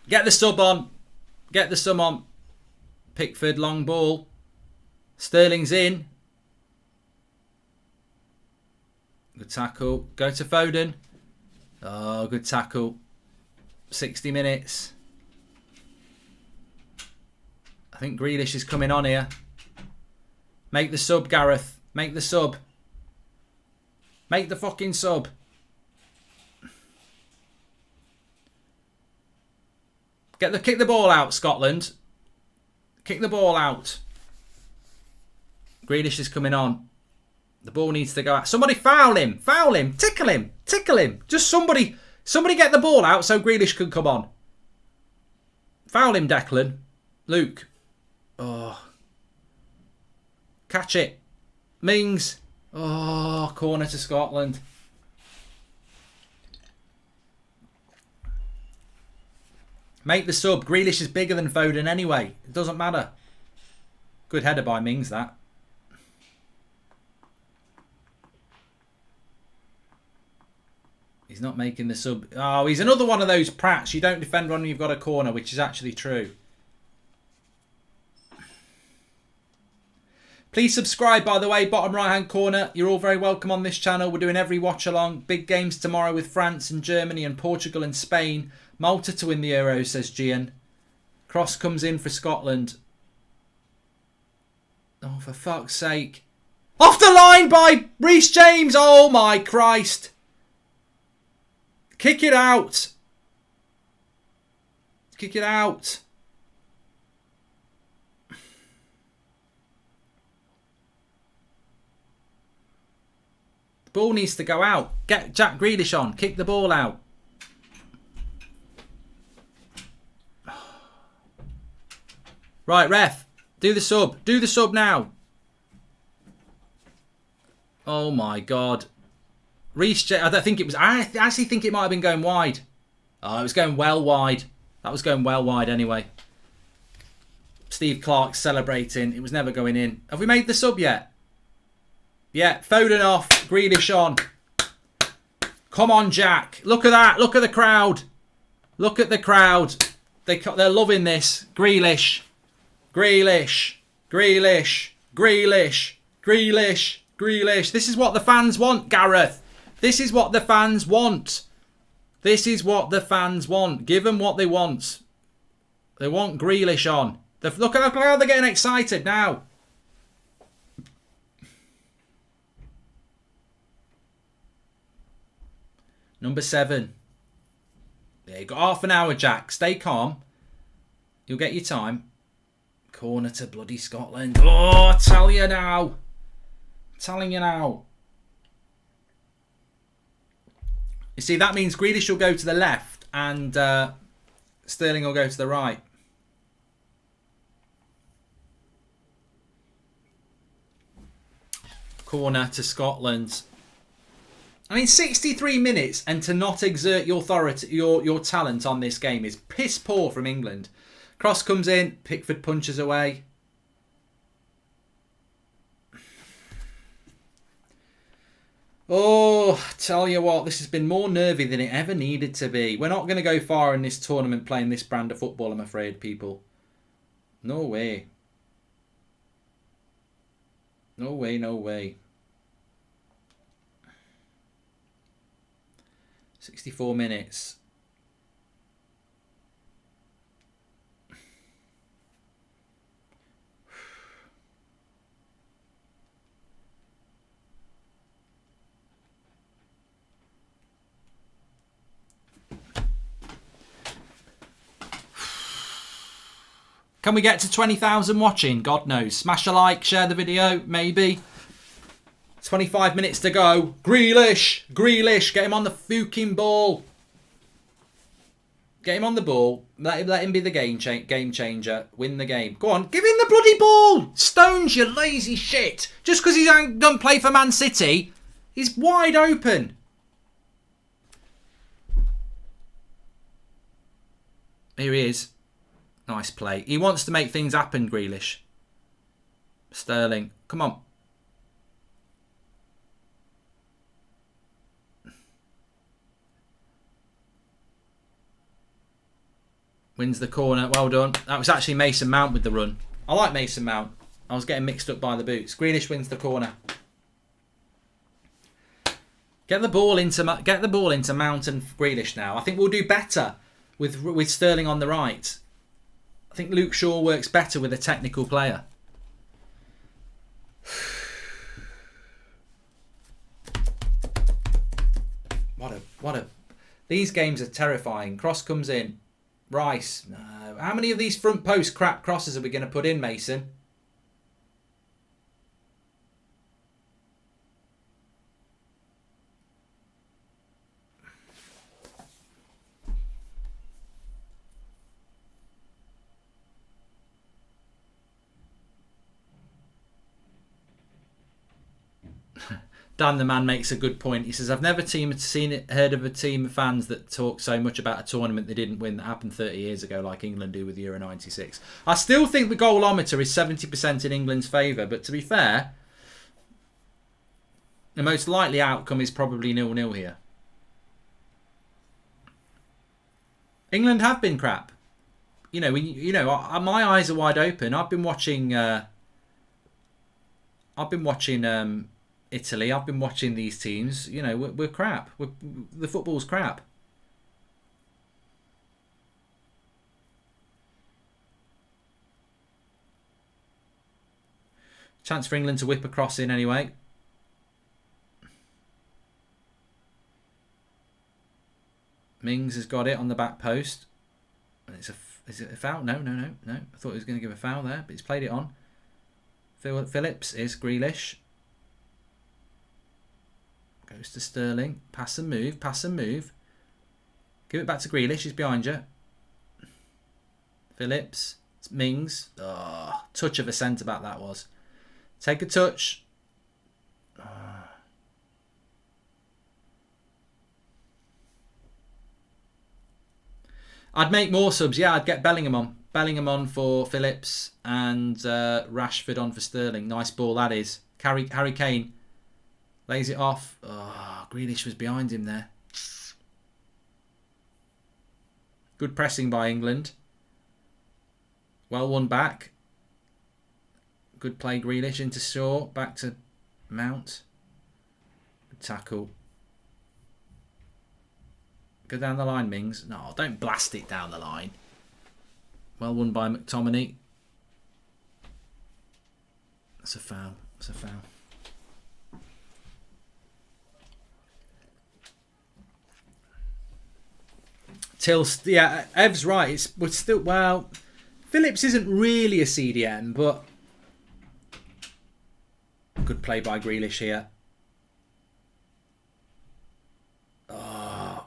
Get the sub on. Get the sub on. Pickford, long ball. Sterling's in. Good tackle. Go to Foden. Oh, good tackle. 60 minutes. I think Grealish is coming on here. Make the sub, Gareth. Make the sub. Make the fucking sub. Kick the ball out, Scotland. Kick the ball out. Grealish is coming on. The ball needs to go out. Somebody foul him. Foul him. Tickle him. Tickle him. Just somebody get the ball out so Grealish can come on. Foul him, Declan. Luke. Oh. Catch it. Mings. Oh, corner to Scotland. Make the sub. Grealish is bigger than Foden anyway. It doesn't matter. Good header by Mings, that. He's not making the sub. Oh, he's another one of those prats. You don't defend when you've got a corner, which is actually true. Please subscribe, by the way, bottom right-hand corner. You're all very welcome on this channel. We're doing every watch-along. Big games tomorrow with France and Germany and Portugal and Spain. Malta to win the Euros, says Gian. Cross comes in for Scotland. Oh, for fuck's sake. Off the line by Reece James. Oh, my Christ. Kick it out. Kick it out. The ball needs to go out. Get Jack Grealish on. Kick the ball out. Right, ref. Do the sub. Do the sub now. Oh my God. Reece, I don't think it was. I actually think it might have been going wide. Oh, it was going well wide. That was going well wide anyway. Steve Clark celebrating. It was never going in. Have we made the sub yet? Yeah, Foden off. Grealish on. Come on, Jack. Look at that. Look at the crowd. Look at the crowd. They're loving this. Grealish. Grealish. Grealish. Grealish. Grealish. Grealish. This is what the fans want, Gareth. This is what the fans want. This is what the fans want. Give them what they want. They want Grealish on. Look at how they're getting excited now. Number 7. Yeah, you've got half an hour, Jack. Stay calm. You'll get your time. Corner to bloody Scotland. Oh, I tell you now. I'm telling you now. You see, that means Grealish will go to the left and Sterling will go to the right. Corner to Scotland. I mean, 63 minutes and to not exert your authority, your talent on this game is piss poor from England. Cross comes in, Pickford punches away. Oh, tell you what, this has been more nervy than it ever needed to be. We're not going to go far in this tournament playing this brand of football, I'm afraid, people. No way. No way, no way. 64 minutes. Can we get to 20,000 watching? God knows. Smash a like, share the video, maybe. 25 minutes to go. Grealish! Grealish! Get him on the fucking ball. Get him on the ball. Let him be the game changer. Win the game. Go on. Give him the bloody ball! Stones, you lazy shit. Just because he don't play for Man City, he's wide open. Here he is. Nice play. He wants to make things happen, Grealish. Sterling. Come on. Wins the corner. Well done. That was actually Mason Mount with the run. I like Mason Mount. I was getting mixed up by the boots. Grealish wins the corner. Get the ball into Mount and Grealish now. I think we'll do better with Sterling on the right. I think Luke Shaw works better with a technical player. What a these games are terrifying. Cross comes in. Rice. No. How many of these front post crap crosses are we going to put in, Mason? Dan the man makes a good point. He says, I've never heard of a team of fans that talk so much about a tournament they didn't win that happened 30 years ago like England do with Euro 96. I still think the goalometer is 70% in England's favour, but to be fair, the most likely outcome is probably 0-0 here. England have been crap. My eyes are wide open. I've been watching Italy. I've been watching these teams. We're crap. The football's crap. Chance for England to whip a cross in anyway. Mings has got it on the back post. And is it a foul? No. I thought he was going to give a foul there, but he's played it on. Phillips is Grealish. Goes to Sterling. Pass and move. Give it back to Grealish. He's behind you. Phillips. Mings. Oh, touch of a centre-back that was. Take a touch. I'd make more subs. Yeah, I'd get Bellingham on. Bellingham on for Phillips and Rashford on for Sterling. Nice ball that is. Harry Kane lays it off. Oh, Grealish was behind him there. Good pressing by England. Well won back. Good play Grealish into Shaw. Back to Mount. Good tackle. Go down the line, Mings. No, don't blast it down the line. Well won by McTominay. That's a foul. That's a foul. Yeah, Ev's right. We're still, well, Phillips isn't really a CDM, but good play by Grealish here. Oh,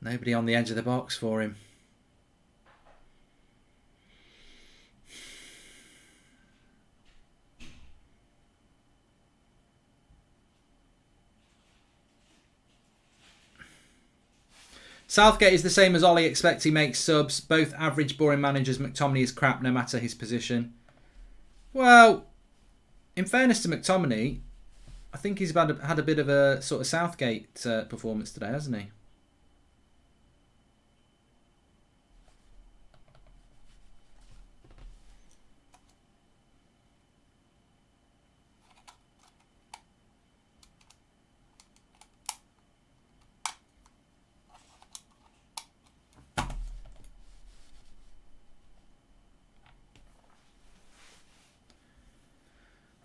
nobody on the edge of the box for him. Southgate is the same as Ollie. Expect he makes subs. Both average, boring managers. McTominay is crap no matter his position. Well, in fairness to McTominay, I think he's had a bit of a sort of Southgate performance today, hasn't he?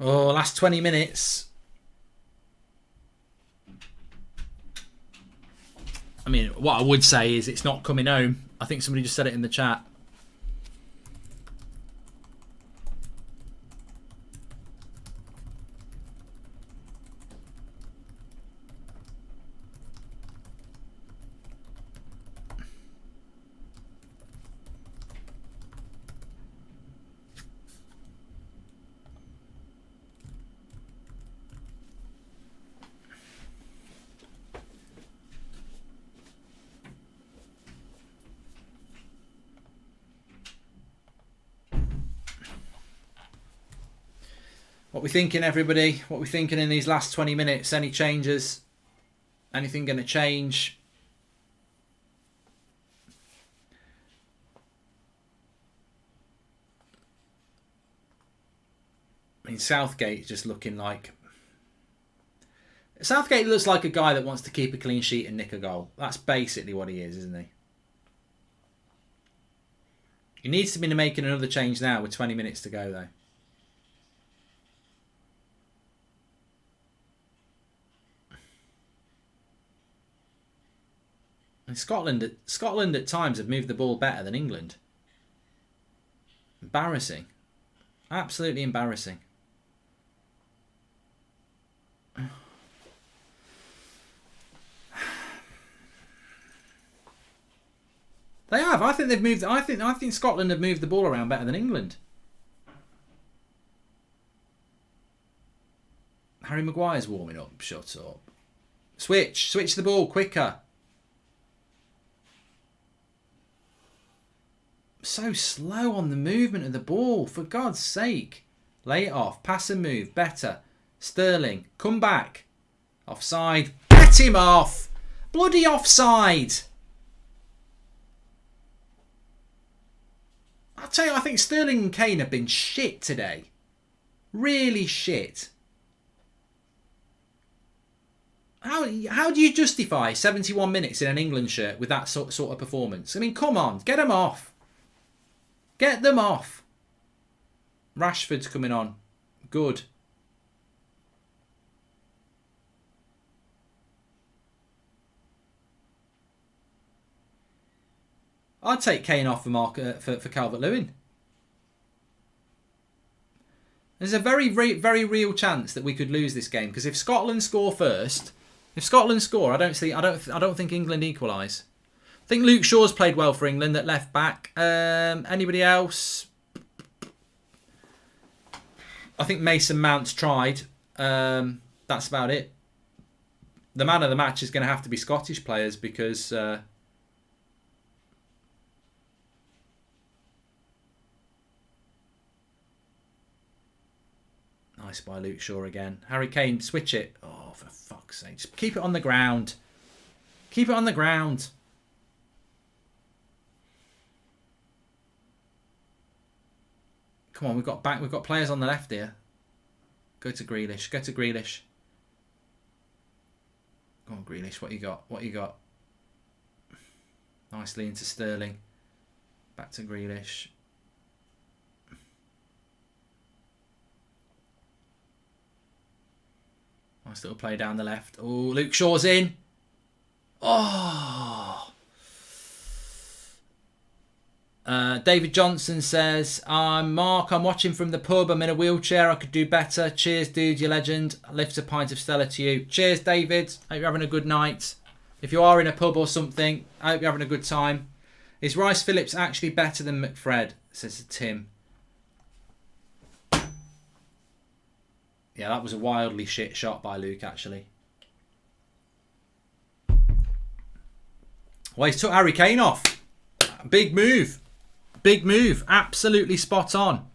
Oh, last 20 minutes. I mean, what I would say is it's not coming home. I think somebody just said it in the chat. What we thinking, everybody? What we thinking in these last 20 minutes? Any changes? Anything going to change? I mean, Southgate just looking like... Southgate looks like a guy that wants to keep a clean sheet and nick a goal. That's basically what he is, isn't he? He needs to be making another change now with 20 minutes to go, though. And Scotland at times have moved the ball better than England. Embarrassing. Absolutely embarrassing. They have. I think they've moved. I think Scotland have moved the ball around better than England. Harry Maguire's warming up. Shut up. Switch the ball quicker. So slow on the movement of the ball, for God's sake. Lay it off. Pass and move. Better. Sterling. Come back. Offside. Get him off. Bloody offside. I'll tell you, I think Sterling and Kane have been shit today. Really shit. How do you justify 71 minutes in an England shirt with that sort of performance? I mean, come on. Get them off. Get them off. Rashford's coming on. Good. I'd take Kane off for Calvert-Lewin. There's a very, very real chance that we could lose this game, because if Scotland score first, I don't think England equalise. I think Luke Shaw's played well for England at left back. Anybody else? I think Mason Mount's tried. That's about it. The man of the match is going to have to be Scottish players because... Nice by Luke Shaw again. Harry Kane, switch it. Oh, for fuck's sake. Just keep it on the ground. Keep it on the ground. Come on, we've got players on the left here. Go to Grealish. Go to Grealish. Go on, Grealish. What you got? What you got? Nicely into Sterling. Back to Grealish. Nice little play down the left. Oh, Luke Shaw's in. Oh. David Johnson says, I'm Mark, I'm watching from the pub. I'm in a wheelchair. I could do better. Cheers, dude, you legend. I lift a pint of Stella to you. Cheers, David. Hope you're having a good night. If you are in a pub or something, I hope you're having a good time. Is Rice Phillips actually better than McFred? Says Tim. Yeah, that was a wildly shit shot by Luke, actually. Well, he's took Harry Kane off. Big move. Big move. Absolutely spot on.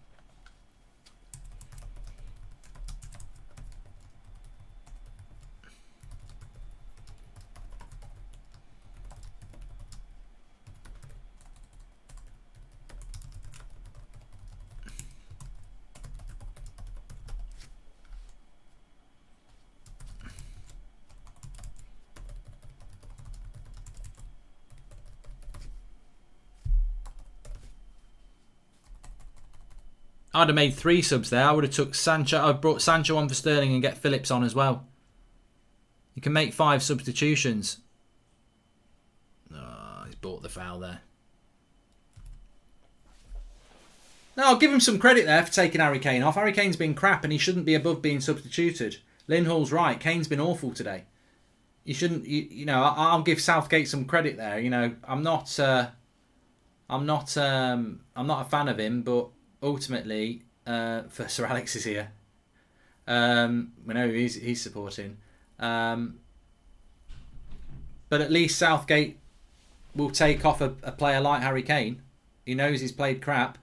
I'd have made 3 subs there. I would have took Sancho. I brought Sancho on for Sterling and get Phillips on as well. You can make 5 substitutions. Oh, he's bought the foul there. No, I'll give him some credit there for taking Harry Kane off. Harry Kane's been crap and he shouldn't be above being substituted. Lynn Hall's right. Kane's been awful today. You shouldn't. You know, I'll give Southgate some credit there. You know, I'm not a fan of him, but. Ultimately, for Sir Alex is here. We know he's supporting. But at least Southgate will take off a player like Harry Kane. He knows he's played crap.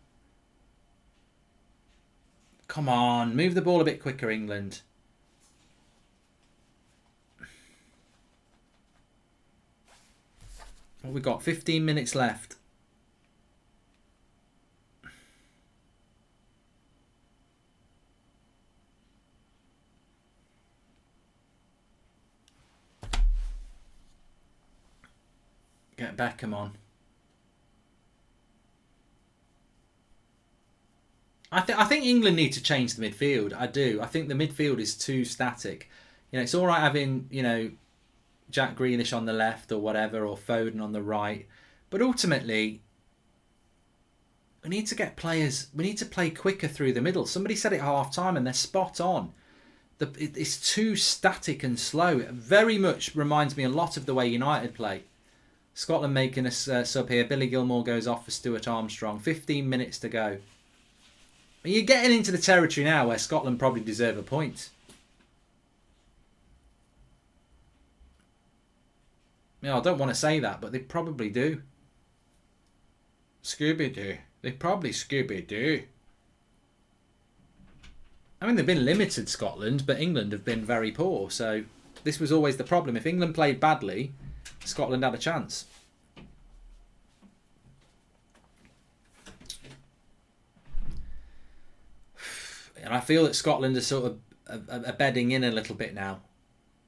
Come on, move the ball a bit quicker, England. What we got? 15 minutes left. Get Beckham on. I think England need to change the midfield. I do. I think the midfield is too static. You know, it's all right having, you know, Jack Grealish on the left or whatever, or Foden on the right. But ultimately, we need to get players. We need to play quicker through the middle. Somebody said it at half time, and they're spot on. It's too static and slow. It very much reminds me a lot of the way United play. Scotland making a sub here. Billy Gilmore goes off for Stuart Armstrong. 15 minutes to go. You're getting into the territory now where Scotland probably deserve a point. You know, I don't want to say that, but they probably do. Scooby-Doo. They probably Scooby-Doo. I mean, they've been limited, Scotland, but England have been very poor. So this was always the problem. If England played badly, Scotland had a chance. And I feel that Scotland is sort of bedding in a little bit now.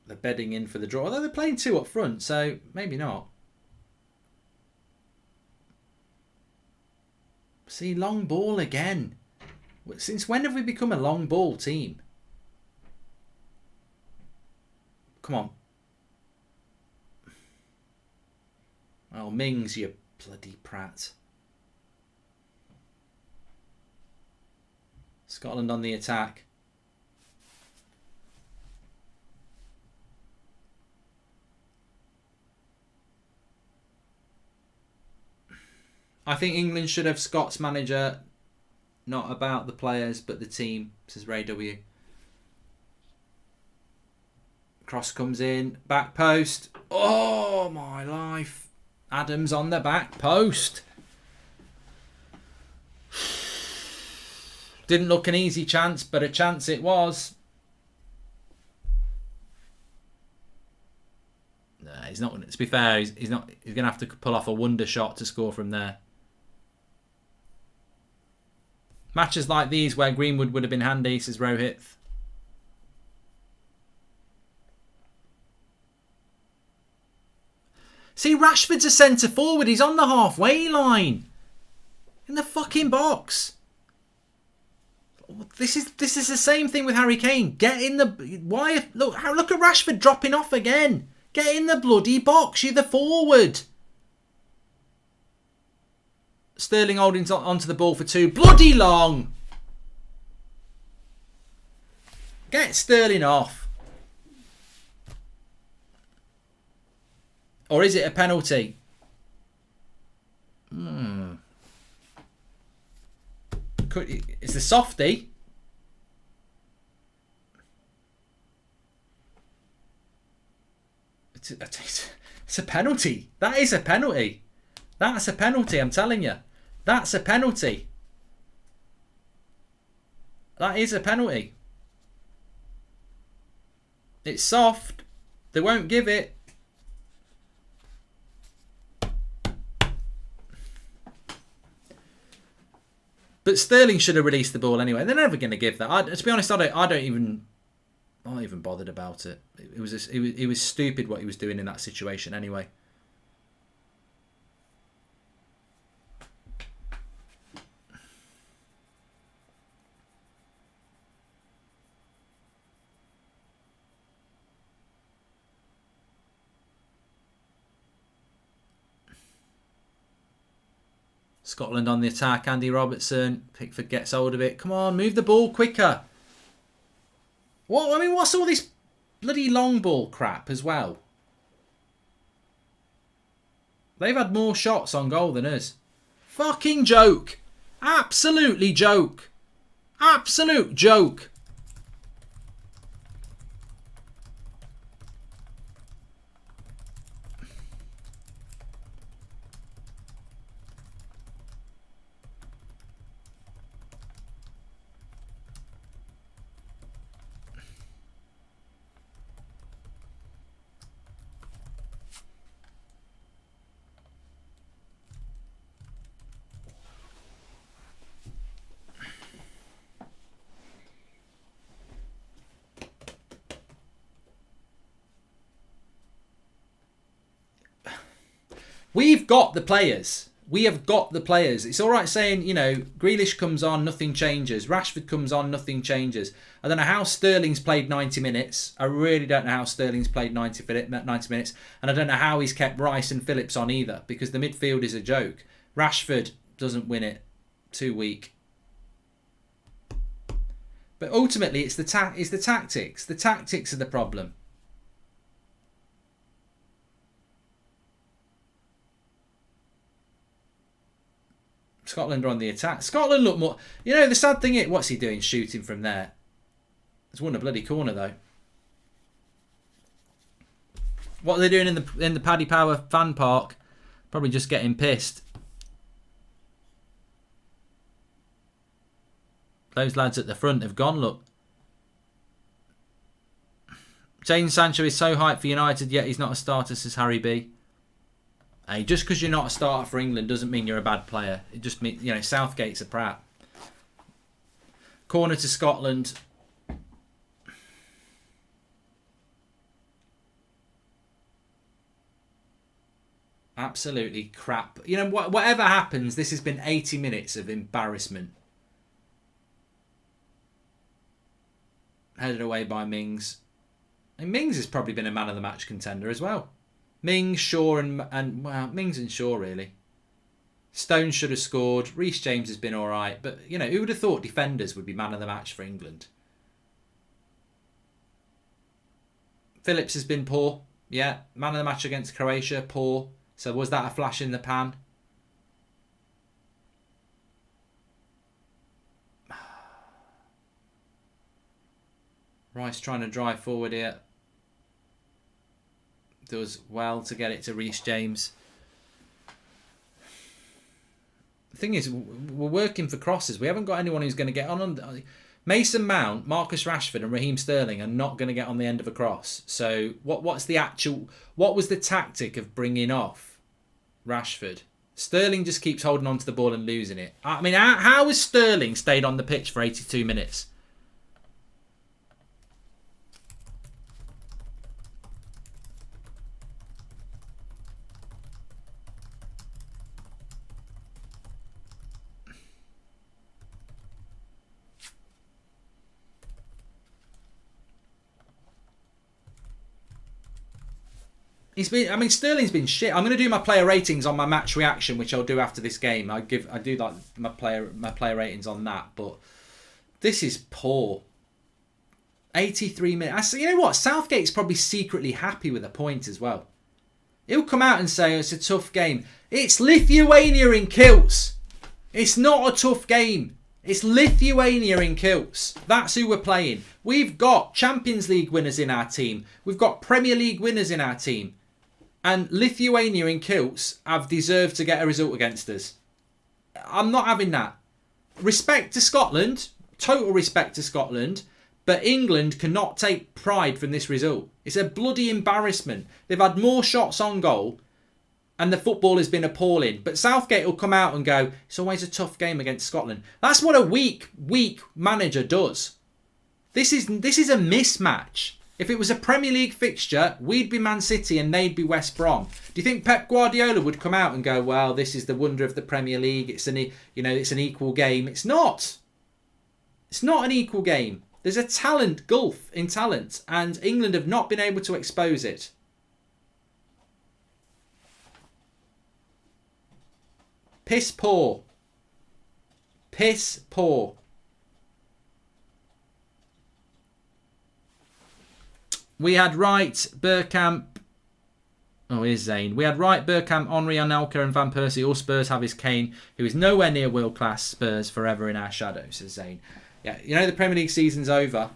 They're bedding in for the draw. Although they're playing 2 up front, so maybe not. See, long ball again. Since when have we become a long ball team? Come on. Oh, Mings, you bloody prat. Scotland on the attack. I think England should have Scott's manager, not about the players, but the team, says Ray W. Cross comes in, back post. Oh, my life. Adams on the back post. Didn't look an easy chance, but a chance it was. No, he's not. To be fair, he's not. He's going to have to pull off a wonder shot to score from there. Matches like these where Greenwood would have been handy, says Rohit. See, Rashford's a centre forward. He's on the halfway line. In the fucking box. This is the same thing with Harry Kane. Get in the... Why? Look at Rashford dropping off again. Get in the bloody box. You're the forward. Sterling holding onto the ball for too bloody long. Get Sterling off. Or is it a penalty? It's a softie. It's a penalty. That is a penalty. That's a penalty, I'm telling you. That's a penalty. That is a penalty. It's soft. They won't give it. But Sterling should have released the ball anyway. They're never going to give that. To be honest, I'm not even bothered about it. It was stupid what he was doing in that situation anyway. Scotland on the attack. Andy Robertson. Pickford gets hold of it. Come on, move the ball quicker. What's all this bloody long ball crap as well? They've had more shots on goal than us. Fucking joke. Absolutely joke. Absolute joke. We've got the players. We have got the players. It's all right saying, Grealish comes on, nothing changes. Rashford comes on, nothing changes. I don't know how Sterling's played 90 minutes. I really don't know how Sterling's played 90 minutes. And I don't know how he's kept Rice and Phillips on either, because the midfield is a joke. Rashford doesn't win it. Too weak. But ultimately, it's the tactics. The tactics are the problem. Scotland are on the attack. Scotland look more... the sad thing is... What's he doing shooting from there? He's won a bloody corner, though. What are they doing in the Paddy Power fan park? Probably just getting pissed. Those lads at the front have gone, look. Jadon Sancho is so hyped for United, yet he's not a starter, says Harry B. Hey, just because you're not a starter for England doesn't mean you're a bad player. It just means, Southgate's a prat. Corner to Scotland. Absolutely crap. Whatever happens, this has been 80 minutes of embarrassment. Headed away by Mings. And Mings has probably been a man of the match contender as well. Mings, Shaw and Mings and Shaw really. Stones should have scored. Reece James has been alright. But, who would have thought defenders would be man of the match for England? Phillips has been poor. Yeah, man of the match against Croatia, poor. So was that a flash in the pan? Rice trying to drive forward here. Does well to get it to Reece James. The thing is, we're working for crosses. We haven't got anyone who's going to get on. Mason Mount, Marcus Rashford and Raheem Sterling are not going to get on the end of a cross. So what was the tactic of bringing off Rashford? Sterling just keeps holding on to the ball and losing it. I mean, how has Sterling stayed on the pitch for 82 minutes? Sterling's been shit. I'm going to do my player ratings on my match reaction, which I'll do after this game. I do like my player ratings on that, but this is poor. 83 minutes. You know what? Southgate's probably secretly happy with a point as well. He'll come out and say it's a tough game. It's Lithuania in kilts. It's not a tough game. It's Lithuania in kilts. That's who we're playing. We've got Champions League winners in our team. We've got Premier League winners in our team. And Lithuania in kilts have deserved to get a result against us. I'm not having that. Respect to Scotland. Total respect to Scotland. But England cannot take pride from this result. It's a bloody embarrassment. They've had more shots on goal. And the football has been appalling. But Southgate will come out and go, it's always a tough game against Scotland. That's what a weak manager does. This is a mismatch. If it was a Premier League fixture, we'd be Man City and they'd be West Brom. Do you think Pep Guardiola would come out and go, well, this is the wonder of the Premier League. It's an equal game. It's not. It's not an equal game. There's a talent gulf in talent, and England have not been able to expose it. Piss poor. Piss poor. We had Wright, Bergkamp. Oh, here's Zane. We had Wright, Bergkamp, Henry, Anelka and Van Persie. All Spurs have is Kane, who is nowhere near world-class. Spurs forever in our shadow, says Zane. Yeah, you know the Premier League season's over.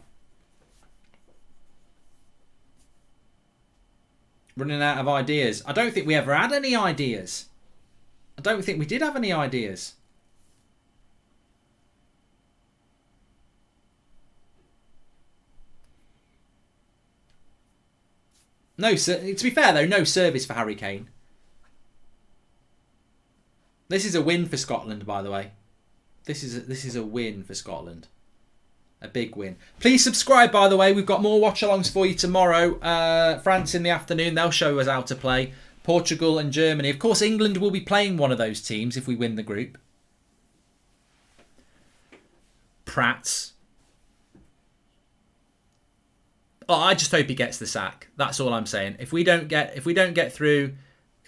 Running out of ideas. I don't think we ever had any ideas. I don't think we did have any ideas. No, to be fair though, no service for Harry Kane. This is a win for Scotland, by the way. This is a win for Scotland. A big win. Please subscribe, by the way. We've got more watch-alongs for you tomorrow. France in the afternoon. They'll show us how to play. Portugal and Germany. Of course, England will be playing one of those teams if we win the group. Prats. Oh, I just hope he gets the sack. That's all I'm saying. If we don't get to the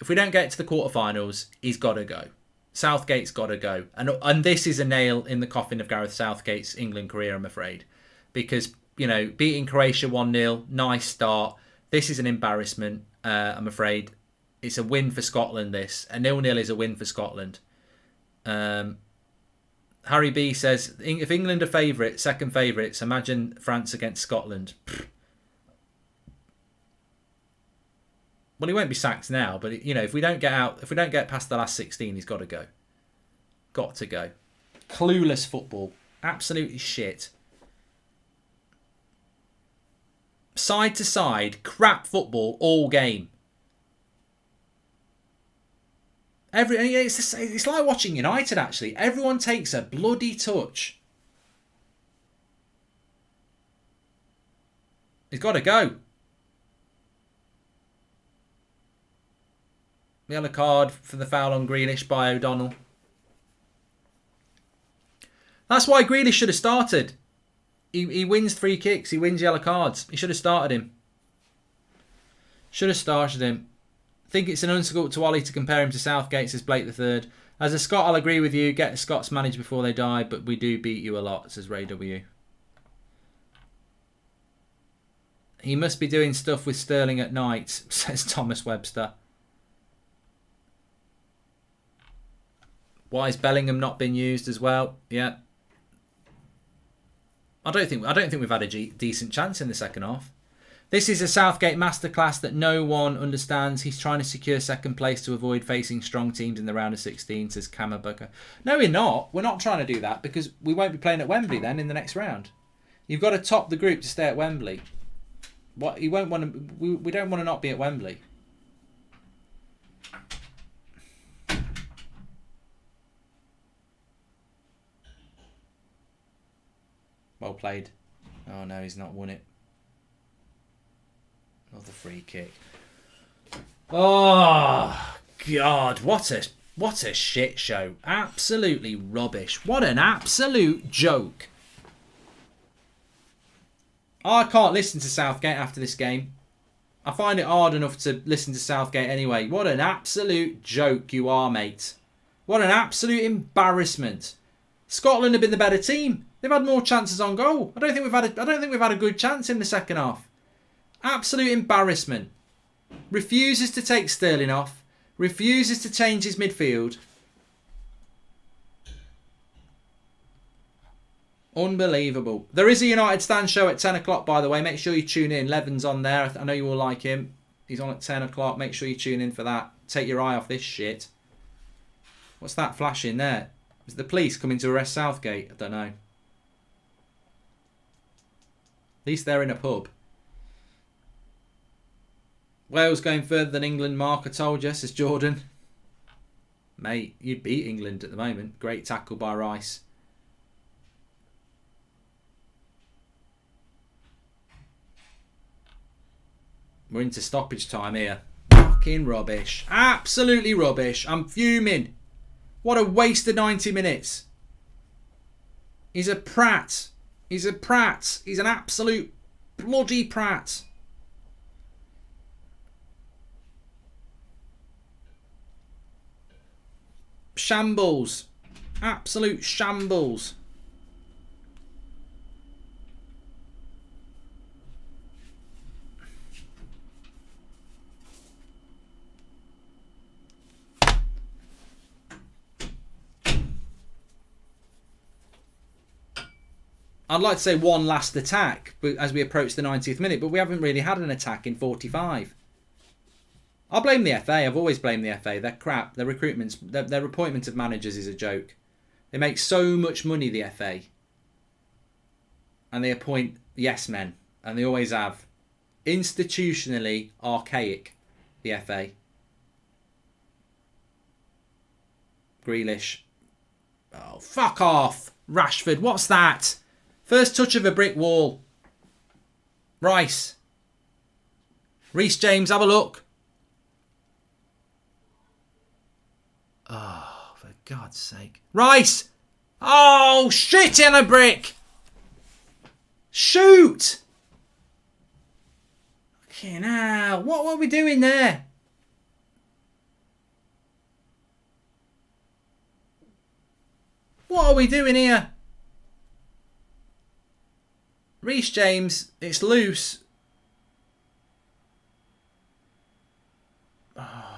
quarterfinals, he's got to go. Southgate's got to go. And this is a nail in the coffin of Gareth Southgate's England career, I'm afraid. Because, beating Croatia 1-0, nice start. This is an embarrassment, I'm afraid. It's a win for Scotland, this. A 0-0 is a win for Scotland. Harry B says, if England are second favourites, imagine France against Scotland. Well, he won't be sacked now, but if we don't get past the last 16, he's got to go. Got to go. Clueless football. Absolutely shit. Side to side, crap football all game. It's like watching United, actually. Everyone takes a bloody touch. He's got to go. Yellow card for the foul on Grealish by O'Donnell. That's why Grealish should have started. He wins free kicks. He wins yellow cards. He should have started him. Should have started him. I think it's an insult to Ollie to compare him to Southgate, says Blake III. As a Scot, I'll agree with you. Get the Scots managed before they die, but we do beat you a lot, says Ray W. He must be doing stuff with Sterling at night, says Thomas Webster. Why is Bellingham not been used as well? Yeah. I don't think we've had a decent chance in the second half. This is a Southgate masterclass that no one understands. He's trying to secure second place to avoid facing strong teams in the round of 16, says Kamabaka. No, we're not. We're not trying to do that because we won't be playing at Wembley then in the next round. You've got to top the group to stay at Wembley. What you won't want to. We don't want to not be at Wembley. Well played. Oh no, he's not won it. Another free kick. Oh God! What a shit show! Absolutely rubbish. What an absolute joke. I can't listen to Southgate after this game. I find it hard enough to listen to Southgate anyway. What an absolute joke you are, mate. What an absolute embarrassment. Scotland have been the better team. They've had more chances on goal. I don't think we've had a good chance in the second half. Absolute embarrassment. Refuses to take Sterling off. Refuses to change his midfield. Unbelievable. There is a United Stand show at 10 o'clock, by the way. Make sure you tune in. Levin's on there. I know you all like him. He's on at 10 o'clock. Make sure you tune in for that. Take your eye off this shit. What's that flashing there? Is the police coming to arrest Southgate? I don't know. At least they're in a pub. Wales going further than England, Mark. I told you, says Jordan. Mate, you'd beat England at the moment. Great tackle by Rice. We're into stoppage time here. Fucking rubbish. Absolutely rubbish. I'm fuming. What a waste of 90 minutes. He's a prat. He's a prat. He's an absolute bloody prat. Shambles. Absolute shambles. I'd like to say one last attack as we approach the 90th minute, but we haven't really had an attack in 45. I blame the FA. I've always blamed the FA. They're crap. Their recruitments, their appointment of managers is a joke. They make so much money, the FA. And they appoint yes men. And they always have. Institutionally archaic, the FA. Grealish. Oh, fuck off. Rashford, what's that? First touch of a brick wall. Rice. Reece James, have a look. Oh, for God's sake. Rice! Oh, shit in a brick! Shoot! Okay, now, what are we doing there? What are we doing here? Reece James, it's loose. Oh.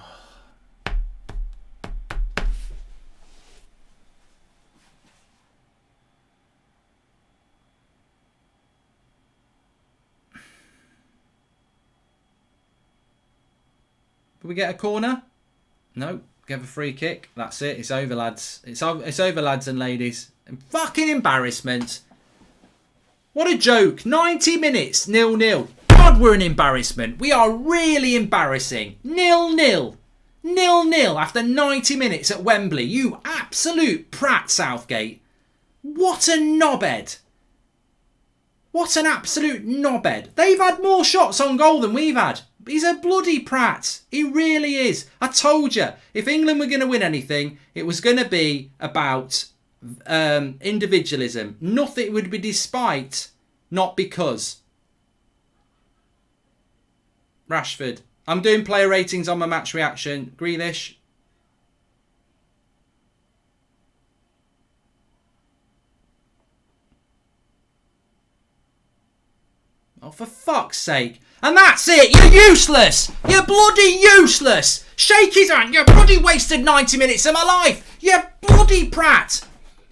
Did we get a corner? No. Give a free kick. That's it. It's over, lads. It's over, lads and ladies. And fucking embarrassment. What a joke. 90 minutes, 0-0. God, we're an embarrassment. We are really embarrassing. 0-0. 0-0 after 90 minutes at Wembley. You absolute prat, Southgate. What a knobhead. What an absolute knobhead. They've had more shots on goal than we've had. He's a bloody prat. He really is. I told you, if England were going to win anything, it was going to be about individualism. Nothing would be despite, not because. Rashford. I'm doing player ratings on my match reaction. Grealish. Oh, for fuck's sake. And that's it. You're useless. You're bloody useless. Shake his hand. You bloody wasted 90 minutes of my life. You bloody prat.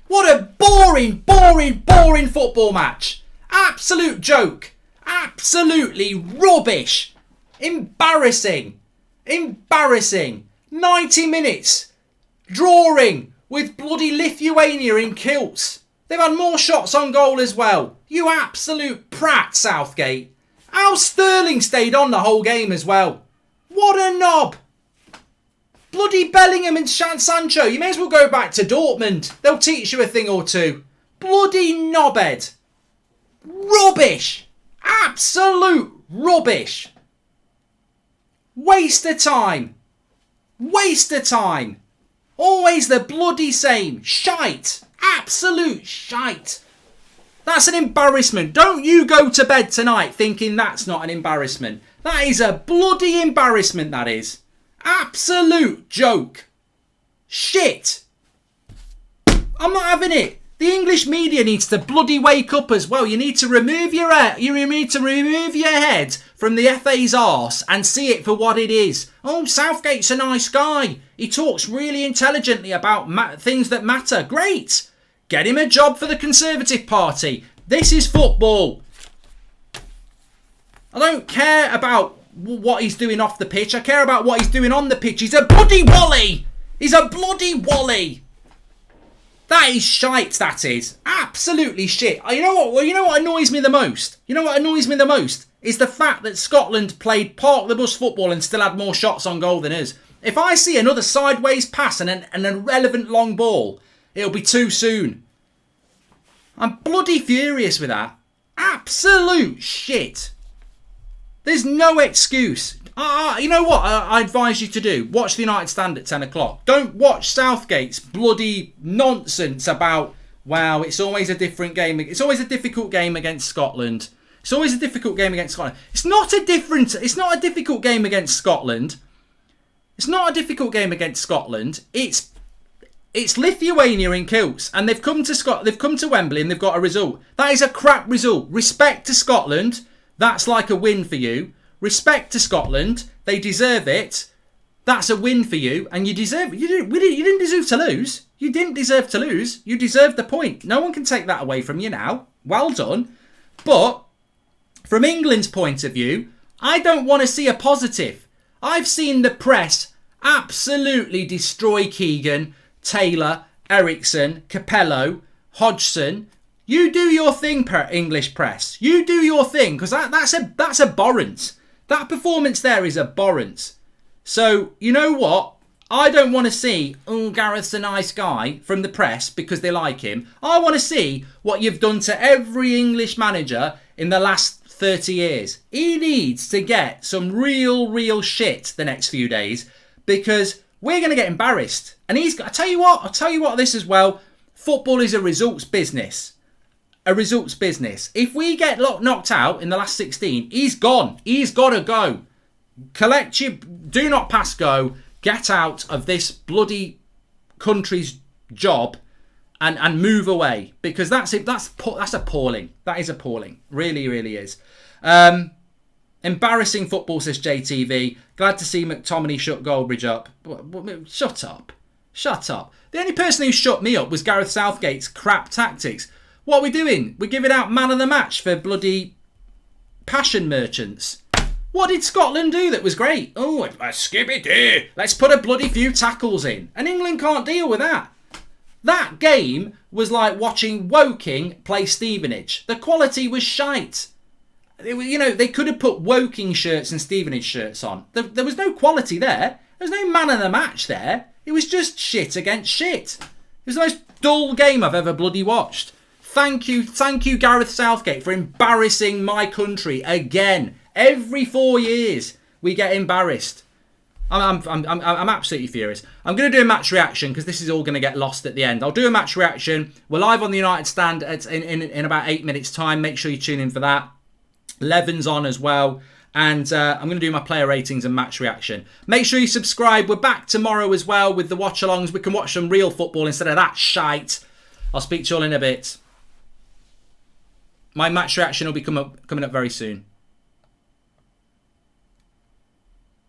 What a boring, boring, boring football match. Absolute joke. Absolutely rubbish. Embarrassing. 90 minutes. Drawing with bloody Lithuania in kilts. They've had more shots on goal as well. You absolute prat, Southgate. Al Sterling stayed on the whole game as well. What a knob. Bloody Bellingham and Sancho. You may as well go back to Dortmund. They'll teach you a thing or two. Bloody knobhead. Rubbish. Absolute rubbish. Waste of time. Always the bloody same. Shite. Absolute shite. That's an embarrassment. Don't you go to bed tonight thinking that's not an embarrassment. That is a bloody embarrassment, that is. Absolute joke. Shit. I'm not having it. The English media needs to bloody wake up as well. You need to remove your head. You need to remove your head from the FA's arse and see it for what it is. Oh, Southgate's a nice guy. He talks really intelligently about things that matter. Great. Get him a job for the Conservative Party. This is football. I don't care about what he's doing off the pitch. I care about what he's doing on the pitch. He's a bloody wally. That is shite, that is. Absolutely shit. You know what annoys me the most? Is the fact that Scotland played park the bus football and still had more shots on goal than us. If I see another sideways pass and an irrelevant long ball, it'll be too soon. I'm bloody furious with that. Absolute shit. There's no excuse. You know what I advise you to do? Watch the United Stand at 10 o'clock. Don't watch Southgate's bloody nonsense about, wow, it's always a different game. It's always a difficult game against Scotland. It's not a difficult game against Scotland. It's not a difficult game against Scotland. It's Lithuania in kilts, and they've come to Wembley and they've got a result. That is a crap result. Respect to Scotland. That's like a win for you. Respect to Scotland. They deserve it. That's a win for you, and you deserve it. You didn't deserve to lose. You didn't deserve to lose. You deserved the point. No one can take that away from you now. Well done. But from England's point of view, I don't want to see a positive. I've seen the press absolutely destroy Keegan, Taylor, Ericsson, Capello, Hodgson. You do your thing, English press. You do your thing, because that's abhorrent. That performance there is abhorrent. So, you know what? I don't want to see, oh, Gareth's a nice guy from the press because they like him. I want to see what you've done to every English manager in the last 30 years. He needs to get some real shit the next few days because we're going to get embarrassed. And I'll tell you what this as well. Football is a results business. If we get knocked out in the last 16, he's gone. He's got to go. Collect your... Do not pass go. Get out of this bloody country's job and move away. Because that's appalling. That is appalling. Really is. Embarrassing football, says JTV. Glad to see McTominay shut Goldbridge up. Shut up. The only person who shut me up was Gareth Southgate's crap tactics. What are we doing? We're giving out man of the match for bloody passion merchants. What did Scotland do that was great? Oh, a skibby-doo. Let's put a bloody few tackles in. And England can't deal with that. That game was like watching Woking play Stevenage. The quality was shite. They could have put Woking shirts and Stevenage shirts on. There was no quality there. There was no man of the match there. It was just shit against shit. It was the most dull game I've ever bloody watched. Thank you, Gareth Southgate, for embarrassing my country again. Every 4 years, we get embarrassed. I'm absolutely furious. I'm going to do a match reaction because this is all going to get lost at the end. I'll do a match reaction. We're live on the United Stand in about 8 minutes' time. Make sure you tune in for that. Levin's on as well. And I'm going to do my player ratings and match reaction. Make sure you subscribe. We're back tomorrow as well with the watch-alongs. We can watch some real football instead of that shite. I'll speak to you all in a bit. My match reaction will be coming up very soon.